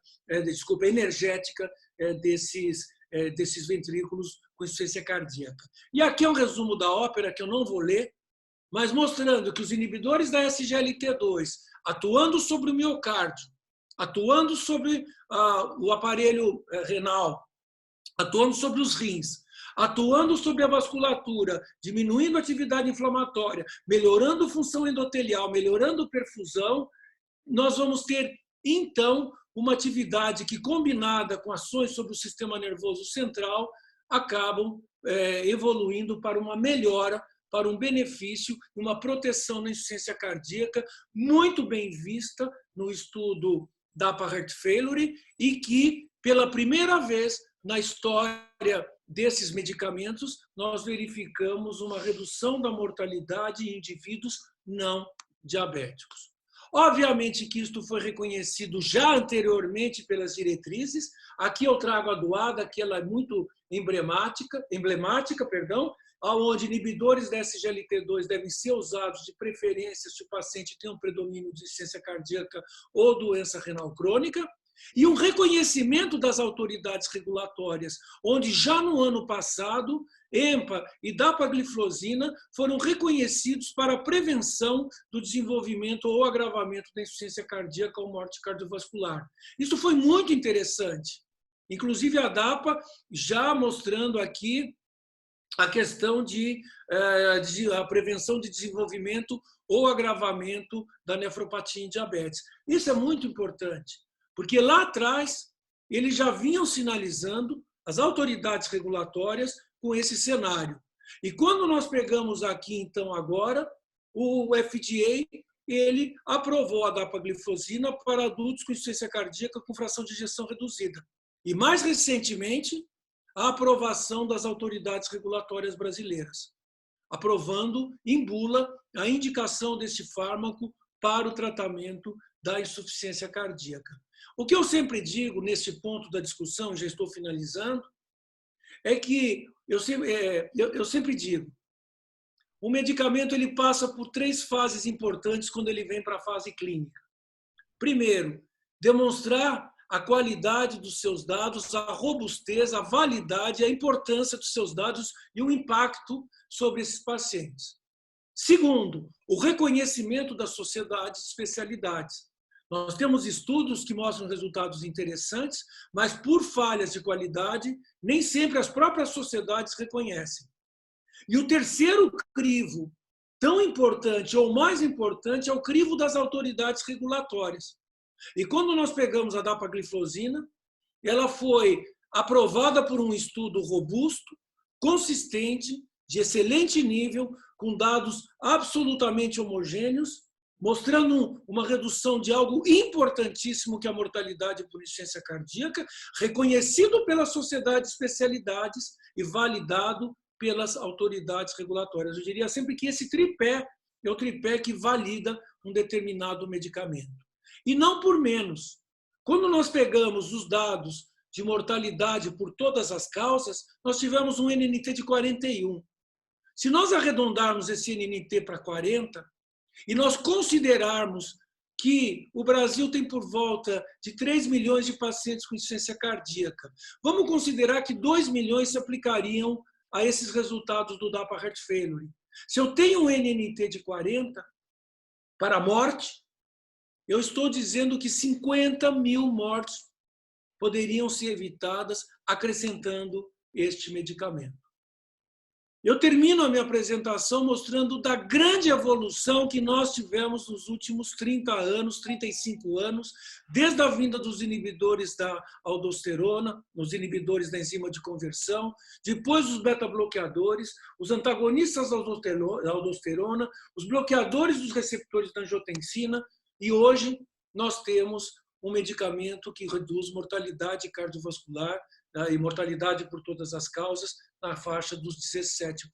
desses ventrículos com insuficiência cardíaca. E aqui é um resumo da ópera que eu não vou ler, mas mostrando que os inibidores da SGLT2, atuando sobre o miocárdio, atuando sobre o aparelho renal, atuando sobre os rins, atuando sobre a vasculatura, diminuindo a atividade inflamatória, melhorando a função endotelial, melhorando a perfusão, nós vamos ter, então, uma atividade que, combinada com ações sobre o sistema nervoso central, acabam evoluindo para uma melhora, para um benefício, uma proteção na insuficiência cardíaca, muito bem vista no estudo da DAPA Heart Failure e que, pela primeira vez na história desses medicamentos, nós verificamos uma redução da mortalidade em indivíduos não diabéticos. Obviamente que isto foi reconhecido já anteriormente pelas diretrizes. Aqui eu trago a DOADA, que ela é muito emblemática, onde inibidores da SGLT2 devem ser usados de preferência se o paciente tem um predomínio de insuficiência cardíaca ou doença renal crônica. E um reconhecimento das autoridades regulatórias, onde já no ano passado, EMPA e dapagliflozina foram reconhecidos para a prevenção do desenvolvimento ou agravamento da insuficiência cardíaca ou morte cardiovascular. Isso foi muito interessante. Inclusive a DAPA já mostrando aqui a questão de a prevenção de desenvolvimento ou agravamento da nefropatia em diabetes. Isso é muito importante. Porque lá atrás, eles já vinham sinalizando, as autoridades regulatórias, com esse cenário. E quando nós pegamos aqui, então, agora, o FDA, ele aprovou a dapagliflozina para adultos com insuficiência cardíaca com fração de ejeção reduzida. E, mais recentemente, a aprovação das autoridades regulatórias brasileiras, aprovando em bula a indicação deste fármaco para o tratamento da insuficiência cardíaca. O que eu sempre digo nesse ponto da discussão, já estou finalizando, é que eu sempre digo, o medicamento ele passa por 3 fases importantes quando ele vem para a fase clínica. Primeiro, demonstrar a qualidade dos seus dados, a robustez, a validade, a importância dos seus dados e o impacto sobre esses pacientes. Segundo, o reconhecimento das sociedades e especialidades. Nós temos estudos que mostram resultados interessantes, mas por falhas de qualidade, nem sempre as próprias sociedades reconhecem. E o terceiro crivo, tão importante ou mais importante, é o crivo das autoridades regulatórias. E quando nós pegamos a dapagliflozina, ela foi aprovada por um estudo robusto, consistente, de excelente nível, com dados absolutamente homogêneos, mostrando uma redução de algo importantíssimo, que é a mortalidade por insuficiência cardíaca, reconhecido pelas sociedades de especialidades e validado pelas autoridades regulatórias. Eu diria sempre que esse tripé é o tripé que valida um determinado medicamento. E não por menos. Quando nós pegamos os dados de mortalidade por todas as causas, nós tivemos um NNT de 41. Se nós arredondarmos esse NNT para 40, e nós considerarmos que o Brasil tem por volta de 3 milhões de pacientes com insuficiência cardíaca, vamos considerar que 2 milhões se aplicariam a esses resultados do DAPA Heart Failure. Se eu tenho um NNT de 40 para a morte, eu estou dizendo que 50 mil mortes poderiam ser evitadas acrescentando este medicamento. Eu termino a minha apresentação mostrando da grande evolução que nós tivemos nos últimos 30 anos, 35 anos, desde a vinda dos inibidores da aldosterona, os inibidores da enzima de conversão, depois os beta-bloqueadores, os antagonistas da aldosterona, os bloqueadores dos receptores da angiotensina, e hoje nós temos um medicamento que reduz mortalidade cardiovascular e mortalidade por todas as causas na faixa dos 17%.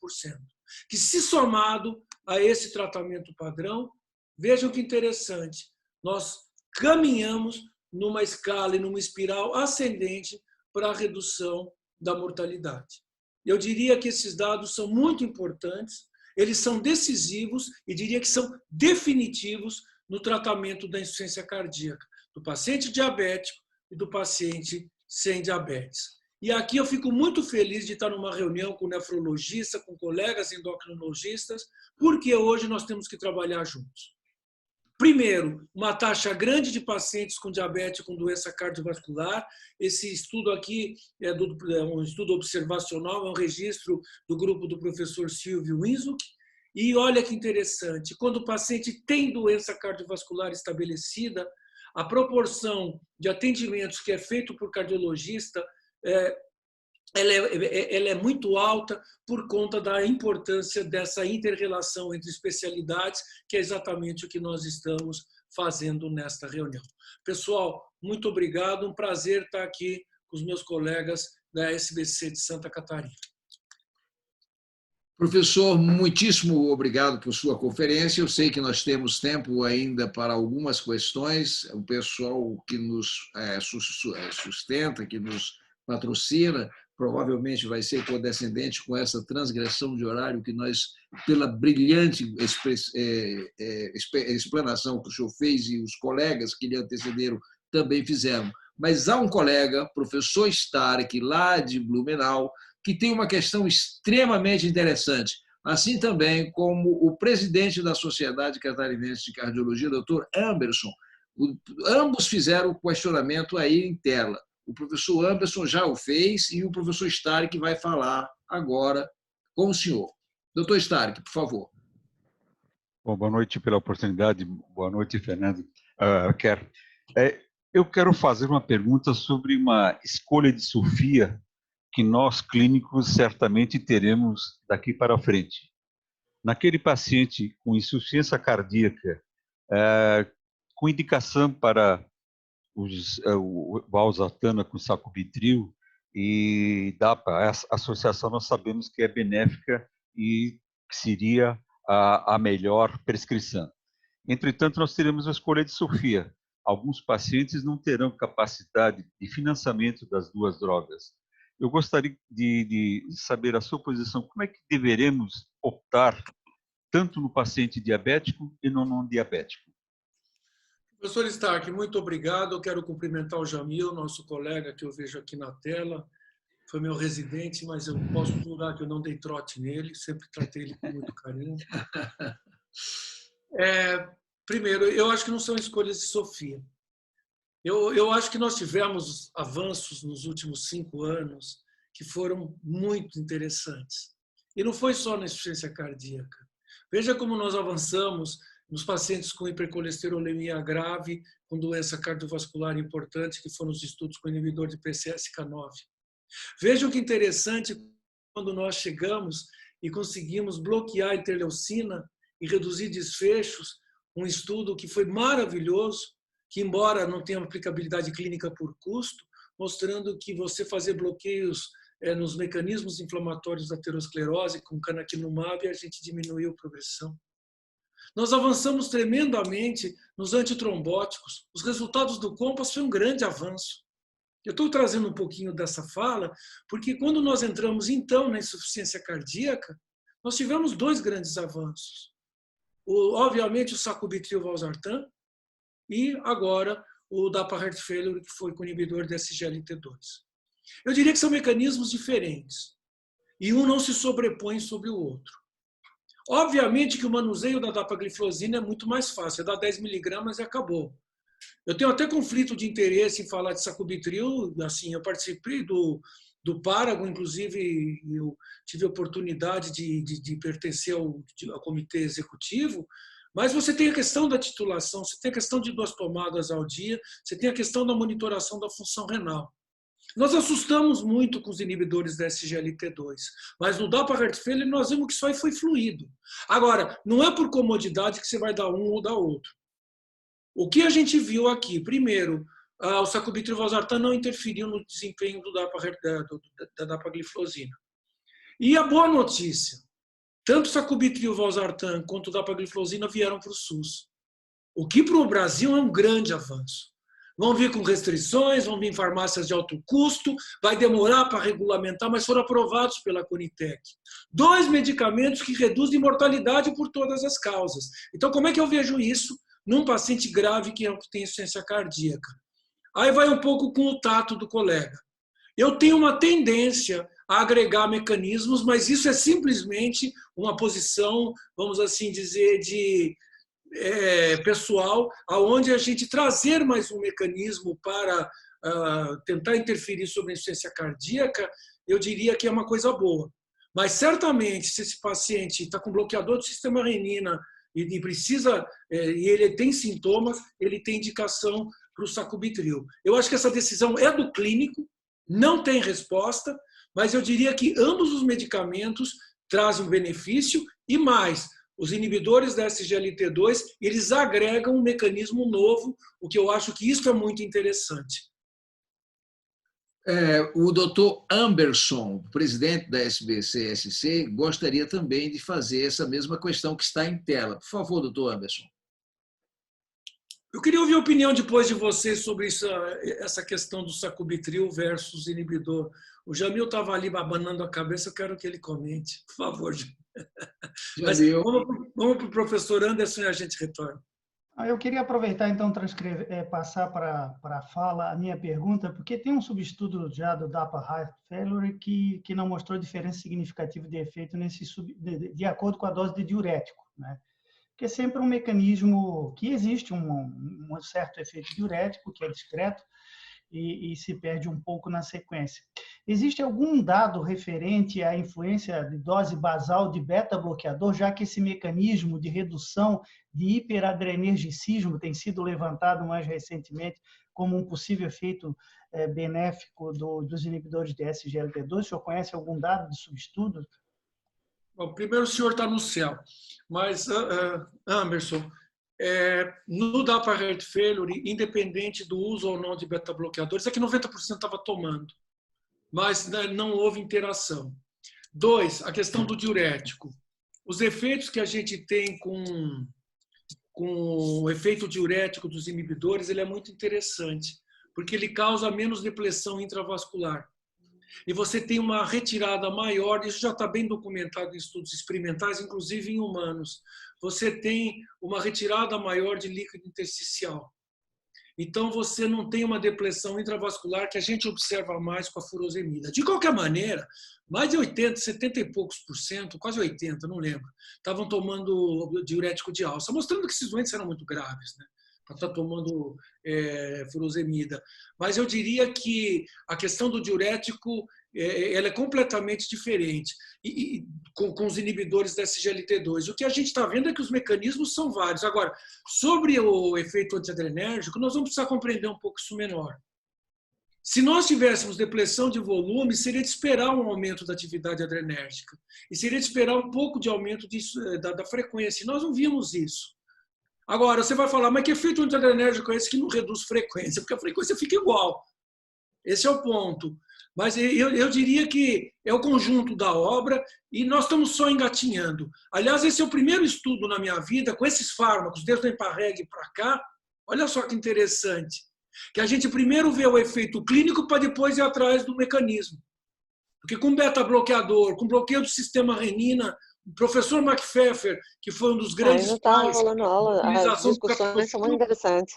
Que, se somado a esse tratamento padrão, vejam que interessante, nós caminhamos numa escala e numa espiral ascendente para a redução da mortalidade. Eu diria que esses dados são muito importantes, eles são decisivos e diria que são definitivos no tratamento da insuficiência cardíaca, do paciente diabético e do paciente sem diabetes. E aqui eu fico muito feliz de estar numa reunião com nefrologista, com colegas endocrinologistas, porque hoje nós temos que trabalhar juntos. Primeiro, uma taxa grande de pacientes com diabetes com doença cardiovascular. Esse estudo aqui é um estudo observacional, é um registro do grupo do professor Silvio Winzuk. E olha que interessante, quando o paciente tem doença cardiovascular estabelecida, a proporção de atendimentos que é feito por cardiologista ela é muito alta por conta da importância dessa inter-relação entre especialidades, que é exatamente o que nós estamos fazendo nesta reunião. Pessoal, muito obrigado, um prazer estar aqui com os meus colegas da SBC de Santa Catarina. Professor, muitíssimo obrigado por sua conferência. Eu sei que nós temos tempo ainda para algumas questões. O pessoal que nos sustenta, que nos patrocina, provavelmente vai ser condescendente com essa transgressão de horário que nós, pela brilhante explanação que o senhor fez e os colegas que lhe antecederam também fizeram. Mas há um colega, professor Stark, lá de Blumenau, que tem uma questão extremamente interessante, assim também como o presidente da Sociedade Catarinense de Cardiologia, doutor Amberson. Ambos fizeram o questionamento aí em tela. O professor Amberson já o fez e o professor Stark vai falar agora com o senhor. Doutor Stark, por favor. Bom, boa noite pela oportunidade. Boa noite, Fernando. Eu quero fazer uma pergunta sobre uma escolha de Sofia que nós, clínicos, certamente teremos daqui para frente. Naquele paciente com insuficiência cardíaca, com indicação para o valsartana com sacubitril e DAPA, essa associação nós sabemos que é benéfica e que seria a melhor prescrição. Entretanto, nós teremos a escolha de Sofia. Alguns pacientes não terão capacidade de financiamento das duas drogas. Eu gostaria de saber a sua posição. Como é que deveremos optar tanto no paciente diabético e no não diabético? Professor Stark, muito obrigado. Eu quero cumprimentar o Jamil, nosso colega que eu vejo aqui na tela. Foi meu residente, mas eu posso jurar que eu não dei trote nele, sempre tratei ele com muito carinho. Primeiro, eu acho que não são escolhas de Sofia. Eu acho que nós tivemos avanços nos últimos 5 anos que foram muito interessantes. E não foi só na insuficiência cardíaca. Veja como nós avançamos nos pacientes com hipercolesterolemia grave, com doença cardiovascular importante, que foram os estudos com inibidor de PCSK9. Vejam que interessante quando nós chegamos e conseguimos bloquear a interleucina e reduzir desfechos, um estudo que foi maravilhoso, que embora não tenha aplicabilidade clínica por custo, mostrando que você fazer bloqueios nos mecanismos inflamatórios da aterosclerose com canakinumab, a gente diminuiu a progressão. Nós avançamos tremendamente nos antitrombóticos. Os resultados do COMPASS foi um grande avanço. Eu estou trazendo um pouquinho dessa fala, porque quando nós entramos, então, na insuficiência cardíaca, nós tivemos 2 grandes avanços. Obviamente, o sacubitril valsartan e agora o DAPA Heart Failure, que foi com inibidor de SGLT2. Eu diria que são mecanismos diferentes e um não se sobrepõe sobre o outro. Obviamente que o manuseio da dapagliflozina é muito mais fácil, é dar 10 miligramas e acabou. Eu tenho até conflito de interesse em falar de sacubitril. Assim, eu participei do Paragon, inclusive eu tive a oportunidade de pertencer ao comitê executivo, mas você tem a questão da titulação, você tem a questão de 2 tomadas ao dia, você tem a questão da monitoração da função renal. Nós assustamos muito com os inibidores da SGLT2, mas no DAPA-Heart Failure nós vimos que isso aí foi fluido. Agora, não é por comodidade que você vai dar um ou dar outro. O que a gente viu aqui? Primeiro, o sacubitril valsartan não interferiu no desempenho da dapagliflozina. E a boa notícia, tanto o sacubitril valsartan quanto o dapagliflozina vieram para o SUS. O que para o Brasil é um grande avanço. Vão vir com restrições, vão vir farmácias de alto custo, vai demorar para regulamentar, mas foram aprovados pela Conitec. 2 medicamentos que reduzem mortalidade por todas as causas. Então, como é que eu vejo isso num paciente grave que tem insuficiência cardíaca? Aí vai um pouco com o tato do colega. Eu tenho uma tendência a agregar mecanismos, mas isso é simplesmente uma posição, vamos assim dizer, de pessoal, aonde a gente trazer mais um mecanismo para tentar interferir sobre a insuficiência cardíaca, eu diria que é uma coisa boa. Mas certamente, se esse paciente está com bloqueador do sistema renina e precisa, e ele tem sintomas, ele tem indicação para o sacubitril. Eu acho que essa decisão é do clínico, não tem resposta, mas eu diria que ambos os medicamentos trazem um benefício e mais, os inibidores da SGLT2, eles agregam um mecanismo novo, o que eu acho que isso é muito interessante. O doutor Amberson, presidente da SBCSC, gostaria também de fazer essa mesma questão que está em tela. Por favor, doutor Amberson. Eu queria ouvir a opinião depois de vocês sobre essa questão do sacubitril versus inibidor. O Jamil estava ali abanando a cabeça, eu quero que ele comente. Por favor, Jamil. Mas vamos para o professor Anderson e a gente retorna. Eu queria aproveitar, então, passar para a fala a minha pergunta, porque tem um subestudo já do DAPA-Heart Failure que não mostrou diferença significativa de efeito de acordo com a dose de diurético, né? Porque é sempre um mecanismo que existe um certo efeito diurético, que é discreto, e se perde um pouco na sequência. Existe algum dado referente à influência de dose basal de beta-bloqueador, já que esse mecanismo de redução de hiperadrenergicismo tem sido levantado mais recentemente como um possível efeito benéfico dos inibidores de SGLT2? O senhor conhece algum dado de subestudo? Bom, primeiro, o senhor está no céu, mas, Anderson, no DAPA-Heart Failure, independente do uso ou não de beta-bloqueadores, é que 90% estava tomando, mas não houve interação. 2, a questão do diurético. Os efeitos que a gente tem com o efeito diurético dos inibidores, ele é muito interessante, porque ele causa menos depressão intravascular. E você tem uma retirada maior, isso já está bem documentado em estudos experimentais, inclusive em humanos. Você tem uma retirada maior de líquido intersticial. Então, você não tem uma depressão intravascular que a gente observa mais com a furosemida. De qualquer maneira, mais de 80, 70 e poucos por cento, quase 80, não lembro, estavam tomando diurético de alça, mostrando que esses doentes eram muito graves, né? Para estar tomando furosemida. Mas eu diria que a questão do diurético ela é completamente diferente com os inibidores da SGLT2. O que a gente está vendo é que os mecanismos são vários. Agora, sobre o efeito antiadrenérgico, nós vamos precisar compreender um pouco isso melhor. Se nós tivéssemos depressão de volume, seria de esperar um aumento da atividade adrenérgica. E seria de esperar um pouco de aumento da frequência. E nós não vimos isso. Agora, você vai falar, mas que efeito antiadrenérgico é esse que não reduz frequência? Porque a frequência fica igual. Esse é o ponto. Mas eu diria que é o conjunto da obra e nós estamos só engatinhando. Aliás, esse é o primeiro estudo na minha vida com esses fármacos, desde o Emparreg para cá. Olha só que interessante. Que a gente primeiro vê o efeito clínico para depois ir atrás do mecanismo. Porque com beta-bloqueador, com bloqueio do sistema renina, o professor McPfeffer, que foi um dos grandes não está rolando aula, as discussões são muito interessantes.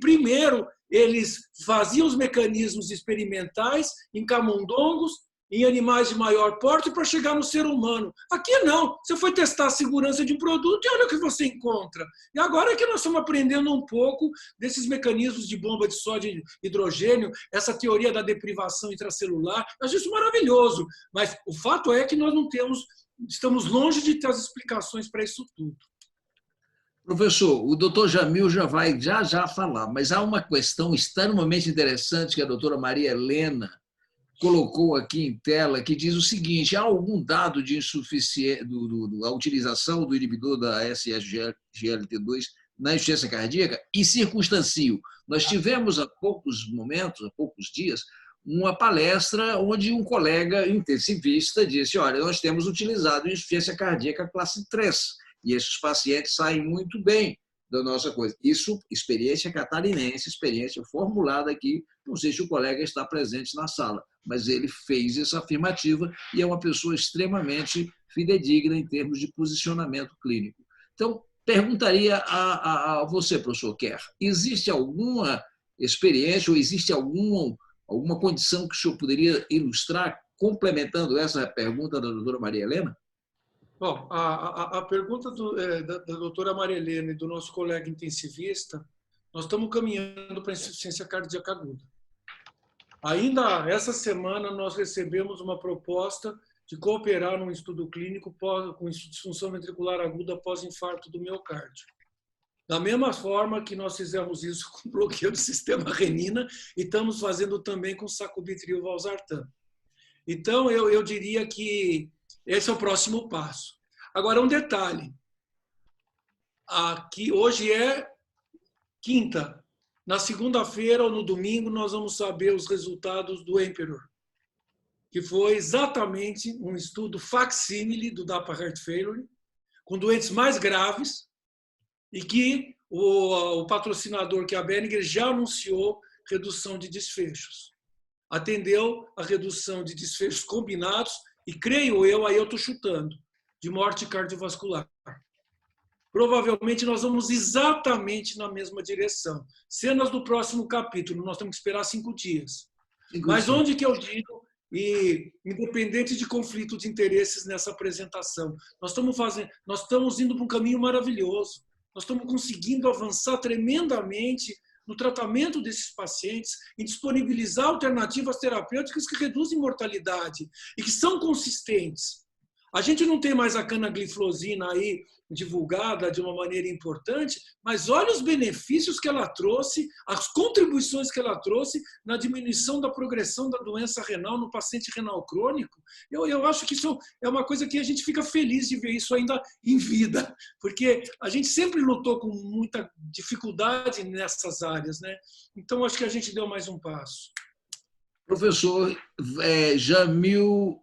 Primeiro, eles faziam os mecanismos experimentais em camundongos em animais de maior porte para chegar no ser humano. Aqui não. Você foi testar a segurança de um produto e olha o que você encontra. E agora é que nós estamos aprendendo um pouco desses mecanismos de bomba de sódio e hidrogênio, essa teoria da deprivação intracelular. Eu acho isso maravilhoso. Mas o fato é que nós não temos, estamos longe de ter as explicações para isso tudo. Professor, o doutor Jamil já vai já falar, mas há uma questão extremamente interessante que a doutora Maria Helena colocou aqui em tela, que diz o seguinte: há algum dado de insuficiência da utilização do inibidor da SGLT2 na insuficiência cardíaca? E circunstancio, nós tivemos há poucos dias, uma palestra onde um colega intensivista disse: olha, nós temos utilizado insuficiência cardíaca classe 3, e esses pacientes saem muito bem da nossa coisa. Isso, experiência catarinense, experiência formulada aqui, não sei se o colega está presente na sala, mas ele fez essa afirmativa e é uma pessoa extremamente fidedigna em termos de posicionamento clínico. Então, perguntaria a você, professor Kerr, existe alguma experiência ou existe alguma condição que o senhor poderia ilustrar, complementando essa pergunta da doutora Maria Helena? Bom, a pergunta da doutora Maria Helena e do nosso colega intensivista, nós estamos caminhando para a insuficiência cardíaca aguda. Ainda essa semana nós recebemos uma proposta de cooperar num estudo clínico com disfunção ventricular aguda pós-infarto do miocárdio. Da mesma forma que nós fizemos isso com bloqueio do sistema renina e estamos fazendo também com sacubitril valsartan. Então, eu diria que esse é o próximo passo. Agora, um detalhe. Aqui, hoje é quinta. Na segunda-feira ou no domingo, nós vamos saber os resultados do Emperor, que foi exatamente um estudo facsímile do DAPA Heart Failure, com doentes mais graves, e que o patrocinador, que é a Behringer, já anunciou redução de desfechos. Atendeu a redução de desfechos combinados e, creio eu, aí eu estou chutando, de morte cardiovascular. Provavelmente nós vamos exatamente na mesma direção. Cenas do próximo capítulo, nós temos que esperar 5 dias. Mas onde que eu digo, e independente de conflito de interesses nessa apresentação, nós estamos indo para um caminho maravilhoso. Nós estamos conseguindo avançar tremendamente no tratamento desses pacientes, em disponibilizar alternativas terapêuticas que reduzem mortalidade e que são consistentes. A gente não tem mais a canagliflozina aí divulgada de uma maneira importante, mas olha os benefícios que ela trouxe, as contribuições que ela trouxe na diminuição da progressão da doença renal no paciente renal crônico. Eu acho que isso é uma coisa que a gente fica feliz de ver isso ainda em vida, porque a gente sempre lutou com muita dificuldade nessas áreas, né? Então, acho que a gente deu mais um passo. Professor Jamil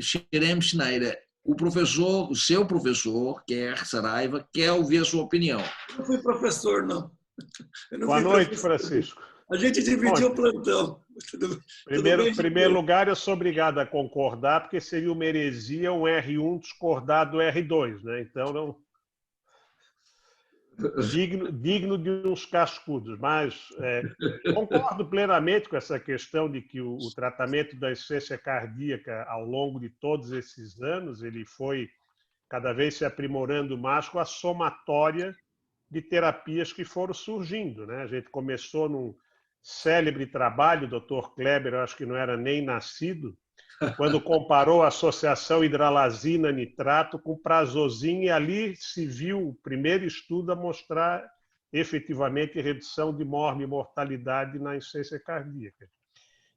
Sherem Schneider, o seu professor, Kerr Saraiva, quer ouvir a sua opinião. Eu não fui professor, não. Boa noite, Francisco. A gente dividiu o plantão. Em primeiro lugar, eu sou obrigado a concordar, porque seria uma heresia um R1 discordar do R2, né? Então, não... digno de uns cascudos, mas concordo plenamente com essa questão de que o tratamento da insuficiência cardíaca ao longo de todos esses anos ele foi cada vez se aprimorando mais com a somatória de terapias que foram surgindo, né? A gente começou num célebre trabalho, o Dr. Kleber, eu acho que não era nem nascido, quando comparou a associação hidralazina-nitrato com prazosina, e ali se viu o primeiro estudo a mostrar efetivamente redução de mortalidade na insuficiência cardíaca.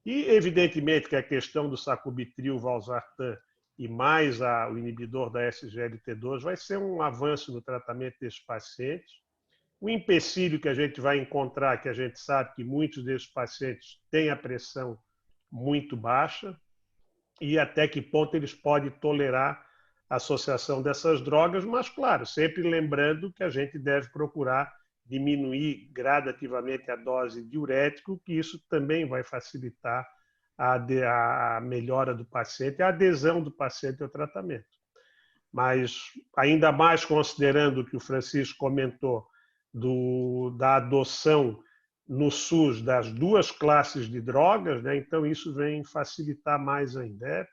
E, evidentemente, que a questão do sacubitril valsartan e mais o inibidor da SGLT2 vai ser um avanço no tratamento desses pacientes. O empecilho que a gente vai encontrar, que a gente sabe que muitos desses pacientes têm a pressão muito baixa, e até que ponto eles podem tolerar a associação dessas drogas, mas, claro, sempre lembrando que a gente deve procurar diminuir gradativamente a dose de diurético, que isso também vai facilitar a melhora do paciente, a adesão do paciente ao tratamento. Mas, ainda mais considerando o que o Francisco comentou da adoção no SUS das duas classes de drogas, né? Então isso vem facilitar mais ainda.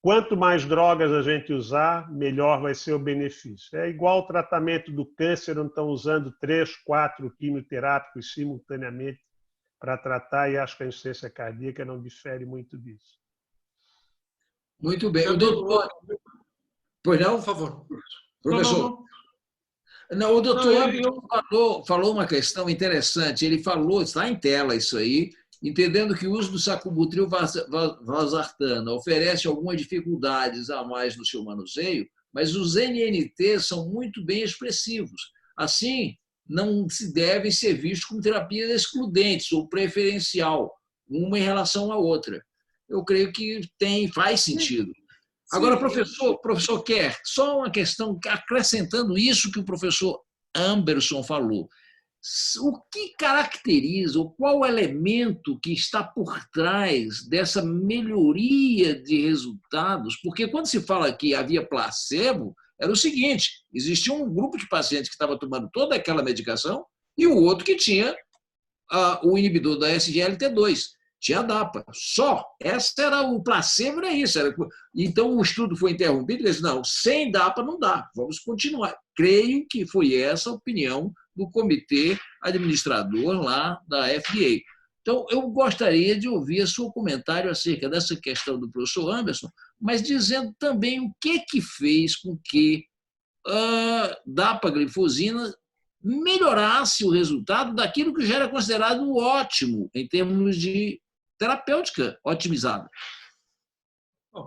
Quanto mais drogas a gente usar, melhor vai ser o benefício. É igual o tratamento do câncer, não estão usando 3, 4 quimioterápicos simultaneamente para tratar, e acho que a insuficiência cardíaca não difere muito disso. Muito bem. O doutor... Pois não? Por favor. Professor. Não, o doutor falou uma questão interessante. Ele falou, está em tela isso aí, entendendo que o uso do sacubitril valsartana oferece algumas dificuldades a mais no seu manuseio, mas os NNT são muito bem expressivos. Assim, não se devem ser vistos como terapias excludentes ou preferencial, uma em relação à outra. Eu creio que faz sentido. Agora, professor Kerr, só uma questão, acrescentando isso que o professor Amberson falou. O que caracteriza, ou qual elemento que está por trás dessa melhoria de resultados? Porque quando se fala que havia placebo, era o seguinte, existia um grupo de pacientes que estava tomando toda aquela medicação e o outro que tinha o inibidor da SGLT2. Tinha DAPA, só. O placebo era isso. Então, o estudo foi interrompido e disse, não, sem DAPA não dá, vamos continuar. Creio que foi essa a opinião do comitê administrador lá da FDA. Então, eu gostaria de ouvir o seu comentário acerca dessa questão do professor Amberson, mas dizendo também o que fez com que a dapaglifosina melhorasse o resultado daquilo que já era considerado ótimo em termos de terapêutica otimizada.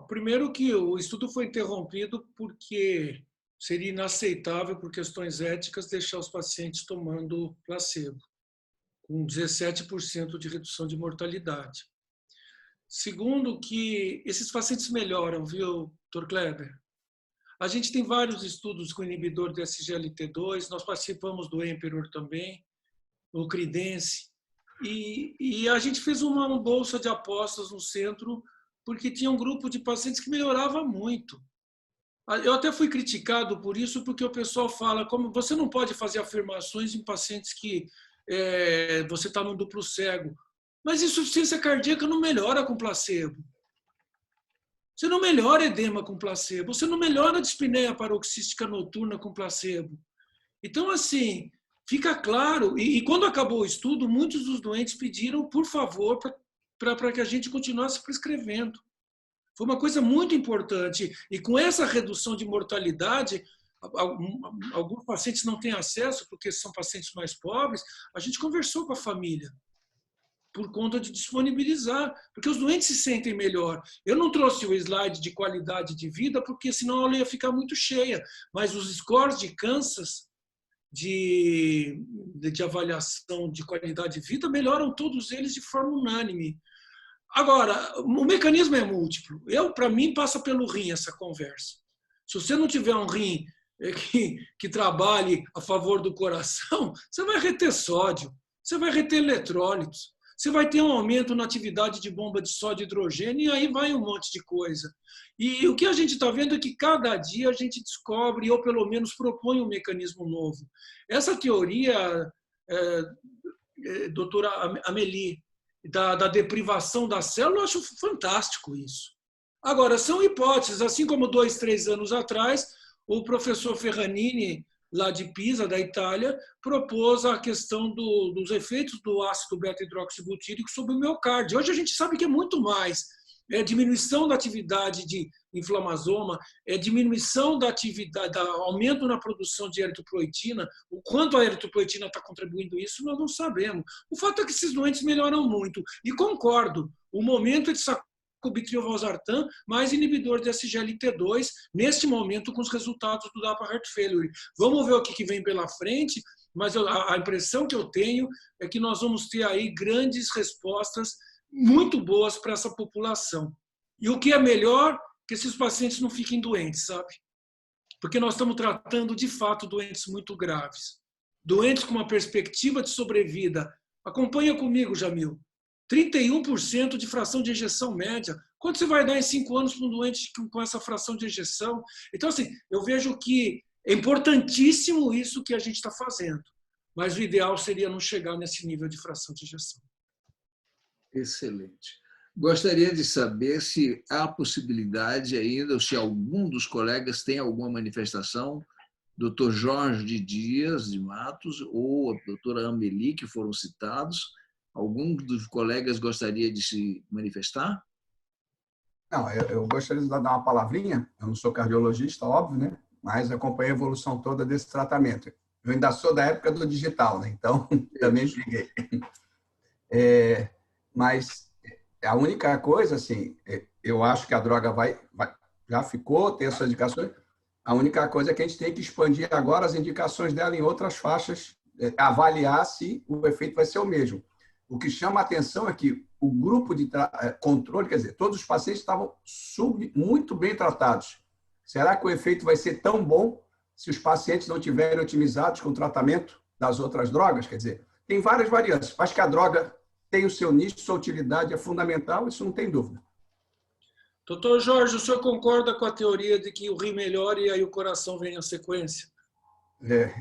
Primeiro que o estudo foi interrompido porque seria inaceitável, por questões éticas, deixar os pacientes tomando placebo, com 17% de redução de mortalidade. Segundo que esses pacientes melhoram, viu, Dr. Kleber? A gente tem vários estudos com inibidor de SGLT2, nós participamos do Emperor também, o Credence, e a gente fez uma bolsa de apostas no centro, porque tinha um grupo de pacientes que melhorava muito. Eu até fui criticado por isso, porque o pessoal fala, como você não pode fazer afirmações em pacientes que você está num duplo cego. Mas insuficiência cardíaca não melhora com placebo. Você não melhora edema com placebo. Você não melhora dispneia paroxística noturna com placebo. Então, assim, fica claro. E quando acabou o estudo, muitos dos doentes pediram, por favor, para que a gente continuasse prescrevendo. Foi uma coisa muito importante. E com essa redução de mortalidade, alguns pacientes não têm acesso, porque são pacientes mais pobres, a gente conversou com a família, por conta de disponibilizar, porque os doentes se sentem melhor. Eu não trouxe o slide de qualidade de vida, porque senão a aula ia ficar muito cheia, mas os scores de Kansas, de avaliação de qualidade de vida, melhoram todos eles de forma unânime. Agora, o mecanismo é múltiplo. Para mim, passa pelo rim essa conversa. Se você não tiver um rim que trabalhe a favor do coração, você vai reter sódio, você vai reter eletrólitos, você vai ter um aumento na atividade de bomba de sódio e hidrogênio, e aí vai um monte de coisa. E o que a gente está vendo é que cada dia a gente descobre, ou pelo menos propõe um mecanismo novo. Essa teoria, doutora Amélie, da deprivação da célula, eu acho fantástico isso. Agora, são hipóteses, assim como 2, 3 anos atrás, o professor Ferranini, lá de Pisa, da Itália, propôs a questão dos efeitos do ácido beta-hidroxibutírico sobre o miocárdio. Hoje a gente sabe que é muito mais. É diminuição da atividade de inflamasoma, é diminuição da atividade, aumento na produção de eritropoetina. O quanto a eritropoetina está contribuindo isso, nós não sabemos. O fato é que esses doentes melhoram muito. E concordo, o momento é de sacubitril valsartan mais inibidor de SGLT2, neste momento com os resultados do DAPA Heart Failure. Vamos ver o que vem pela frente, mas a impressão que eu tenho é que nós vamos ter aí grandes respostas muito boas para essa população. E o que é melhor, que esses pacientes não fiquem doentes, sabe? Porque nós estamos tratando, de fato, doentes muito graves. Doentes com uma perspectiva de sobrevida. Acompanha comigo, Jamil. 31% de fração de ejeção média. Quanto você vai dar em 5 anos para um doente com essa fração de ejeção? Então, assim, eu vejo que é importantíssimo isso que a gente está fazendo. mas o ideal seria não chegar nesse nível de fração de ejeção. Excelente. Gostaria de saber se há possibilidade ainda, ou se algum dos colegas tem alguma manifestação, Dr. Jorge Dias de Matos ou a doutora Amélie, que foram citados. Algum dos colegas gostaria de se manifestar? Não, eu gostaria de dar uma palavrinha. Eu não sou cardiologista, óbvio, né? Mas acompanhei a evolução toda desse tratamento. Eu ainda sou da época do digital, né? Então, também peguei. Mas a única coisa, assim, eu acho que a droga já ficou, tem essas indicações. A única coisa é que a gente tem que expandir agora as indicações dela em outras faixas, avaliar se o efeito vai ser o mesmo. O que chama a atenção é que o grupo de controle, quer dizer, todos os pacientes estavam muito bem tratados. Será que o efeito vai ser tão bom se os pacientes não tiverem otimizados com o tratamento das outras drogas? Quer dizer, tem várias variantes. Acho que a droga tem o seu nicho, sua utilidade é fundamental, isso não tem dúvida. Doutor Jorge, o senhor concorda com a teoria de que o rim melhora e aí o coração vem na sequência?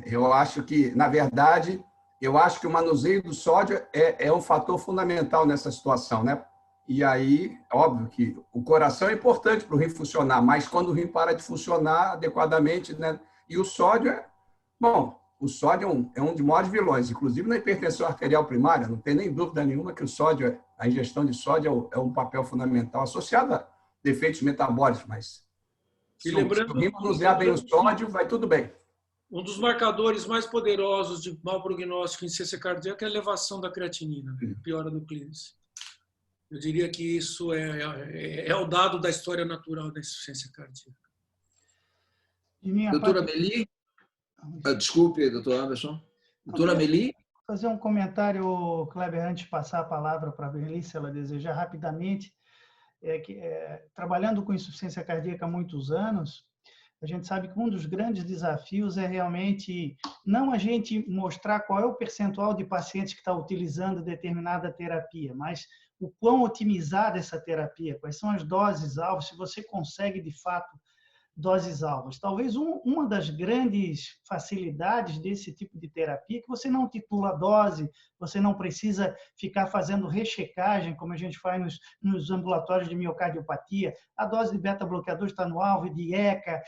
Eu acho que, na verdade, eu acho que o manuseio do sódio é um fator fundamental nessa situação, né? E aí, óbvio que o coração é importante para o rim funcionar, mas quando o rim para de funcionar adequadamente, né? E o sódio o sódio é um dos maiores vilões, inclusive na hipertensão arterial primária, não tem nem dúvida nenhuma que o sódio, a ingestão de sódio é um papel fundamental associado a defeitos metabólicos, mas se o rim manusear bem o sódio, vai tudo bem. Um dos marcadores mais poderosos de mau prognóstico em insuficiência cardíaca é a elevação da creatinina, piora do clínice. Eu diria que isso é o dado da história natural da insuficiência cardíaca. Doutora Amélie? Desculpe, doutor Anderson. Doutora Amélie? Vou fazer um comentário, Kleber, antes de passar a palavra para a Amélie, se ela desejar, rapidamente. Trabalhando com insuficiência cardíaca há muitos anos, a gente sabe que um dos grandes desafios é realmente não a gente mostrar qual é o percentual de pacientes que está utilizando determinada terapia, mas o quão otimizada essa terapia, quais são as doses-alvo, se você consegue, de fato, doses-alvos. Talvez uma das grandes facilidades desse tipo de terapia é que você não titula a dose, você não precisa ficar fazendo rechecagem, como a gente faz nos ambulatórios de miocardiopatia. A dose de beta-bloqueador está no alvo, de ECA.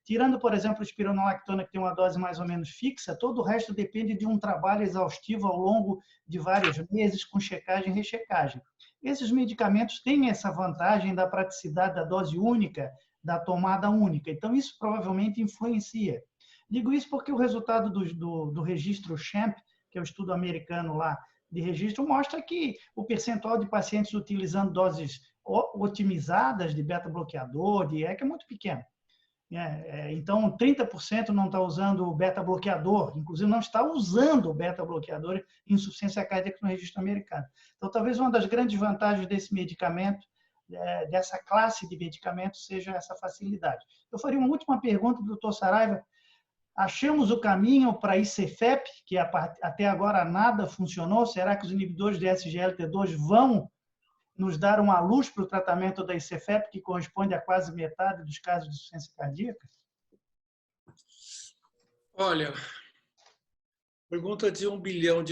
Tirando, por exemplo, a espironolactona, que tem uma dose mais ou menos fixa, todo o resto depende de um trabalho exaustivo ao longo de vários meses, com checagem e rechecagem. Esses medicamentos têm essa vantagem da praticidade da dose única, da tomada única. Então, isso provavelmente influencia. Digo isso porque o resultado do registro CHAMP, que é o estudo americano lá de registro, mostra que o percentual de pacientes utilizando doses otimizadas de beta-bloqueador, de ECA, é muito pequeno. Então, 30% não está usando o beta-bloqueador, inclusive não está usando o beta-bloqueador em insuficiência cardíaca no registro americano. Então, talvez uma das grandes vantagens desse medicamento, dessa classe de medicamentos, seja essa facilidade. Eu faria uma última pergunta para o Dr. Saraiva. Achamos o caminho para ICFEP, que até agora nada funcionou? Será que os inibidores de SGLT2 vão nos dar uma luz para o tratamento da ICFEP, que corresponde a quase metade dos casos de insuficiência cardíaca? Olha, pergunta de $1 bilhão.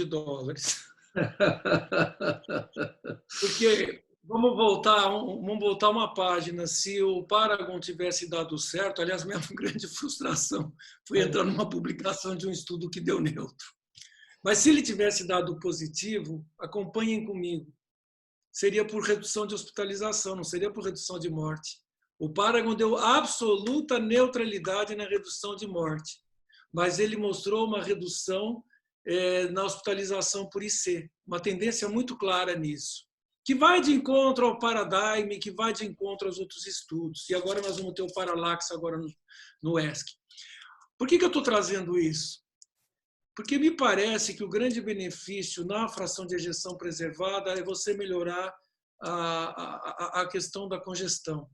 Porque vamos voltar uma página. Se o Paragon tivesse dado certo, aliás, minha grande frustração foi entrar numa publicação de um estudo que deu neutro. Mas se ele tivesse dado positivo, acompanhem comigo. Seria por redução de hospitalização, não seria por redução de morte. O Paragon deu absoluta neutralidade na redução de morte, mas ele mostrou uma redução na hospitalização por IC, uma tendência muito clara nisso, que vai de encontro ao Paradigm, que vai de encontro aos outros estudos. E agora nós vamos ter o Parallax agora no ESC. Por que eu estou trazendo isso? Porque me parece que o grande benefício na fração de ejeção preservada é você melhorar a questão da congestão.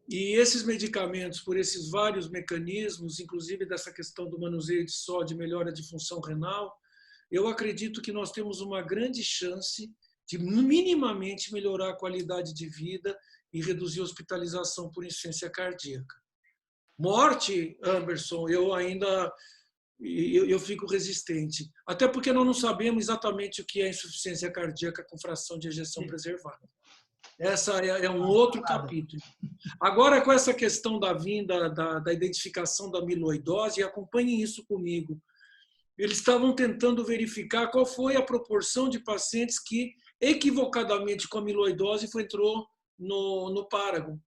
E esses medicamentos, por esses vários mecanismos, inclusive dessa questão do manuseio de sódio, melhora de função renal, eu acredito que nós temos uma grande chance de minimamente melhorar a qualidade de vida e reduzir a hospitalização por insuficiência cardíaca. Morte, Anderson, eu fico resistente. Até porque nós não sabemos exatamente o que é insuficiência cardíaca com fração de ejeção preservada. Essa é um outro capítulo. Agora, com essa questão da vinda, da identificação da amiloidose, acompanhem isso comigo. Eles estavam tentando verificar qual foi a proporção de pacientes que, equivocadamente com amiloidose, entrou no Paragon.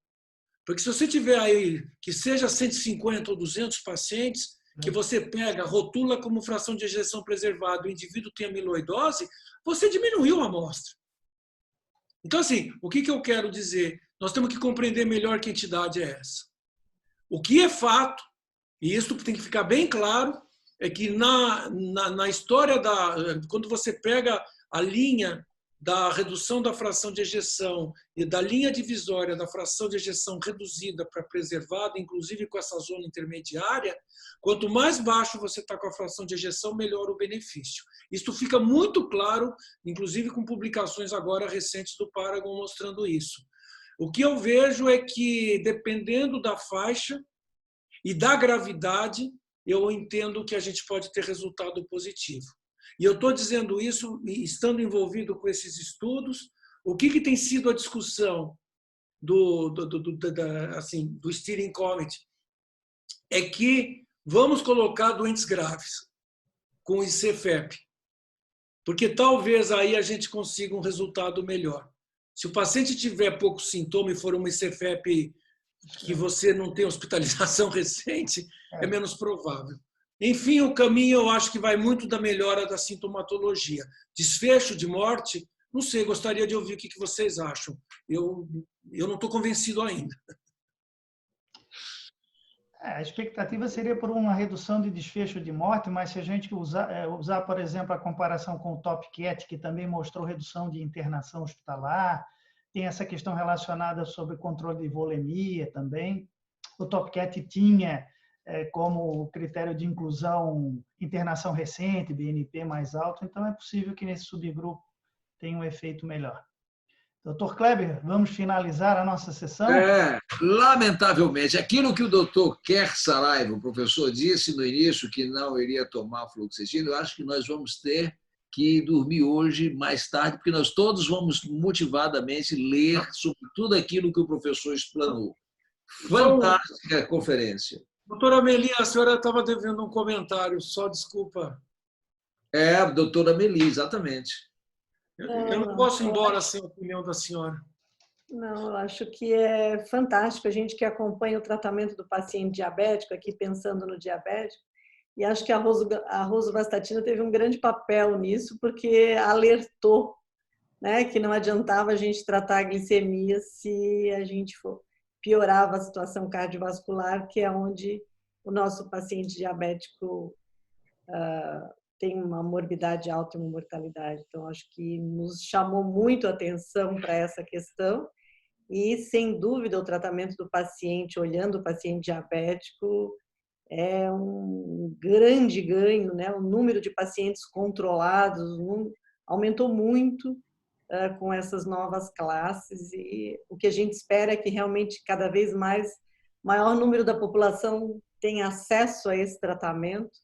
Porque se você tiver aí, que seja 150 ou 200 pacientes, que você pega, rotula como fração de ejeção preservada, o indivíduo tem amiloidose, você diminuiu a amostra. Então, assim, o que eu quero dizer? Nós temos que compreender melhor que entidade é essa. O que é fato, e isso tem que ficar bem claro, é que na história quando você pega a linha da redução da fração de ejeção e da linha divisória da fração de ejeção reduzida para preservada, inclusive com essa zona intermediária, quanto mais baixo você está com a fração de ejeção, melhor o benefício. Isso fica muito claro, inclusive com publicações agora recentes do Paragon mostrando isso. O que eu vejo é que, dependendo da faixa e da gravidade, eu entendo que a gente pode ter resultado positivo. E eu estou dizendo isso, estando envolvido com esses estudos, o que tem sido a discussão do Steering Committee é que vamos colocar doentes graves com ICFEP, porque talvez aí a gente consiga um resultado melhor. Se o paciente tiver pouco sintoma e for uma ICFEP que você não tem hospitalização recente, é menos provável. Enfim, o caminho eu acho que vai muito da melhora da sintomatologia. Desfecho de morte, não sei, gostaria de ouvir o que vocês acham. Eu não estou convencido ainda. A expectativa seria por uma redução de desfecho de morte, mas se a gente usar, por exemplo, a comparação com o TopCat, que também mostrou redução de internação hospitalar, tem essa questão relacionada sobre controle de volemia também. O TopCat tinha como critério de inclusão internação recente, BNP mais alto, então é possível que nesse subgrupo tenha um efeito melhor. Dr. Kleber, vamos finalizar a nossa sessão? Lamentavelmente, aquilo que o Dr. Kerr Saraiva, o professor, disse no início, que não iria tomar fluoxetina, eu acho que nós vamos ter que dormir hoje mais tarde, porque nós todos vamos motivadamente ler sobre tudo aquilo que o professor explanou. Fantástica conferência. Doutora Meli, a senhora estava devendo um comentário, só desculpa. Doutora Meli, exatamente. Eu não posso ir embora sem a opinião da senhora. Não, eu acho que é fantástico a gente que acompanha o tratamento do paciente diabético, aqui pensando no diabético, e acho que a rosuvastatina teve um grande papel nisso, porque alertou, né, que não adiantava a gente tratar a glicemia se a gente piorava a situação cardiovascular, que é onde o nosso paciente diabético tem uma morbidade alta e uma mortalidade. Então, acho que nos chamou muito a atenção para essa questão e, sem dúvida, o tratamento do paciente, olhando o paciente diabético, é um grande ganho, né? O número de pacientes controlados aumentou muito com essas novas classes e o que a gente espera é que realmente cada vez mais maior número da população tenha acesso a esse tratamento,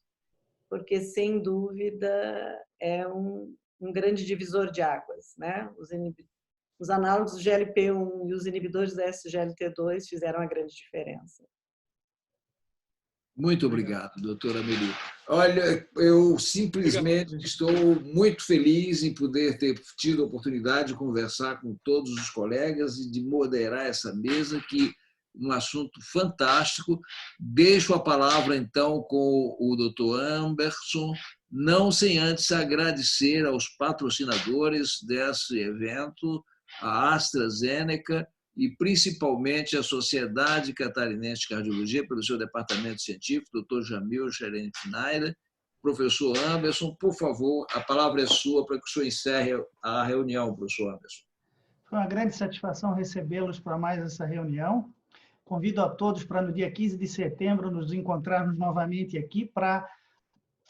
porque sem dúvida é um grande divisor de águas, né? Os análogos do GLP-1 e os inibidores da SGLT2 fizeram uma grande diferença. Muito obrigado, doutora Meli. Olha, eu simplesmente estou muito feliz em poder ter tido a oportunidade de conversar com todos os colegas e de moderar essa mesa, que é um assunto fantástico. Deixo a palavra, então, com o doutor Amberson, não sem antes agradecer aos patrocinadores desse evento, a AstraZeneca, e principalmente a Sociedade Catarinense de Cardiologia, pelo seu departamento científico, Dr. Jamil Scherenschneider. Professor Amberson, por favor, a palavra é sua para que o senhor encerre a reunião, professor Amberson. Foi uma grande satisfação recebê-los para mais essa reunião. Convido a todos para, no dia 15 de setembro, nos encontrarmos novamente aqui para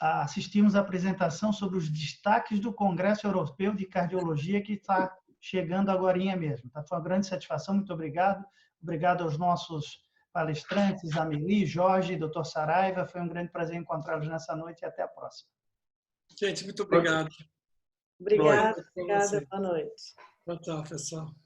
assistirmos à apresentação sobre os destaques do Congresso Europeu de Cardiologia, que está chegando agorinha mesmo. Foi uma grande satisfação, muito obrigado. Obrigado aos nossos palestrantes, Amelie, Jorge, Dr. Saraiva. Foi um grande prazer encontrá-los nessa noite e até a próxima. Gente, muito obrigado. Obrigada, boa noite. Tchau, pessoal.